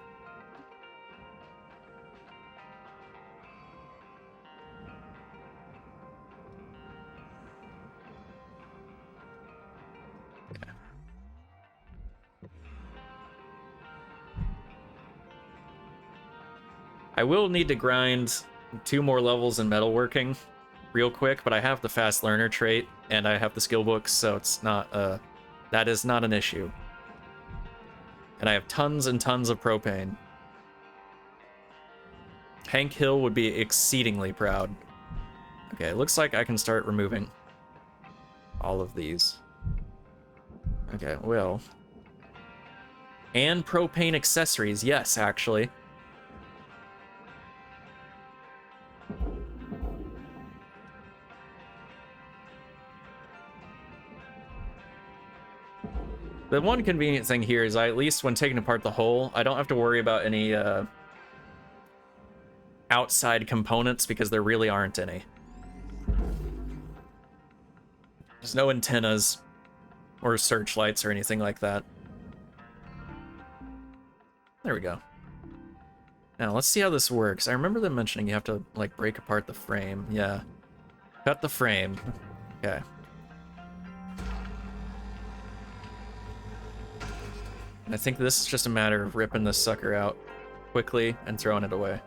I will need to grind 2 more levels in metalworking real quick, but I have the fast learner trait and I have the skill books, so it's not that is not an issue. And I have tons and tons of propane. Hank Hill would be exceedingly proud. Okay, it looks like I can start removing all of these. Okay, well. And propane accessories, yes, actually. The one convenient thing here is at least when taking apart the hull, I don't have to worry about any outside components because there really aren't any. There's no antennas or searchlights or anything like that. There we go. Now let's see how this works. I remember them mentioning you have to like break apart the frame. Yeah. Cut the frame. Okay. I think this is just a matter of ripping this sucker out quickly and throwing it away.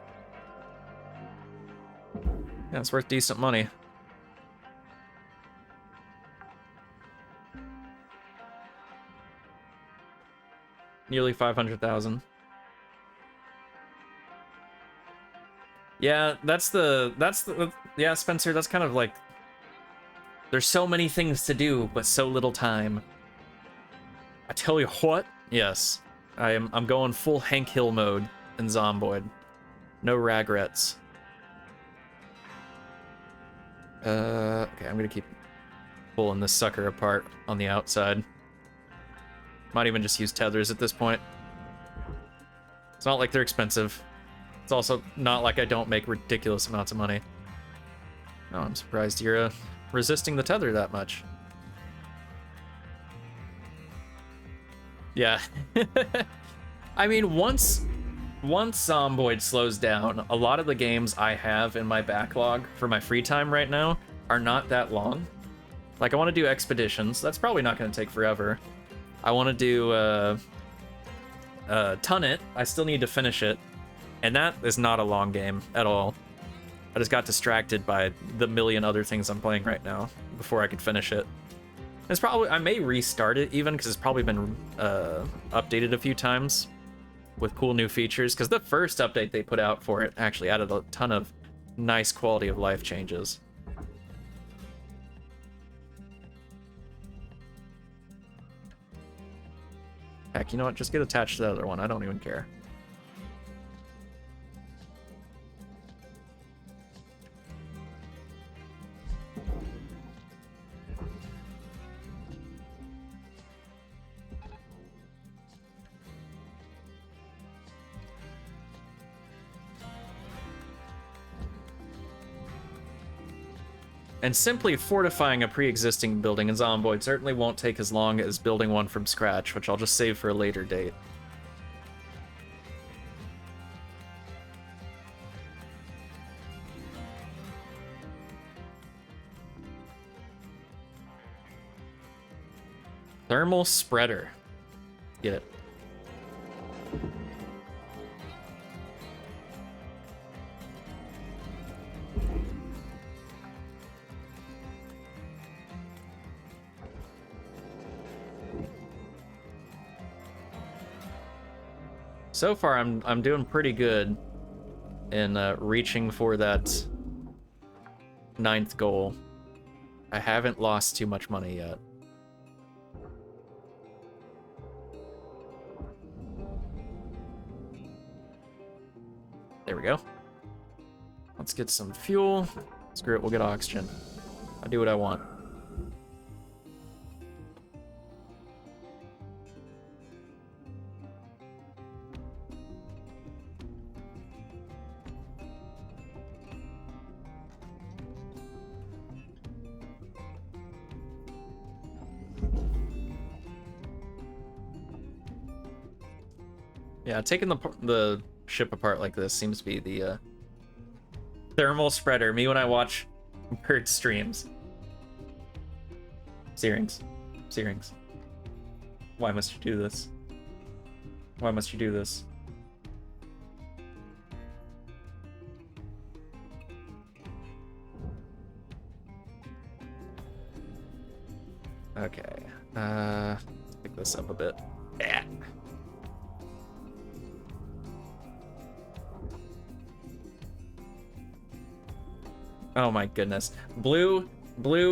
Yeah, it's worth decent money. Nearly 500,000. Yeah, that's the yeah, Spencer, that's kind of like there's so many things to do but so little time. I tell you what. Yes, I'm going full Hank Hill mode in Zomboid. No regrets. Okay, I'm gonna keep pulling this sucker apart on the outside. Might even just use tethers at this point. It's not like they're expensive. It's also not like I don't make ridiculous amounts of money. No, I'm surprised you're resisting the tether that much. Yeah. I mean, once Zomboid slows down, a lot of the games I have in my backlog for my free time right now are not that long. Like, I want to do Expeditions. That's probably not going to take forever. I want to do Tunnet. I still need to finish it. And that is not a long game at all. I just got distracted by the million other things I'm playing right now before I could finish it. It's probably, I may restart it even because it's probably been updated a few times with cool new features. Because the first update they put out for it actually added a ton of nice quality of life changes. Heck, you know what? Just get attached to the other one. I don't even care. And simply fortifying a pre-existing building in Zomboid certainly won't take as long as building one from scratch, which I'll just save for a later date. Thermal spreader. Get it. So far, I'm doing pretty good in reaching for that 9th goal. I haven't lost too much money yet. There we go. Let's get some fuel. Screw it, we'll get oxygen. I do what I want. Yeah, taking the ship apart like this seems to be the thermal spreader. Me when I watch bird streams. Searings. Searings. Why must you do this? Why must you do this? Okay. Let's pick this up a bit. Yeah. Oh my goodness. Blue,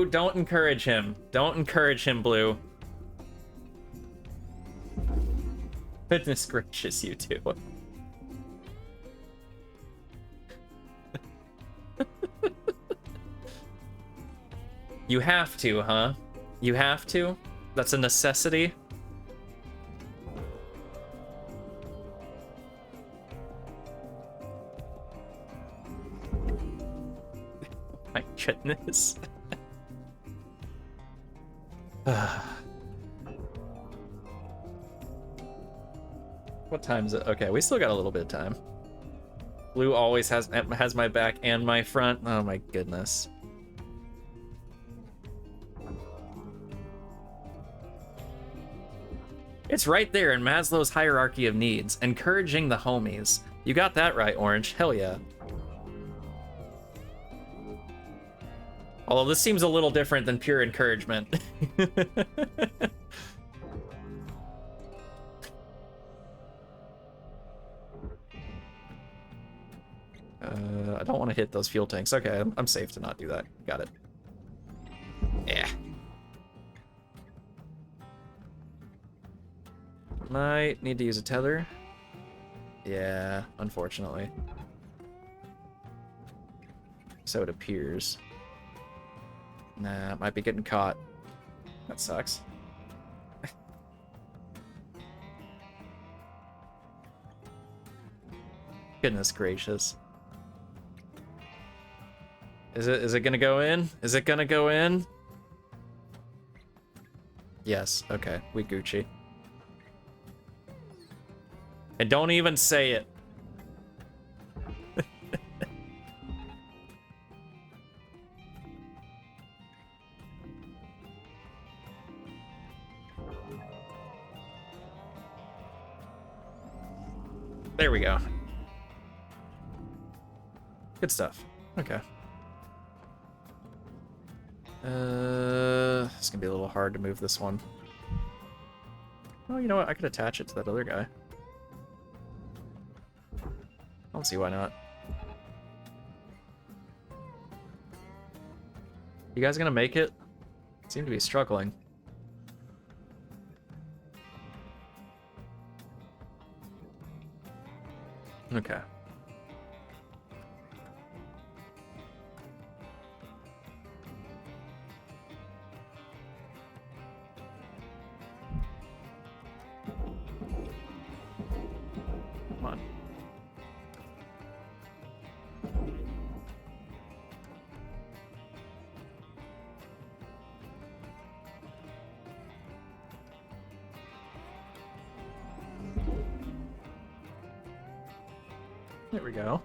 don't encourage him. Don't encourage him, Blue. Goodness gracious, you two. You have to, huh? You have to? That's a necessity? My goodness. What time is it? Okay, we still got a little bit of time. Blue always has my back and my front. Oh my goodness. It's right there in Maslow's hierarchy of needs, encouraging the homies. You got that right, Orange. Hell yeah. Although this seems a little different than pure encouragement. I don't want to hit those fuel tanks. Okay, I'm safe to not do that. Got it. Yeah. Might need to use a tether. Yeah, unfortunately. So it appears. Nah, might be getting caught. That sucks. Goodness gracious. Is it gonna go in? Is it gonna go in? Yes, okay, we Gucci. And don't even say it. There we go. Good stuff. Okay. It's gonna be a little hard to move this one. Oh, you know what? I could attach it to that other guy. I don't see why not. You guys gonna make it? Seem to be struggling. Okay. Come on. There we go.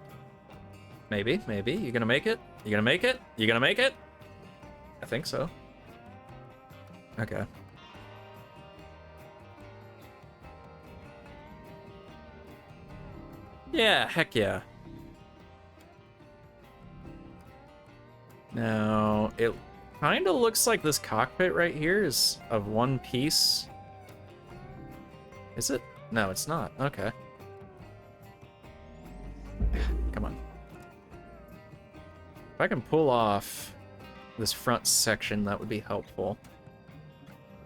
Maybe, maybe. You gonna make it? You gonna make it? You gonna make it? I think so. Okay. Yeah, heck yeah. Now, it kind of looks like this cockpit right here is of one piece. Is it? No, it's not. Okay. Come on. If I can pull off this front section, that would be helpful.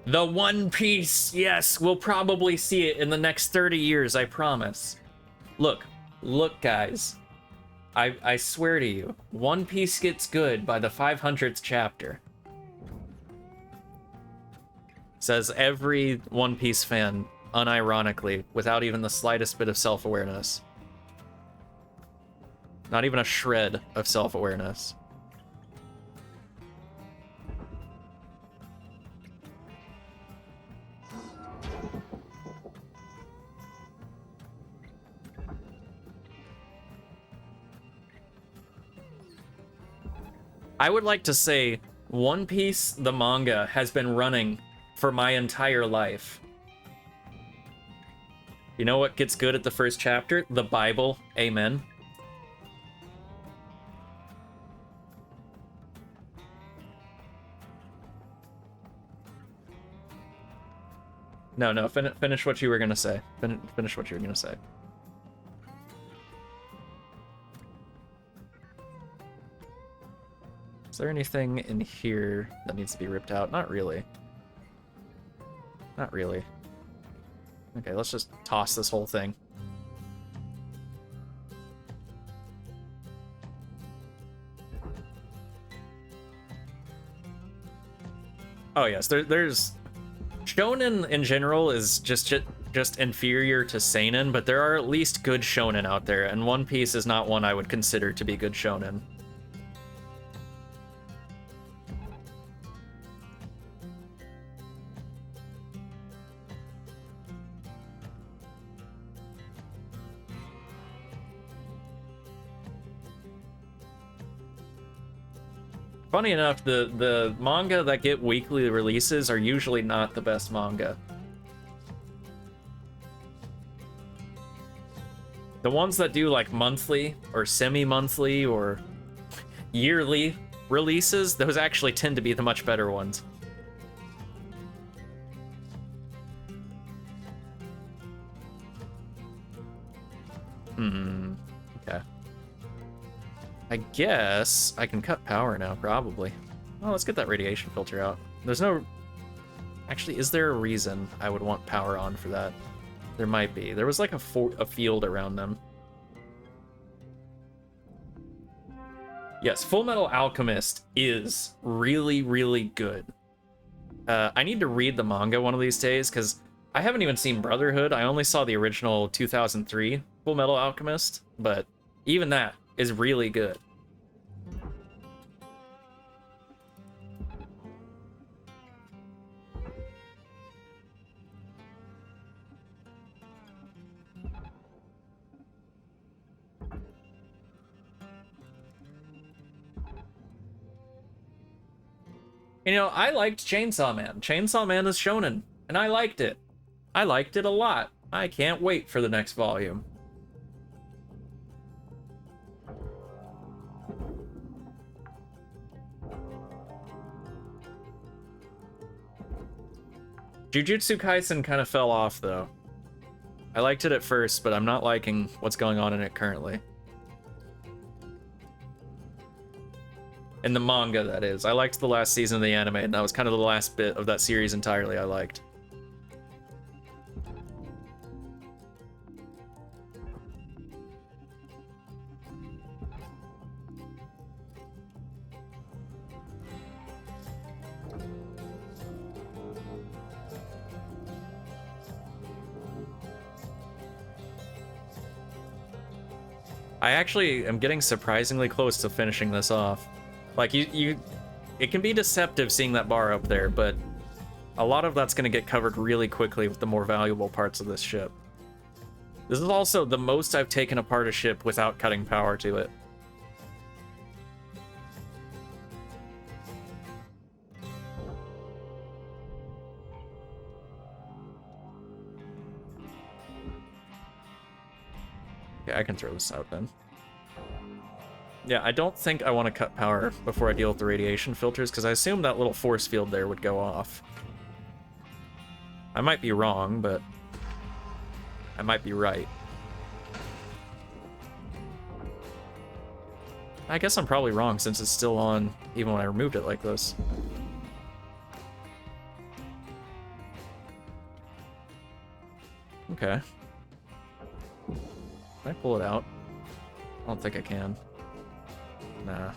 The One Piece! Yes, we'll probably see it in the next 30 years, I promise. Look, guys. I swear to you, One Piece gets good by the 500th chapter. Says every One Piece fan, unironically, without even the slightest bit of self-awareness. Not even a shred of self-awareness. I would like to say One Piece, the manga, has been running for my entire life. You know what gets good at the first chapter? The Bible. Amen. No, finish what you were gonna say. Finish what you were gonna say. Is there anything in here that needs to be ripped out? Not really. Not really. Okay, let's just toss this whole thing. Oh yes, there's shonen in general is just inferior to seinen, but there are at least good shonen out there, and One Piece is not one I would consider to be good shonen. Funny enough, the manga that get weekly releases are usually not the best manga. The ones that do like monthly or semi-monthly or yearly releases, those actually tend to be the much better ones. Okay. I guess I can cut power now, probably. Oh, let's get that radiation filter out. There's no... Actually, is there a reason I would want power on for that? There might be. There was like a field around them. Yes, Full Metal Alchemist is really, really good. I need to read the manga one of these days, because I haven't even seen Brotherhood. I only saw the original 2003 Full Metal Alchemist, but even that is really good. You know, I liked Chainsaw Man. Chainsaw Man is shonen, and I liked it. I liked it a lot. I can't wait for the next volume. Jujutsu Kaisen kind of fell off, though. I liked it at first, but I'm not liking what's going on in it currently. In the manga, that is. I liked the last season of the anime, and that was kind of the last bit of that series entirely I liked. I actually am getting surprisingly close to finishing this off. Like, it can be deceptive seeing that bar up there, but a lot of that's going to get covered really quickly with the more valuable parts of this ship. This is also the most I've taken apart a ship without cutting power to it. Okay, I can throw this out then. Yeah, I don't think I want to cut power before I deal with the radiation filters, because I assume that little force field there would go off. I might be wrong, but I might be right. I guess I'm probably wrong since it's still on even when I removed it like this. Okay. Can I pull it out? I don't think I can. Nah.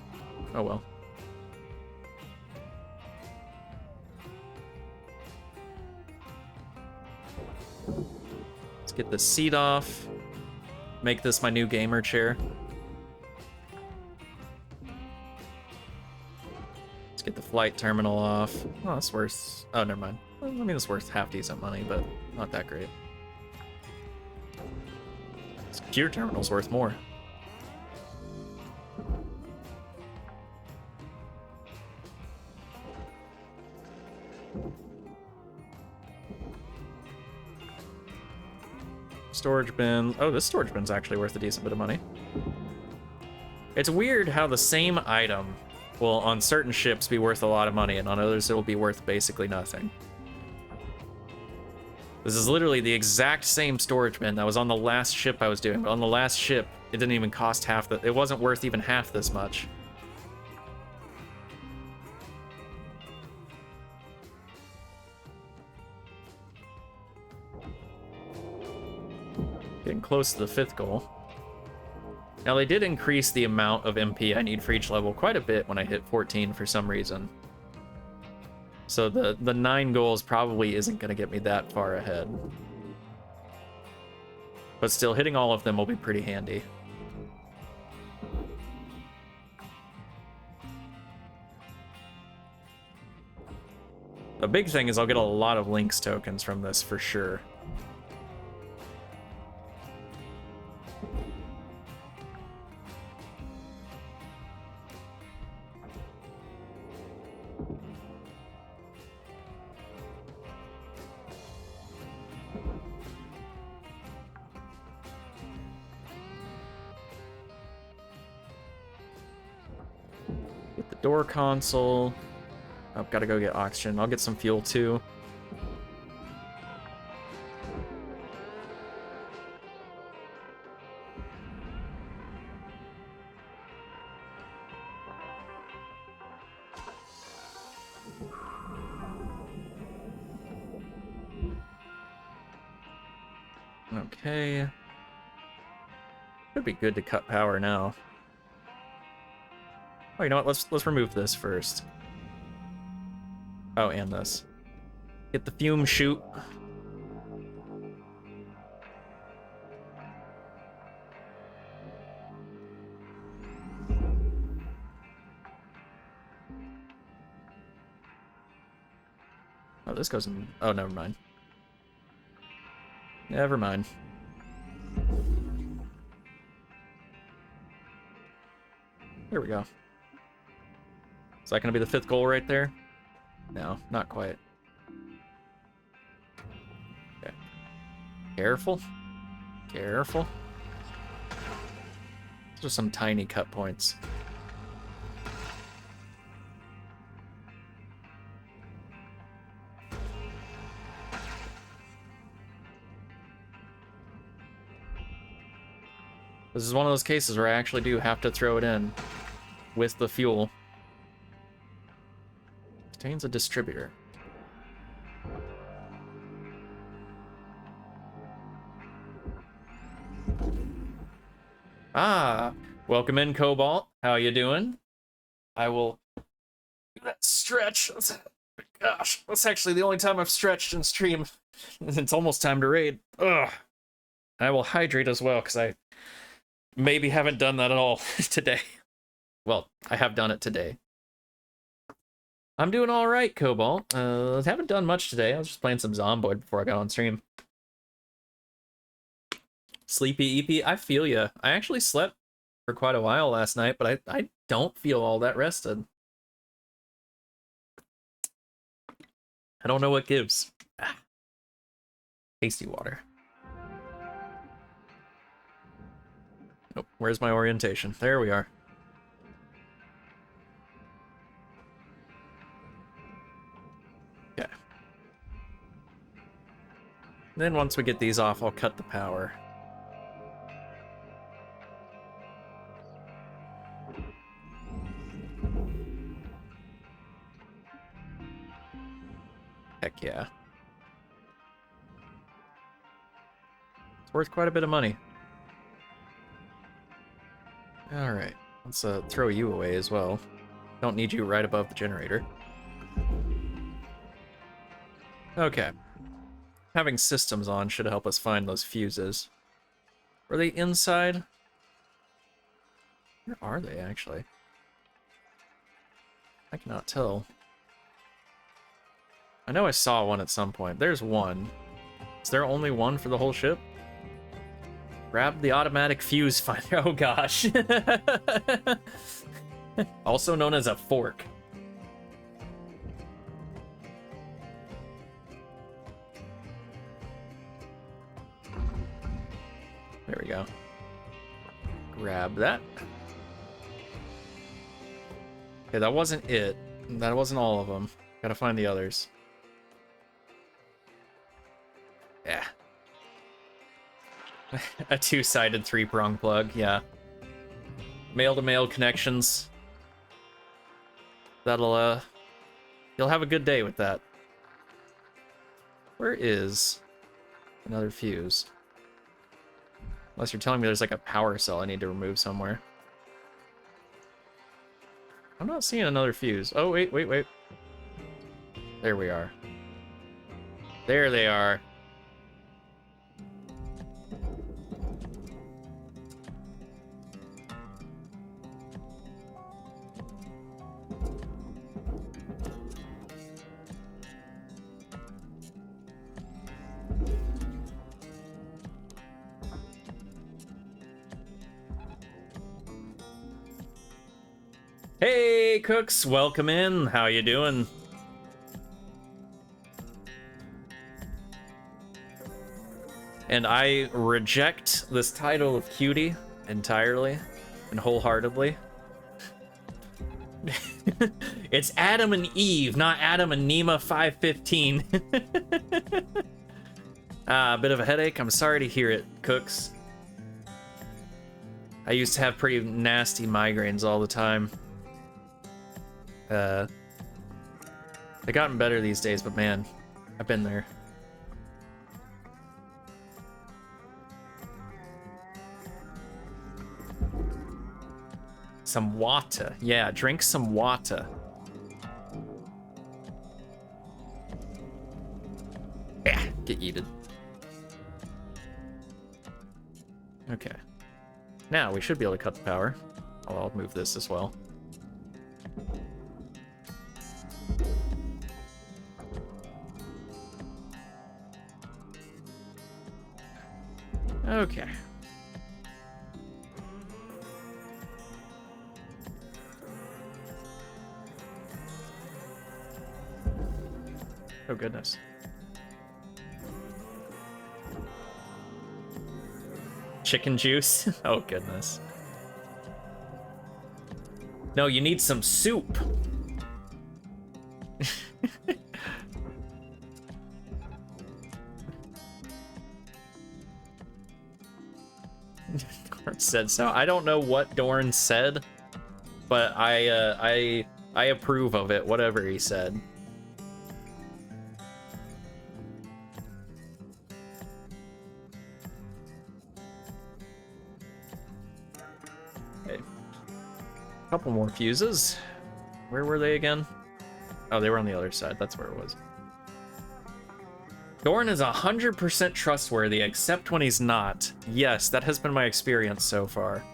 Oh well. Let's get the seat off. Make this my new gamer chair. Let's get the flight terminal off. Oh, that's worth... Oh, never mind. I mean, it's worth half decent money, but not that great. This computer terminal's worth more. Storage bin. Oh, this storage bin's actually worth a decent bit of money. It's weird how the same item will, on certain ships, be worth a lot of money, and on others, it will be worth basically nothing. This is literally the exact same storage bin that was on the last ship I was doing, but on the last ship, it didn't even cost half the... It wasn't worth even half this much. Getting close to the 5th goal. Now, they did increase the amount of MP I need for each level quite a bit when I hit 14 for some reason. So the 9 goals probably isn't going to get me that far ahead. But still, hitting all of them will be pretty handy. The big thing is I'll get a lot of Lynx tokens from this for sure. Door console. Oh, gotta go get oxygen. I'll get some fuel too. Okay. Could be good to cut power now. Oh, you know what? Let's remove this first. Oh, and this. Get the fume chute. Oh, this goes in... Oh, never mind. Never mind. There we go. Is that going to be the 5th goal right there? No, not quite. Okay. Careful. Careful. Those are some tiny cut points. This is one of those cases where I actually do have to throw it in with the fuel. Contains a distributor. Ah, welcome in, Cobalt. How you doing? I will do that stretch. Gosh, that's actually the only time I've stretched in stream. It's almost time to raid. Ugh. I will hydrate as well, because I maybe haven't done that at all today. Well, I have done it today. I'm doing all right, Cobalt. I haven't done much today. I was just playing some Zomboid before I got on stream. Sleepy EP, I feel ya. I actually slept for quite a while last night, but I don't feel all that rested. I don't know what gives. Ah. Tasty water. Nope, where's my orientation? There we are. Okay. Then once we get these off, I'll cut the power. Heck yeah. It's worth quite a bit of money. Alright, let's throw you away as well. Don't need you right above the generator. Okay. Having systems on should help us find those fuses. Were they inside? Where are they, actually? I cannot tell. I know I saw one at some point. There's one. Is there only one for the whole ship? Grab the automatic fuse finder. Oh gosh. Also known as a fork. There we go. Grab that. Okay, that wasn't it. That wasn't all of them. Gotta find the others. Yeah. A two-sided three-prong plug, yeah. Male-to-male connections. That'll, you'll have a good day with that. Where is another fuse? Unless you're telling me there's like a power cell I need to remove somewhere. I'm not seeing another fuse. Oh, wait. There we are. There they are. Hey, cooks, welcome in. How you doing? And I reject this title of cutie entirely and wholeheartedly. It's Adam and Eve, not Adam and Nema 515. A bit of a headache. I'm sorry to hear it, cooks. I used to have pretty nasty migraines all the time. They've gotten better these days, but man, I've been there. Some water. Yeah, drink some water. Yeah, get yeeted. Okay. Now, we should be able to cut the power. Oh, I'll move this as well. Okay. Oh, goodness. Chicken juice? Oh, goodness. No, you need some soup. Dorn said so. I don't know what Dorn said, but I approve of it, whatever he said. Okay. Couple more fuses. Where were they again? Oh, they were on the other side. That's where it was. Dorn is 100% trustworthy, except when he's not. Yes, that has been my experience so far.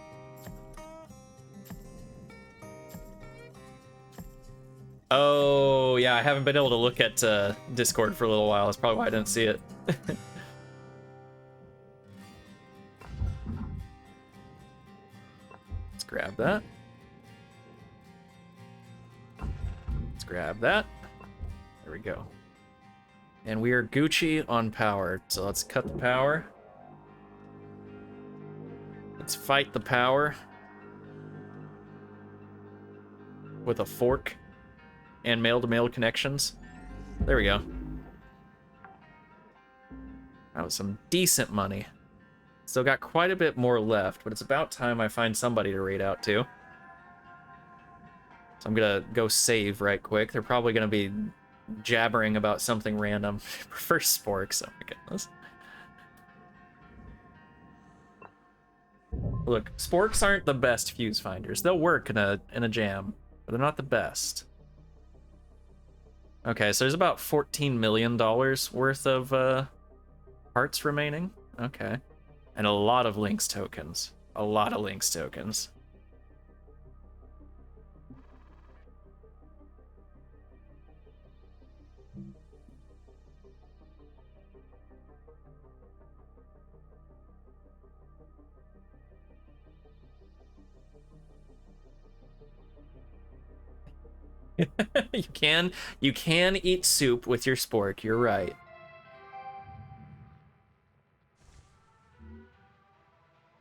Oh, yeah, I haven't been able to look at Discord for a little while. That's probably why I didn't see it. Let's grab that. Let's grab that. There we go. And we are Gucci on power, so let's cut the power. Let's fight the power with a fork and male-to-male connections. There we go. That was some decent money. Still got quite a bit more left, but it's about time I find somebody to raid out to. So I'm gonna go save right quick. They're probably gonna be jabbering about something random. I prefer sporks. Oh my goodness. Look, sporks aren't the best fuse finders. They'll work in a jam, but they're not the best. Okay, so there's about $14 million worth of parts remaining. Okay. And a lot of Lynx tokens. A lot of Lynx tokens. you can eat soup with your spork, you're right.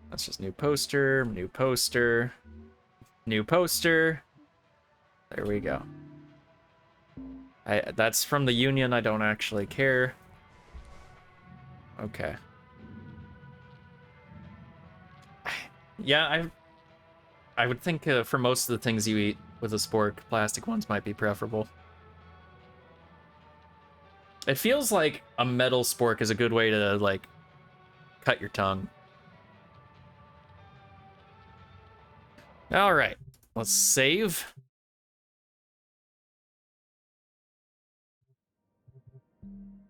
That's just new poster, new poster, new poster. There we go. That's from the Union, I don't actually care. Okay. Yeah, I would think for most of the things you eat with a spork, plastic ones might be preferable. It feels like a metal spork is a good way to, like, cut your tongue. All right, let's save.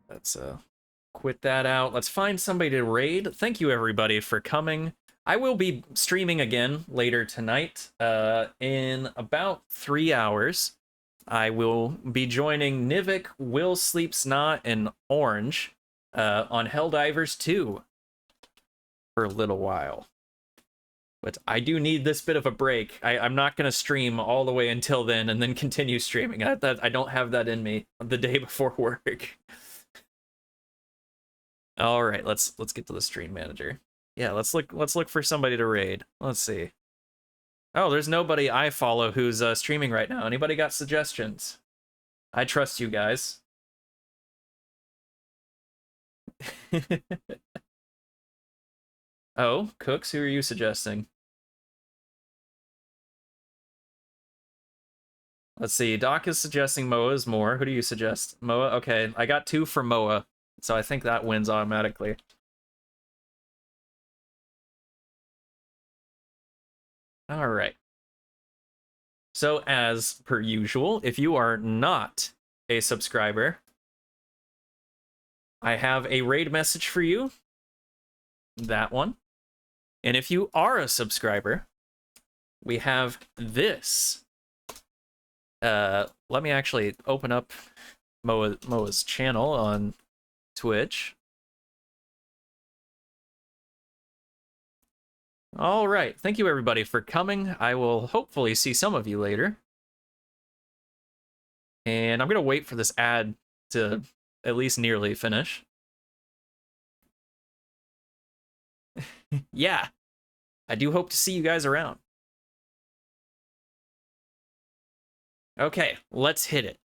Let's quit that out. Let's find somebody to raid. Thank you everybody for coming. I will be streaming again later tonight in about 3 hours. I will be joining Nivik, Will Sleeps Not, and Orange on Helldivers 2 for a little while. But I do need this bit of a break. I'm not going to stream all the way until then and then continue streaming. I don't have that in me the day before work. All right, let's get to the stream manager. Yeah, let's look for somebody to raid. Let's see. Oh, there's nobody I follow who's streaming right now. Anybody got suggestions? I trust you guys. Oh, Cooks, who are you suggesting? Let's see. Doc is suggesting Moa's more. Who do you suggest? Moa? Okay, I got 2 for Moa, so I think that wins automatically. All right. So, as per usual, if you are not a subscriber, I have a raid message for you. That one. And if you are a subscriber, we have this. Let me actually open up Moa's channel on Twitch. All right. Thank you, everybody, for coming. I will hopefully see some of you later. And I'm going to wait for this ad to at least nearly finish. Yeah. I do hope to see you guys around. Okay, let's hit it.